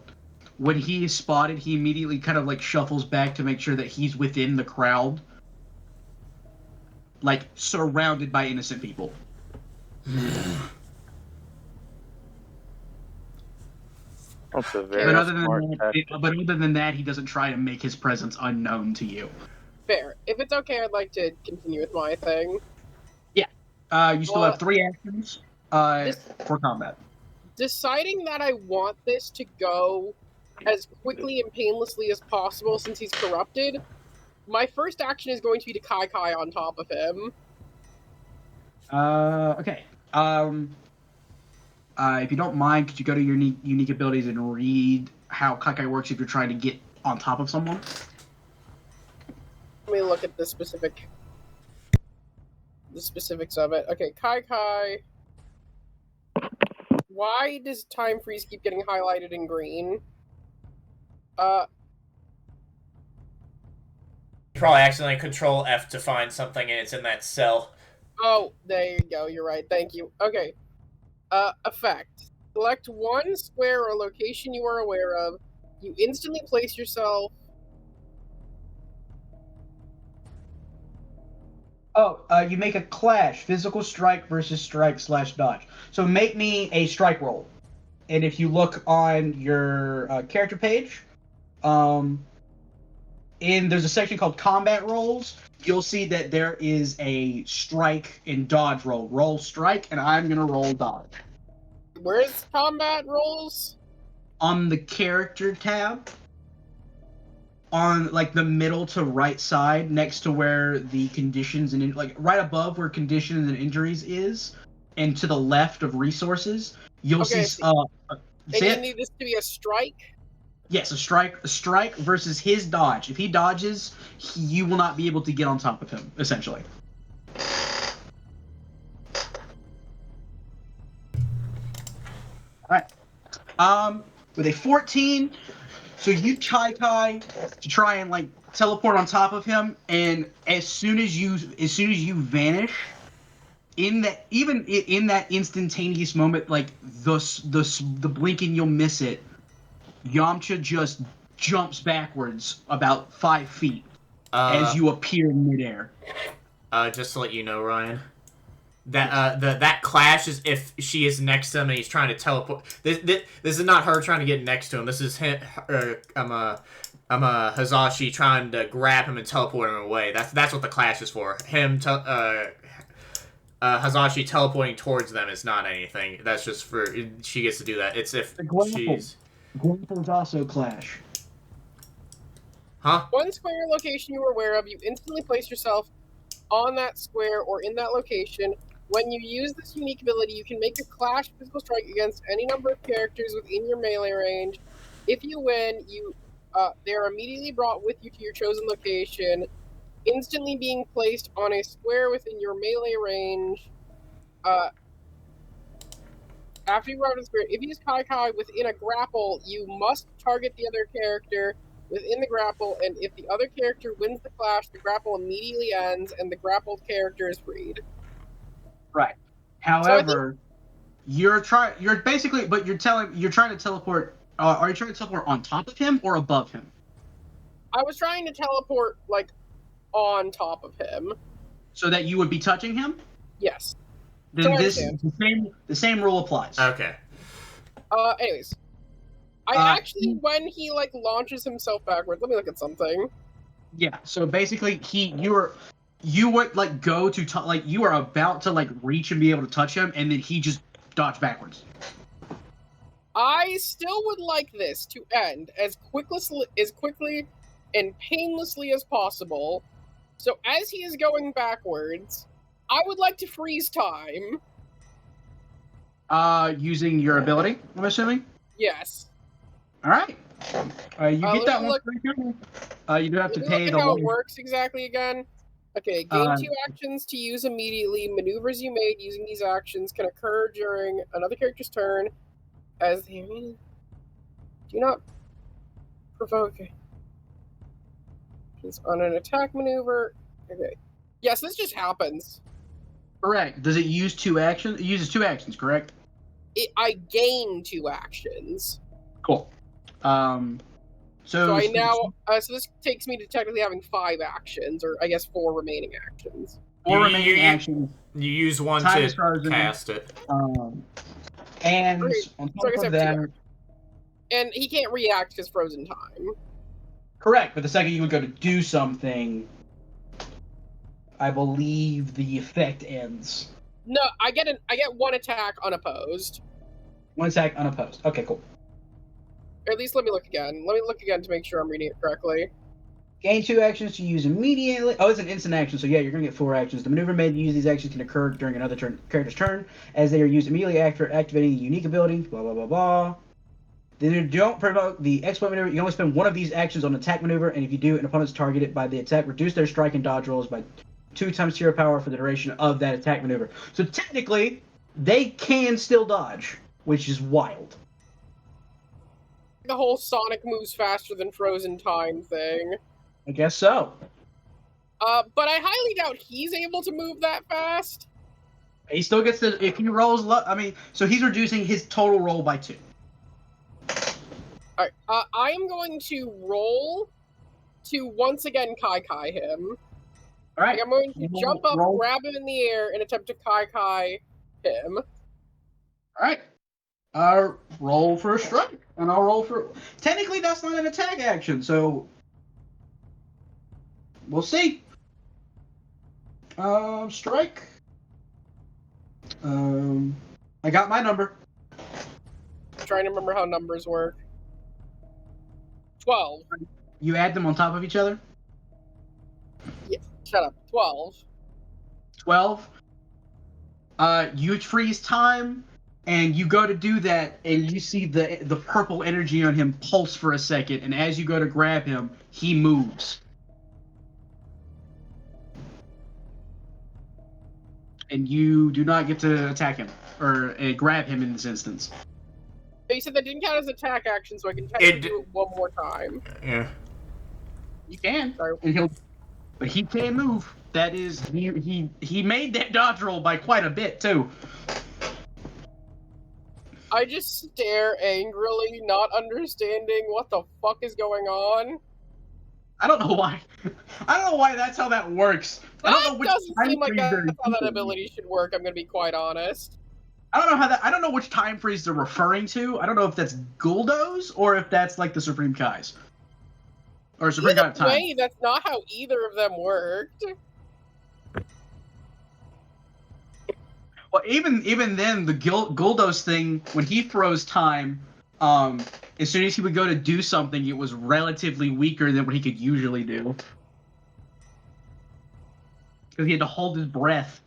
When he is spotted, he immediately kind of like shuffles back to make sure that he's within the crowd, like surrounded by innocent people. That's a very But other smart than that, he doesn't try to make his presence unknown to you. Fair. If it's okay, I'd like to continue with my thing. You still have 3 actions for combat. Deciding that I want this to go as quickly and painlessly as possible since he's corrupted, my first action is going to be to Kai on top of him. Okay. If you don't mind, could you go to your unique abilities and read how Kai works if you're trying to get on top of someone? Let me look at the specifics of it. Okay, Kai. Why does time freeze keep getting highlighted in green? Probably accidentally Control F to find something and it's in that cell. Oh, there you go. You're right. Thank you. Okay. Effect. Select one square or location you are aware of. You instantly place yourself. You make a clash, physical strike versus strike/dodge. So make me a strike roll. And if you look on your character page, there's a section called combat rolls. You'll see that there is a strike and dodge roll. Roll strike, and I'm gonna roll dodge. Where's combat rolls? On the character tab, on like the middle to right side, next to where the conditions and like right above where conditions and injuries is, and to the left of resources, you'll see. And you need this to be a strike. Yes, a strike versus his dodge. If he dodges, you will not be able to get on top of him, essentially. Alright. With a 14, so you Kai to try and like teleport on top of him, and as soon as you vanish, in that instantaneous moment, like the blinking, you'll miss it. Yamcha just jumps backwards about 5 feet as you appear in midair. Just to let you know, Ryan, that that clash is if she is next to him and he's trying to teleport. This is not her trying to get next to him. This is him. Hisashi trying to grab him and teleport him away. That's what the clash is for. Hisashi teleporting towards them is not anything. That's just for she gets to do that. It's if she's. Grapples also clash. Huh? One square location you are aware of, you instantly place yourself on that square or in that location. When you use this unique ability, you can make a clash physical strike against any number of characters within your melee range. If you win, they are immediately brought with you to your chosen location, instantly being placed on a square within your melee range. After you arrive at the square, if you use Kai within a grapple, you must target the other character within the grapple, and if the other character wins the clash, the grapple immediately ends, and the grappled character is freed. Right. However, you're trying to teleport. Are you trying to teleport on top of him or above him? I was trying to teleport, like, on top of him. So that you would be touching him? Yes. Then So I this understand. the same rule applies. Okay. Anyways. I actually, when he, like, launches himself backwards, let me look at something. Yeah, so basically you would like go to like you are about to like reach and be able to touch him, and then he just dodged backwards. I still would like this to end as quickly and painlessly as possible. So as he is going backwards, I would like to freeze time. Using your ability, I'm assuming. Yes. All right. You get that one. You do have to pay look the at how one. it works exactly again. Okay, gain 2 actions to use immediately. Maneuvers you made using these actions can occur during another character's turn. As the do not provoke on an attack maneuver. Okay. Yes, this just happens. Correct. Does it use 2 actions? It uses 2 actions, correct? I gain 2 actions. Cool. So I now so this takes me to technically having 5 actions, or I guess 4 remaining actions. 4 remaining actions. You use one Time to is frozen. cast it. And Okay, on so I top guess I of have that, 2 actions. And he can't react because frozen time. correct. But the second you would go to do something, I believe the effect ends. No, I get 1 attack unopposed. 1 attack unopposed. Okay, cool. Or at least let me look again. Let me look again to make sure I'm reading it correctly. Gain 2 actions to use immediately. Oh, it's an instant action, so yeah, you're going to get 4 actions. The maneuver made to use these actions can occur during another character's turn, as they are used immediately after activating the unique ability. Blah, blah, blah, blah. Then you don't provoke the exploit maneuver. You can only spend 1 of these actions on attack maneuver, and if you do, an opponent's targeted by the attack, reduce their strike and dodge rolls by 2 times hero power for the duration of that attack maneuver. So technically, they can still dodge, which is wild. The whole Sonic moves faster than frozen time thing. I guess so. But I highly doubt he's able to move that fast. He still gets the if he rolls. So he's reducing his total roll by 2. All right. I am going to roll to once again Kai him. All right. I'm going to jump up, grab him in the air, and attempt to Kai him. All right. Roll for a strike, and I'll roll for. Technically, that's not an attack action, so we'll see. Strike. I got my number. I'm trying to remember how numbers work. 12. You add them on top of each other? Yeah, shut up. 12. 12. You freeze time, and you go to do that, and you see the purple energy on him pulse for a second, and as you go to grab him, he moves. And you do not get to attack him, or grab him in this instance. You said that didn't count as attack action, so I can technically do it one more time. Yeah. You can. Sorry. But he can move. That is, he made that dodge roll by quite a bit, too. I just stare angrily, not understanding what the fuck is going on. I don't know why. I don't know why that's how that works. I don't know which doesn't seem like that's how that people. ability should work, I'm gonna be quite honest. I don't know which time freeze they're referring to. I don't know if that's Guldos or if that's like the Supreme Kais. Or Supreme Kai of Time. Way, that's not how either of them worked. Well, even then, the Guldos thing, when he froze time, as soon as he would go to do something, it was relatively weaker than what he could usually do. Because he had to hold his breath.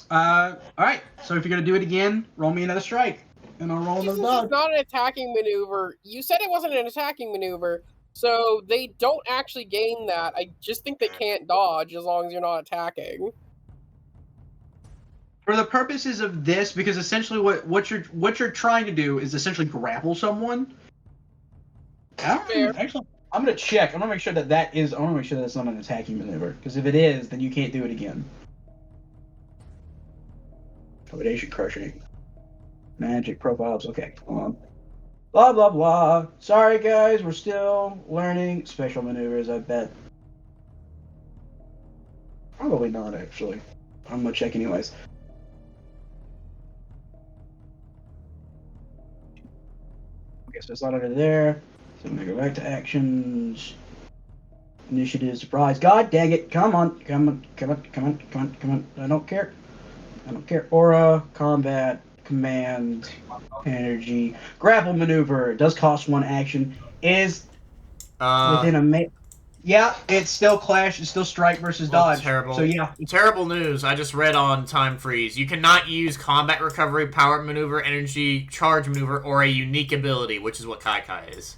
Alright, so if you're going to do it again, roll me another strike. And I'll roll another dodge. It's not an attacking maneuver. You said it wasn't an attacking maneuver, so they don't actually gain that. I just think they can't dodge as long as you're not attacking. For the purposes of this, because essentially what you're trying to do is essentially grapple someone. Actually, I'm gonna check. I'm gonna make sure that I want to make sure that's not an attacking maneuver. Because if it is, then you can't do it again. Accommodation crushing. Magic profiles. Okay, hold on. Blah, blah, blah. Sorry, guys, we're still learning special maneuvers, I bet. Probably not, actually. I'm gonna check anyways. Okay, so it's not under there. So I'm gonna go back to actions. Initiative, surprise. God dang it. Come on. Come on. Come on. Come on. Come on. Come on. I don't care. I don't care. Aura, combat, command, energy, grapple maneuver. It does cost 1 action. Is within a Yeah, it's still clash. It's still strike versus dodge. Terrible. So yeah. Terrible news. I just read on time freeze. You cannot use combat recovery, power maneuver, energy, charge maneuver, or a unique ability, which is what Kai Kai is.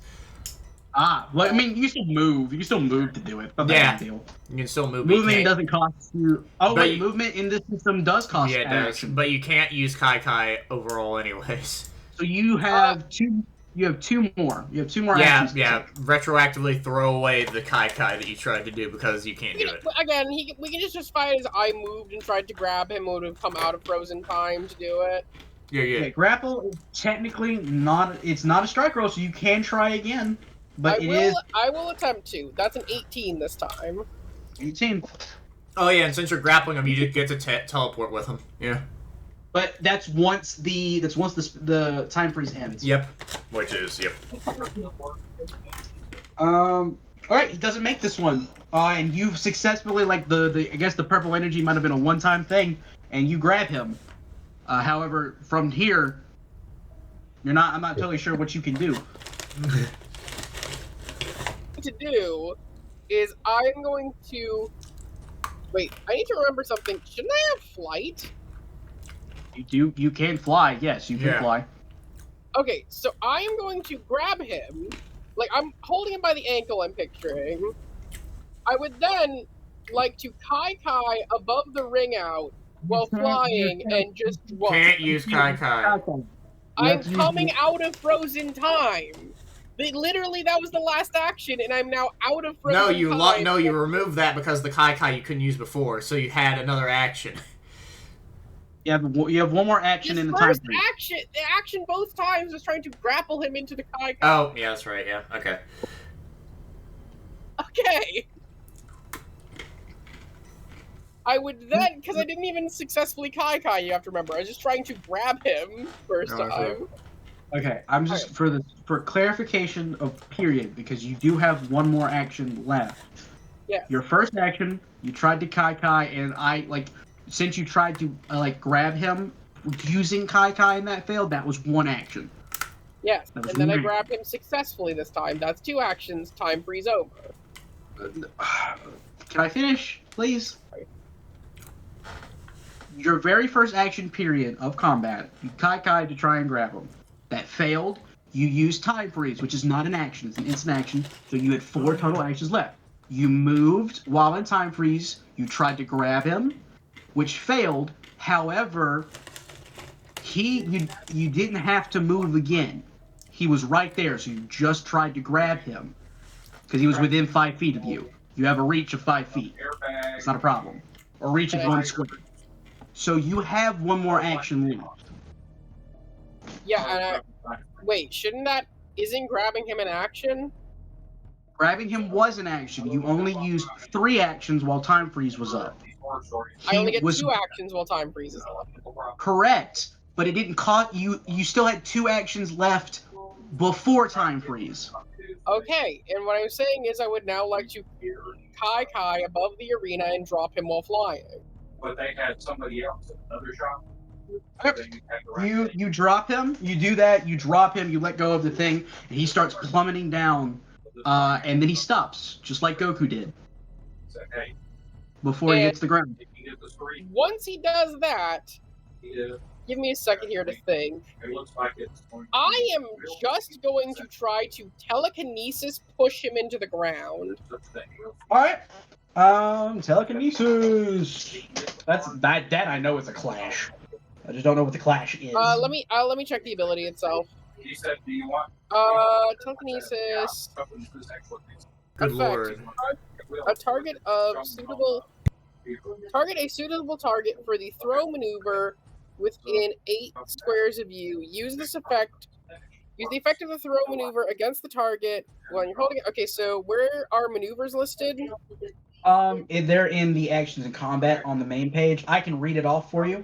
Well, I mean, you still move. You still move to do it. Not that big deal. You can still move. Movement doesn't cost you. Oh, but wait, movement in this system does cost it does. action. But you can't use Kai Kai overall, anyways. So you have two. You have 2 more. You have 2 more actions. Yeah. Retroactively throw away the Kai Kai that you tried to do because you can't do it. Again, we can just justify it as I moved and tried to grab him, would have come out of frozen time to do it. Yeah. Grapple is technically not. It's not a strike roll, so you can try again. But I will attempt to. That's an 18 this time. 18. Oh yeah, and since you're grappling him, you just get to teleport with him. Yeah. But that's once the time freeze ends. Yep. Which is All right, he doesn't make this one. And you've successfully I guess the purple energy might have been a one-time thing, and you grab him. However, from here, I'm not totally sure what you can do. To do is I'm going to wait. I need to remember something. Shouldn't I have flight? You can fly. Yes, you can fly. Okay, so I am going to grab him. Like I'm holding him by the ankle. I'm picturing. I would then like to Kai Kai above the ring out while flying and just drop. Can't use Kai Kai. I'm coming out of frozen time. Literally, that was the last action, and I'm now out of frozen time. No, you removed that because the Kai Kai you couldn't use before, so you had another action. You have 1 more action in the time frame. The action both times was trying to grapple him into the Kai Kai. Oh, yeah, that's right. Yeah, okay. Okay. I would then, because I didn't even successfully Kai Kai. You have to remember, I was just trying to grab him first time. Okay, I'm just for clarification of period, because you do have 1 more action left. Yeah. Your first action, you tried to Kai Kai, and since you tried to grab him using Kai Kai and that failed, that was 1 action. Yes, and then I grabbed him successfully this time. That's 2 actions. Time freeze over. Can I finish, please? Your very first action period of combat, you Kai Kai to try and grab him. That failed. You used time freeze, which is not an action; it's an instant action. So you had 4 total actions left. You moved while in time freeze. You tried to grab him, which failed. However, you didn't have to move again. He was right there, so you just tried to grab him because he was within 5 feet of you. You have a reach of 5 feet. It's not a problem. Or reach of 1 square. So you have 1 more action left. Yeah, wait, isn't grabbing him an action? Grabbing him was an action. You only used 3 actions while time freeze was up. I only get 2 actions while time freeze is up. Correct, but it didn't cost you. You still had 2 actions left before time freeze. Okay, and what I'm saying is I would now like to Kai Kai above the arena and drop him while flying. But they had somebody else, another shot. You drop him. You do that. You drop him. You let go of the thing, and he starts plummeting down. And then he stops, just like Goku did. Before he hits the ground. Once he does that, give me a second here to think. I am just going to try to telekinesis push him into the ground. Alright. Telekinesis. That I know is a clash. I just don't know what the clash is. Let me check the ability itself. He said, "Do you want telekinesis? Good lord. A target a suitable target for the throw maneuver within 8 squares of you. Use this effect Use the effect of the throw maneuver against the target when you're holding it. Okay, so where are maneuvers listed? They're in the actions and combat on the main page. I can read it off for you.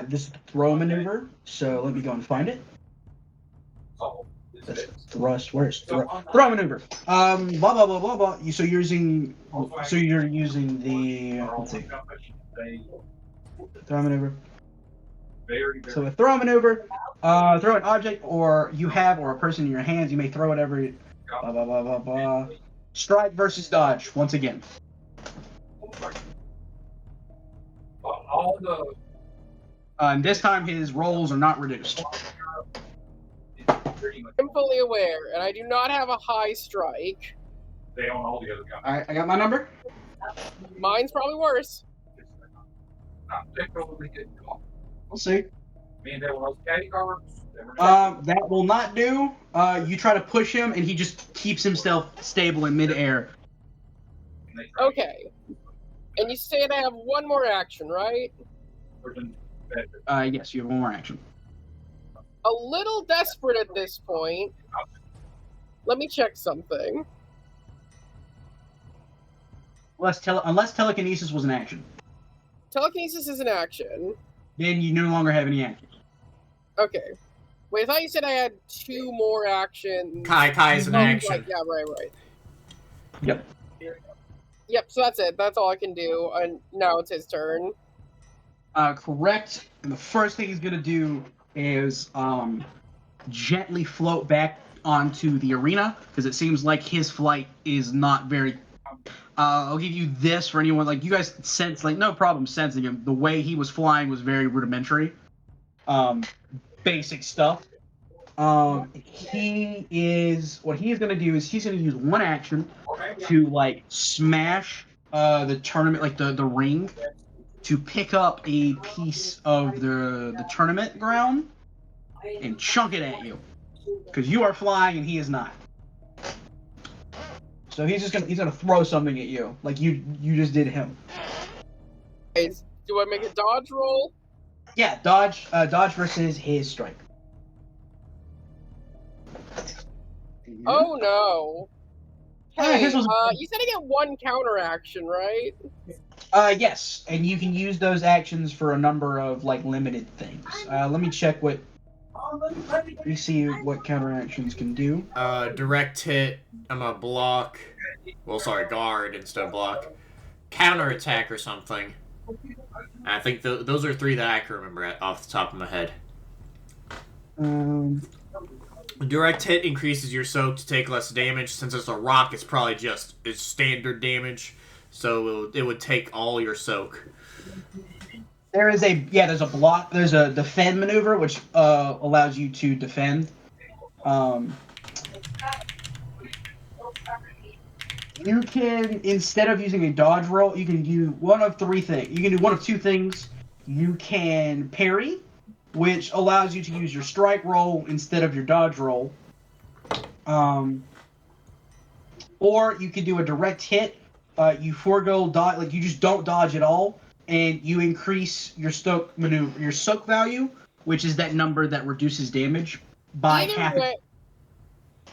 This is the throw maneuver. So let me go and find it. That's thrust. Where's throw maneuver? Blah blah blah blah blah. So you're using. So you're using the. Let's see. Throw maneuver. So a throw maneuver. Throw an object or you have or a person in your hands. You may throw whatever. Blah blah blah blah blah. Strike versus dodge. Once again. And this time his rolls are not reduced. I'm fully aware, and I do not have a high strike. They own all the other guys. Alright, I got my number. Mine's probably worse. We'll see. That That will not do. You try to push him and he just keeps himself stable in midair. Okay. And you said I have one more action, right? Yes, you have one more action. A little desperate at this point. Let me check something. Unless telekinesis was an action. Telekinesis is an action. Then you no longer have any action. Okay. Wait, I thought you said I had 2 more actions. Kai is an action. Right, yeah, right. Yep. Yep, so that's it. That's all I can do. And now it's his turn. Correct. And the first thing he's gonna do is gently float back onto the arena because it seems like his flight is not very. I'll give you this for anyone like you guys sense like no problem sensing him. The way he was flying was very rudimentary. Basic stuff. He is what he is gonna do is he's gonna use one action to like smash the tournament like the ring to pick up a piece of the tournament ground and chunk it at you because you are flying and he is not. So he's gonna throw something at you like you just did him. Do I make a dodge roll? Yeah, dodge versus his strike. Oh no. Yeah, Hey, his was- you said I get 1 counter action, right? Yes, and you can use those actions for a number of like limited things. Let me check what. Let me see what counter actions can do. Direct hit. I'm a block. Well, sorry, guard instead of block. Counter attack or something. I think those are 3 that I can remember off the top of my head. Direct hit increases your soak to take less damage. Since it's a rock, it's probably just it's standard damage, so it would take all your soak. There's a block. There's a defend maneuver which allows you to defend. You can instead of using a dodge roll, you can do one of 3 things. You can do one of 2 things. You can parry, which allows you to use your strike roll instead of your dodge roll. Or you can do a direct hit. You forego dodge, like you just don't dodge at all, and you increase your soak maneuver, your soak value, which is that number that reduces damage by half.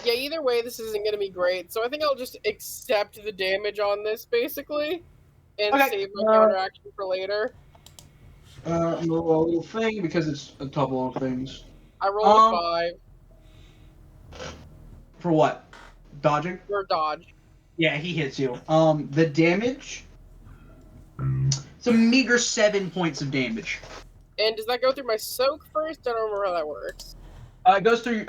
Either way, this isn't going to be great. So I think I'll just accept the damage on this, basically, and save my counter action for later. A little thing because it's a couple of things. I rolled a 5. For what? Dodging? For dodge. Yeah, he hits you. The damage. It's a meager 7 points of damage. And does that go through my soak first? I don't remember how that works. It goes through.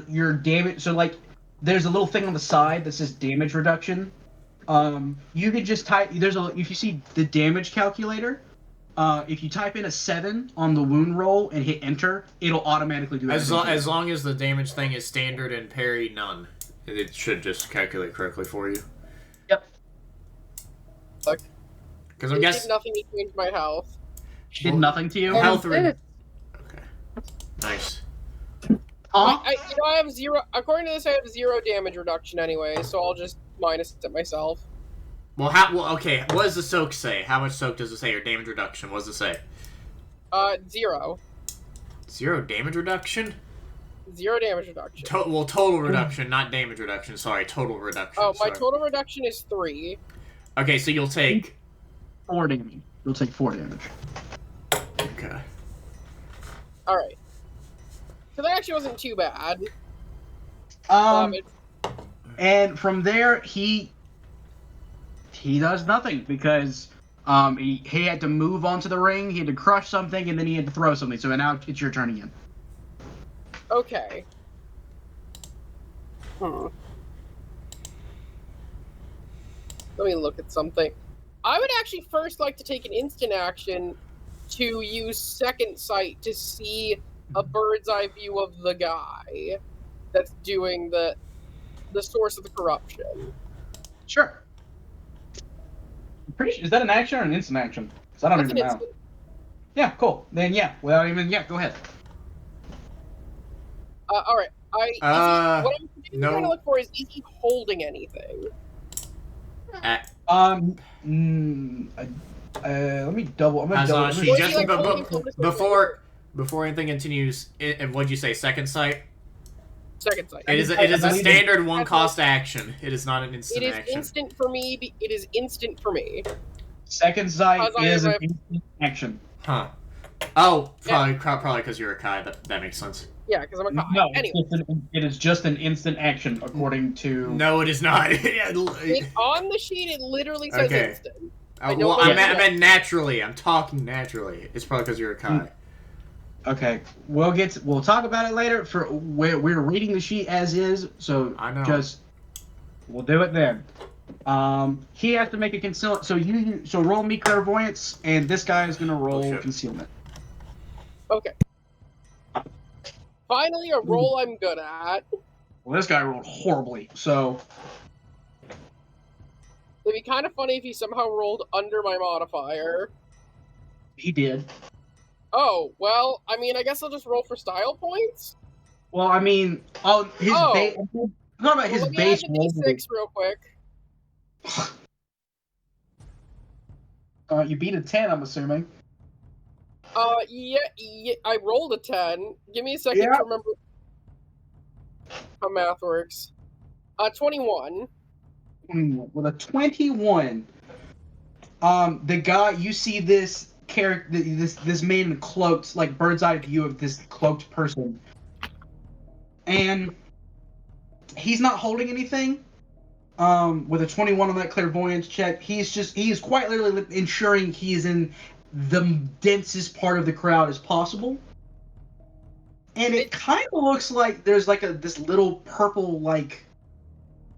Your damage. So like, there's a little thing on the side that says damage reduction. You could just type. If you see the damage calculator. If you type in a 7 on the wound roll and hit enter, it'll automatically do as long as the damage thing is standard and parry none. It should just calculate correctly for you. Yep. Because I'm guessing did nothing to change my health. Did nothing to you? Health. Okay. Nice. I have 0. According to this, I have 0 damage reduction anyway, so I'll just minus it myself. Well, okay. What does the soak say? How much soak does it say, or damage reduction? What does it say? 0. 0 damage reduction? 0 damage reduction. Total reduction, not damage reduction. Sorry, total reduction. Oh, my sorry. total reduction is 3. Okay, so you'll take 4 damage. You'll take 4 damage. Okay. Alright. So that actually wasn't too bad. And from there, he does nothing because he had to move onto the ring, he had to crush something, and then he had to throw something. So now it's your turn again. Okay. Let me look at something. I would actually first like to take an instant action to use Second Sight to see a bird's eye view of the guy that's doing the source of the corruption. Sure. Is that an action or an instant action? Because I don't even know. Instant. Yeah, cool. Then yeah, go ahead. All right. What I'm trying to look for is he holding anything? Let me double. Hisashi, before anything continues, what'd you say? Second sight. Second Sight. It is a standard 1-cost action. It is not an instant action. It is instant for me. It is instant for me. Second Sight is an instant action. Huh. Oh, probably because you're a Kai. That makes sense. Yeah, because I'm a Kai. No, anyway. it is just an instant action according to. No, it is not. On the sheet, it literally says instant. I meant naturally. I'm talking naturally. It's probably because you're a Kai. Okay, we'll talk about it later. We're reading the sheet as is, so I know. We'll do it then. He has to make a concealment. So roll me clairvoyance, and this guy is gonna roll concealment. Okay. Finally, a roll I'm good at. Well, this guy rolled horribly, so it'd be kind of funny if he somehow rolled under my modifier. He did. Oh, well, I mean, I guess I'll just roll for style points? Well, I mean, his base. Not about his base roll. D6 real quick. You beat a 10, I'm assuming. Yeah, I rolled a 10. Give me a second to remember how math works. 21. With a 21, the guy, you see this character, this man cloaked, like bird's eye view of this cloaked person, and he's not holding anything. With a 21 on that clairvoyance check, he is quite literally ensuring he is in the densest part of the crowd as possible. And it kind of looks like there's like this little purple like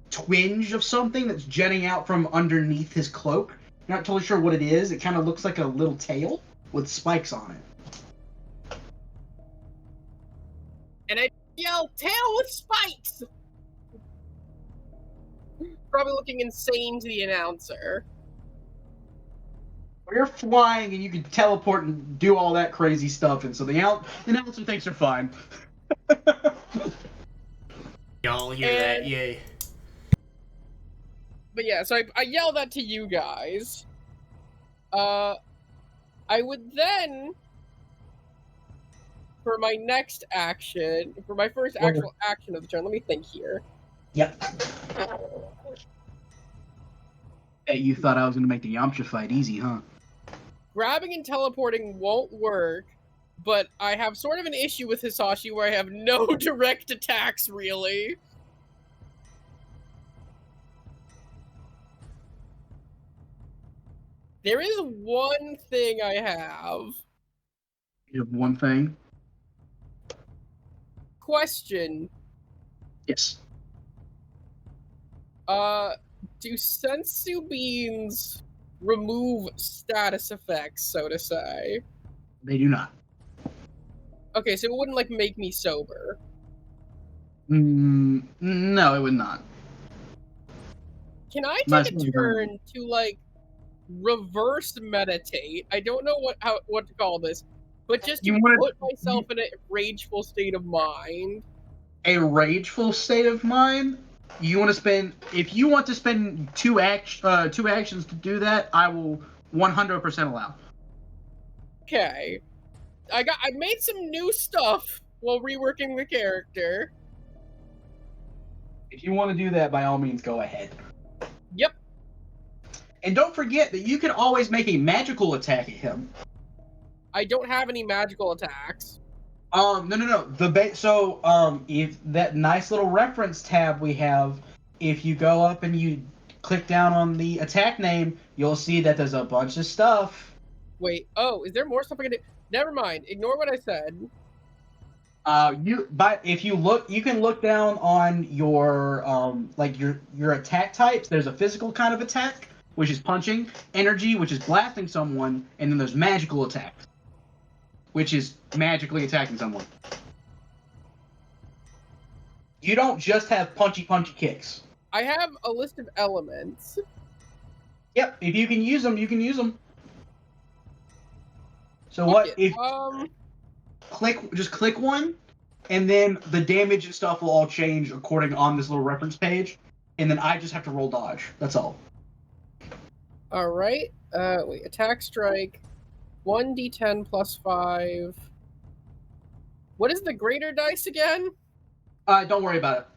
twinge of something that's jetting out from underneath his cloak. Not totally sure what it is. It kind of looks like a little tail with spikes on it. And I yell, "Tail with spikes!" Probably looking insane to the announcer. You're flying and you can teleport and do all that crazy stuff, and so the announcer thinks you're fine. Y'all hear that? Yay. But yeah, so I yell that to you guys. I would then, for my next action, for my first actual action of the turn, let me think here. Yep. Hey, you thought I was going to make the Yamcha fight easy, huh? Grabbing and teleporting won't work, but I have sort of an issue with Hisashi where I have no direct attacks, really. There is one thing I have. You have one thing? Question. Yes. Do sensu beans remove status effects, so to say? They do not. Okay, so it wouldn't, like, make me sober. No, it would not. Can I take a turn to, like, reverse meditate? I don't know what to call this, but just to put myself in a rageful state of mind. A rageful state of mind? You want to spend? If you want to spend two actions to do that, I will 100% allow. Okay, I made some new stuff while reworking the character. If you want to do that, by all means, go ahead. Yep. And don't forget that you can always make a magical attack at him. I don't have any magical attacks. No. If that nice little reference tab we have, if you go up and you click down on the attack name, you'll see that there's a bunch of stuff. Wait, is there more stuff I can do? Never mind. Ignore what I said. If you look, you can look down on your your attack types. There's a physical kind of attack, which is punching, energy, which is blasting someone, and then there's magical attack, which is magically attacking someone. You don't just have punchy kicks. I have a list of elements. Yep, if you can use them, you can use them. So just click one, and then the damage and stuff will all change according on this little reference page, and then I just have to roll dodge. That's all. All right. Wait. Attack strike. 1d10 plus 5. What is the greater dice again? Don't worry about it.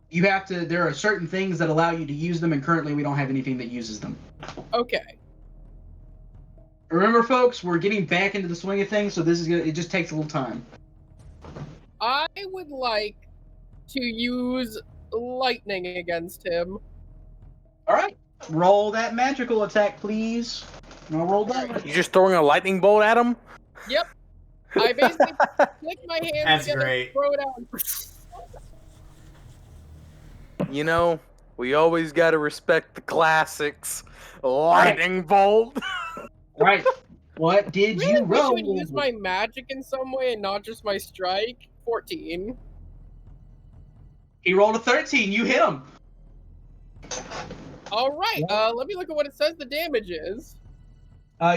You have to. There are certain things that allow you to use them, and currently we don't have anything that uses them. Okay. Remember, folks, we're getting back into the swing of things, so it just takes a little time. I would like to use lightning against him. All right, roll that magical attack, please. I'll roll that. You just throwing a lightning bolt at him? Yep. I basically flick my hands That's together great. and throw it out. You know, we always gotta respect the classics. Lightning bolt. Right. What did Really you wish I roll? would use my magic in some way and not just my strike. 14. He rolled a 13. You hit him. All right. Let me look at what it says the damage is.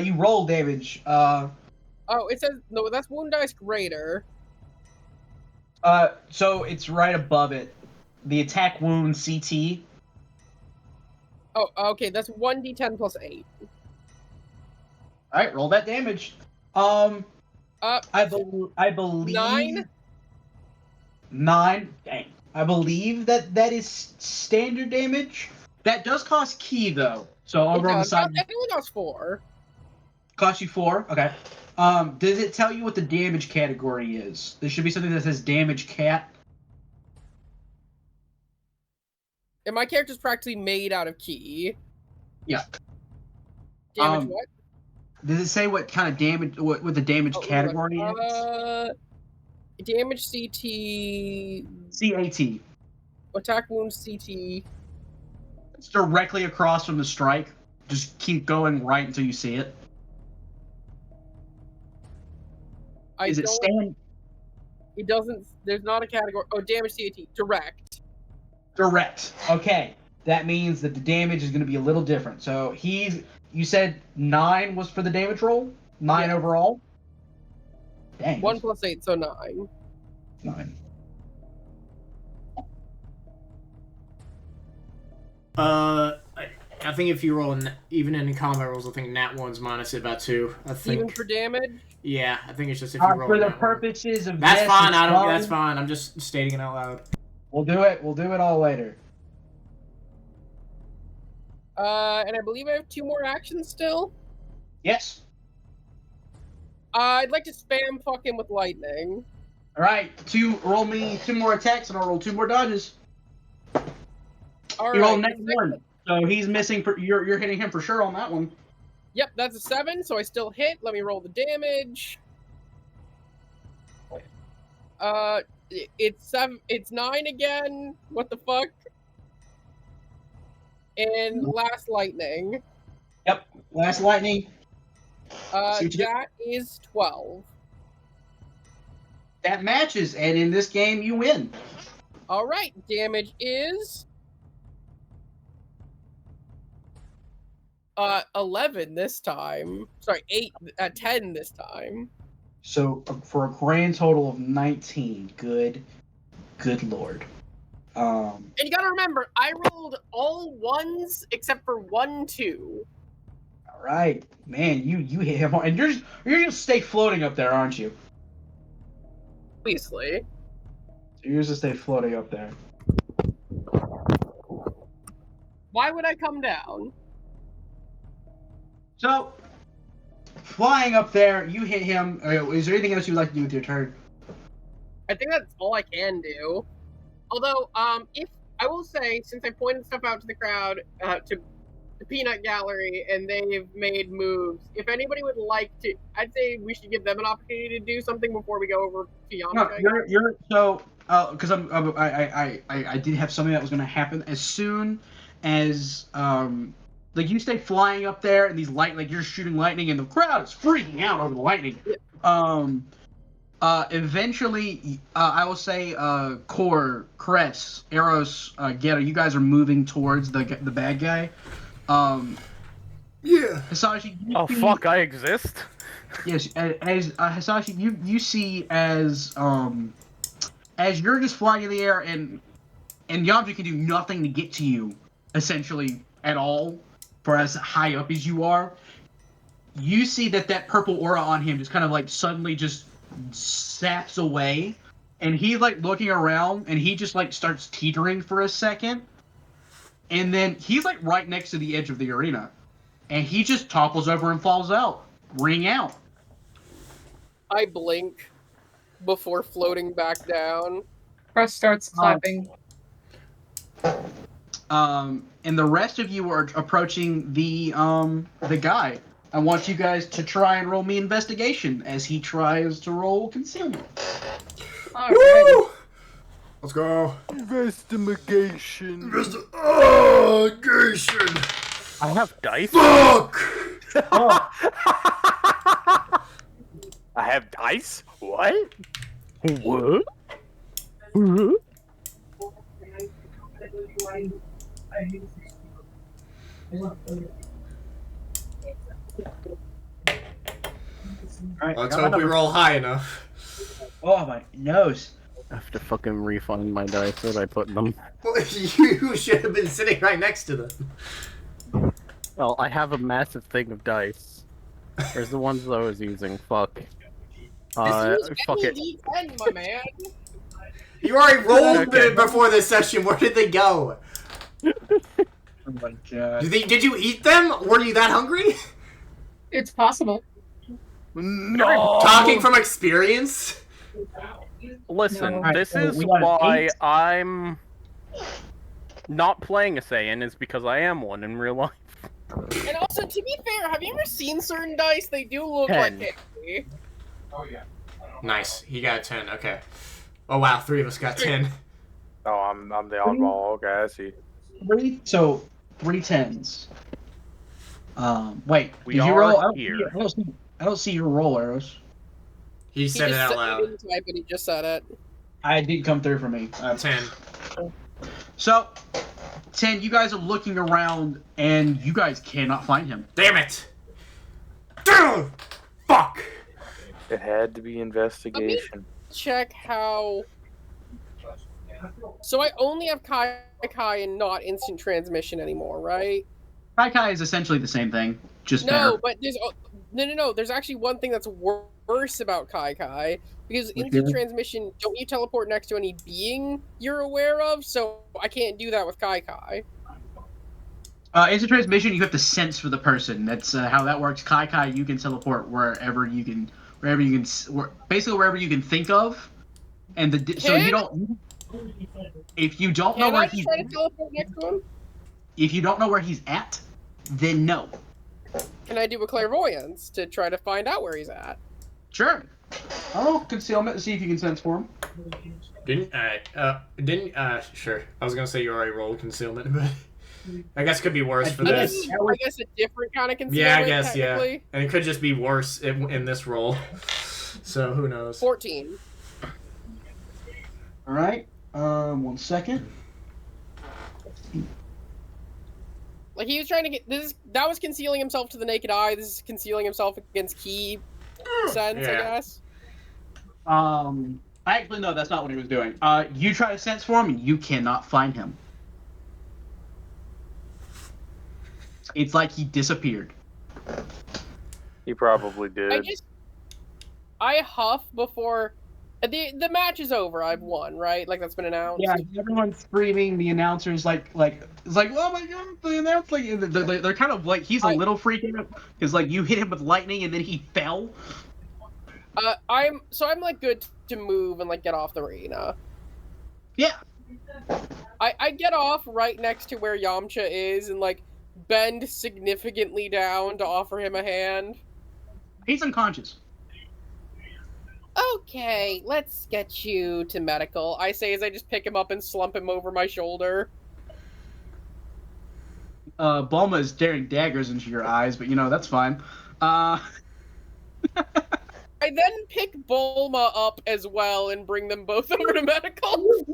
You roll damage. Oh, it says no. That's wound dice greater. So it's right above it. The attack wound CT. Oh, okay. That's 1d10 plus 8. All right, roll that damage. I believe 9. 9. Dang. I believe that is standard damage. That does cost key though. So over on the side. It only costs 4. Cost you 4. Okay. Does it tell you what the damage category is? There should be something that says damage cat. And my character's practically made out of key. Yeah. Damage what? Does it say what kind of damage, what the damage category is? Damage CT. CAT. Attack wound CT. It's directly across from the strike. Just keep going right until you see it. Is it stand? It doesn't. There's not a category. Oh, damage CAT. Direct. Direct. Okay. That means that the damage is going to be a little different. So you said 9 was for the damage roll? 9 overall? Dang. 1 plus 8, so 9. 9. I think if you roll, even in combat rolls, I think nat 1's minus it about 2. I think. Even for damage? Yeah, I think it's just if you roll. For the nat purposes of that's this, fine. it's That's fine. I'm just stating it out loud. We'll do it. We'll do it all later. And I believe I have 2 more actions still. Yes. I'd like to spam fuck him with lightning. All right. Roll me 2 more attacks, and I'll roll 2 more dodges. All You right. roll next one, so he's missing. You're hitting him for sure on that one. Yep, that's a 7, so I still hit. Let me roll the damage. It's 7. It's 9 again. What the fuck? And last lightning. Yep, last lightning. That is 12. That matches, and in this game, you win. All right, damage is 11 this time. Sorry, 10 this time. So for a grand total of 19. Good lord. And you gotta remember, I rolled all 1s except for 1, 2. All right, man, you hit him hard, and you're just stay floating up there, aren't you? Obviously. So you're just stay floating up there. Why would I come down? So, flying up there, you hit him. Is there anything else you'd like to do with your turn? I think that's all I can do. Although, if I will say, since I pointed stuff out to the crowd, to the Peanut Gallery, and they've made moves, if anybody would like to, I'd say we should give them an opportunity to do something before we go over to Yamcha. No, you're so because I did have something that was going to happen as soon as like you stay flying up there and these like you're shooting lightning and the crowd is freaking out over the lightning. Eventually, I will say, Cress, Eros, Gheata, you guys are moving towards the bad guy. Yeah. Hisashi. Oh fuck! I exist. Yes, as Hisashi, you see as you're just flying in the air and Yamcha can do nothing to get to you, essentially at all, for as high up as you are. You see that purple aura on him just kind of like suddenly just saps away, and he's like looking around, and he just like starts teetering for a second, and then he's like right next to the edge of the arena, and he just topples over and falls out, ring out. I blink before floating back down. Cress starts clapping. And the rest of you are approaching the guy. I want you guys to try and roll me investigation as he tries to roll concealment. Alright. Let's go. Investigation. Investigation. I have dice. Fuck. I have dice? What? What? All right, Let's hope we roll high enough. Oh my nose. I have to fucking refund my dice that I put in them. Well, you should have been sitting right next to them. Well, I have a massive thing of dice. There's the ones that I was using. Fuck. Fuck it. D10, my man. You already rolled Okay. before this session. Where did they go? Oh my god. Did you eat them? Were you that hungry? It's possible. No. Talking from experience? Listen, No. this is we got an why 8. I'm not playing a Saiyan, is because I am one in real life. And also, to be fair, have you ever seen certain dice? They do look 10. like candy. Oh yeah. Nice. He got 10. Okay. Oh wow, 3 of us got 10. Oh, I'm the oddball. Okay, I see. Three tens. Wait. We did you are roll? here. I don't see your roll, Eros. He said it out He loud. didn't type it, he just said it. I did come through for me. 10. So, 10, you guys are looking around, and you guys cannot find him. Damn it! Dude! Fuck! It had to be investigation. Check how... So I only have Kai and not instant transmission anymore, right? Kai is essentially the same thing, just No, better. but there's... No. There's actually one thing that's worse about Kai, because Which instant is? transmission, don't you teleport next to any being you're aware of? So I can't do that with Kai. Instant transmission, you have to sense for the person. That's how that works. Kai, you can teleport wherever you can basically wherever you can think of. And so you don't. If you don't know Can where I he's, try to teleport next to him? if you don't know where he's at, then no. Can I do a clairvoyance to try to find out where he's at? Sure. I'll concealment to see if you can sense for him. Sure. I was gonna say you already rolled concealment, but I guess it could be worse for I this. guess a different kind of concealment, Yeah, I guess, yeah. technically. And it could just be worse in this roll. So, who knows? 14. Alright. 1 second. Like, he was trying to get... That was concealing himself to the naked eye. This is concealing himself against key sense, I Yeah. guess. Actually, no, that's not what he was doing. You try to sense for him, and you cannot find him. It's like he disappeared. He probably I did. just I huff before the match is over. I've won, right? Like that's been announced. Yeah, everyone's screaming. The announcer's like, it's like, oh my god, the announcer, like, they're kind of like, he's a little freaking out because like you hit him with lightning and then he fell. I'm like good to move and like get off the arena. Yeah. I get off right next to where Yamcha is and like bend significantly down to offer him a hand. He's unconscious. Okay, let's get you to medical. I say as I just pick him up and slump him over my shoulder. Bulma is staring daggers into your eyes, but you know, that's fine. I then pick Bulma up as well and bring them both over to medical.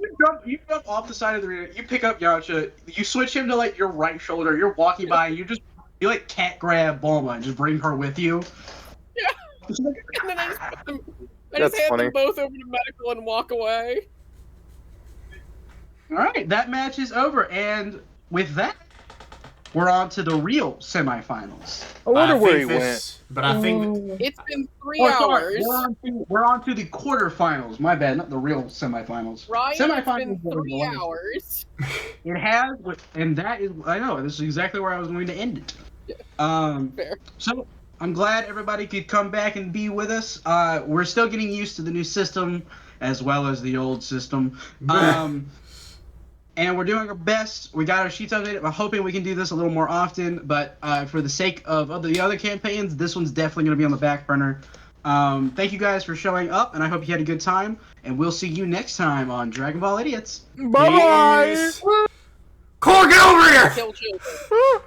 You jump off the side of the arena, you pick up Yamcha, you switch him to like your right shoulder, you're walking by, and you like cat grab Bulma and just bring her with you. Yeah. And then I That's just hand funny. them both over to medical and walk away. Alright, that match is over, and with that, we're on to the real semifinals. I wonder where he think went. this- But I think It's been 3 Oh, sorry, hours. we're on to the quarterfinals. My bad, not the real semifinals. Ryan, it's been were 3 the last. hours. It has, and that is, I know, this is exactly where I was going to end it. Fair. So, I'm glad everybody could come back and be with us. We're still getting used to the new system, as well as the old system. And we're doing our best. We got our sheets updated. I'm hoping we can do this a little more often, but for the sake of the other campaigns, this one's definitely going to be on the back burner. Thank you guys for showing up, and I hope you had a good time. And we'll see you next time on Dragon Ball Idiots. Bye bye. Core, get over here! Kill children.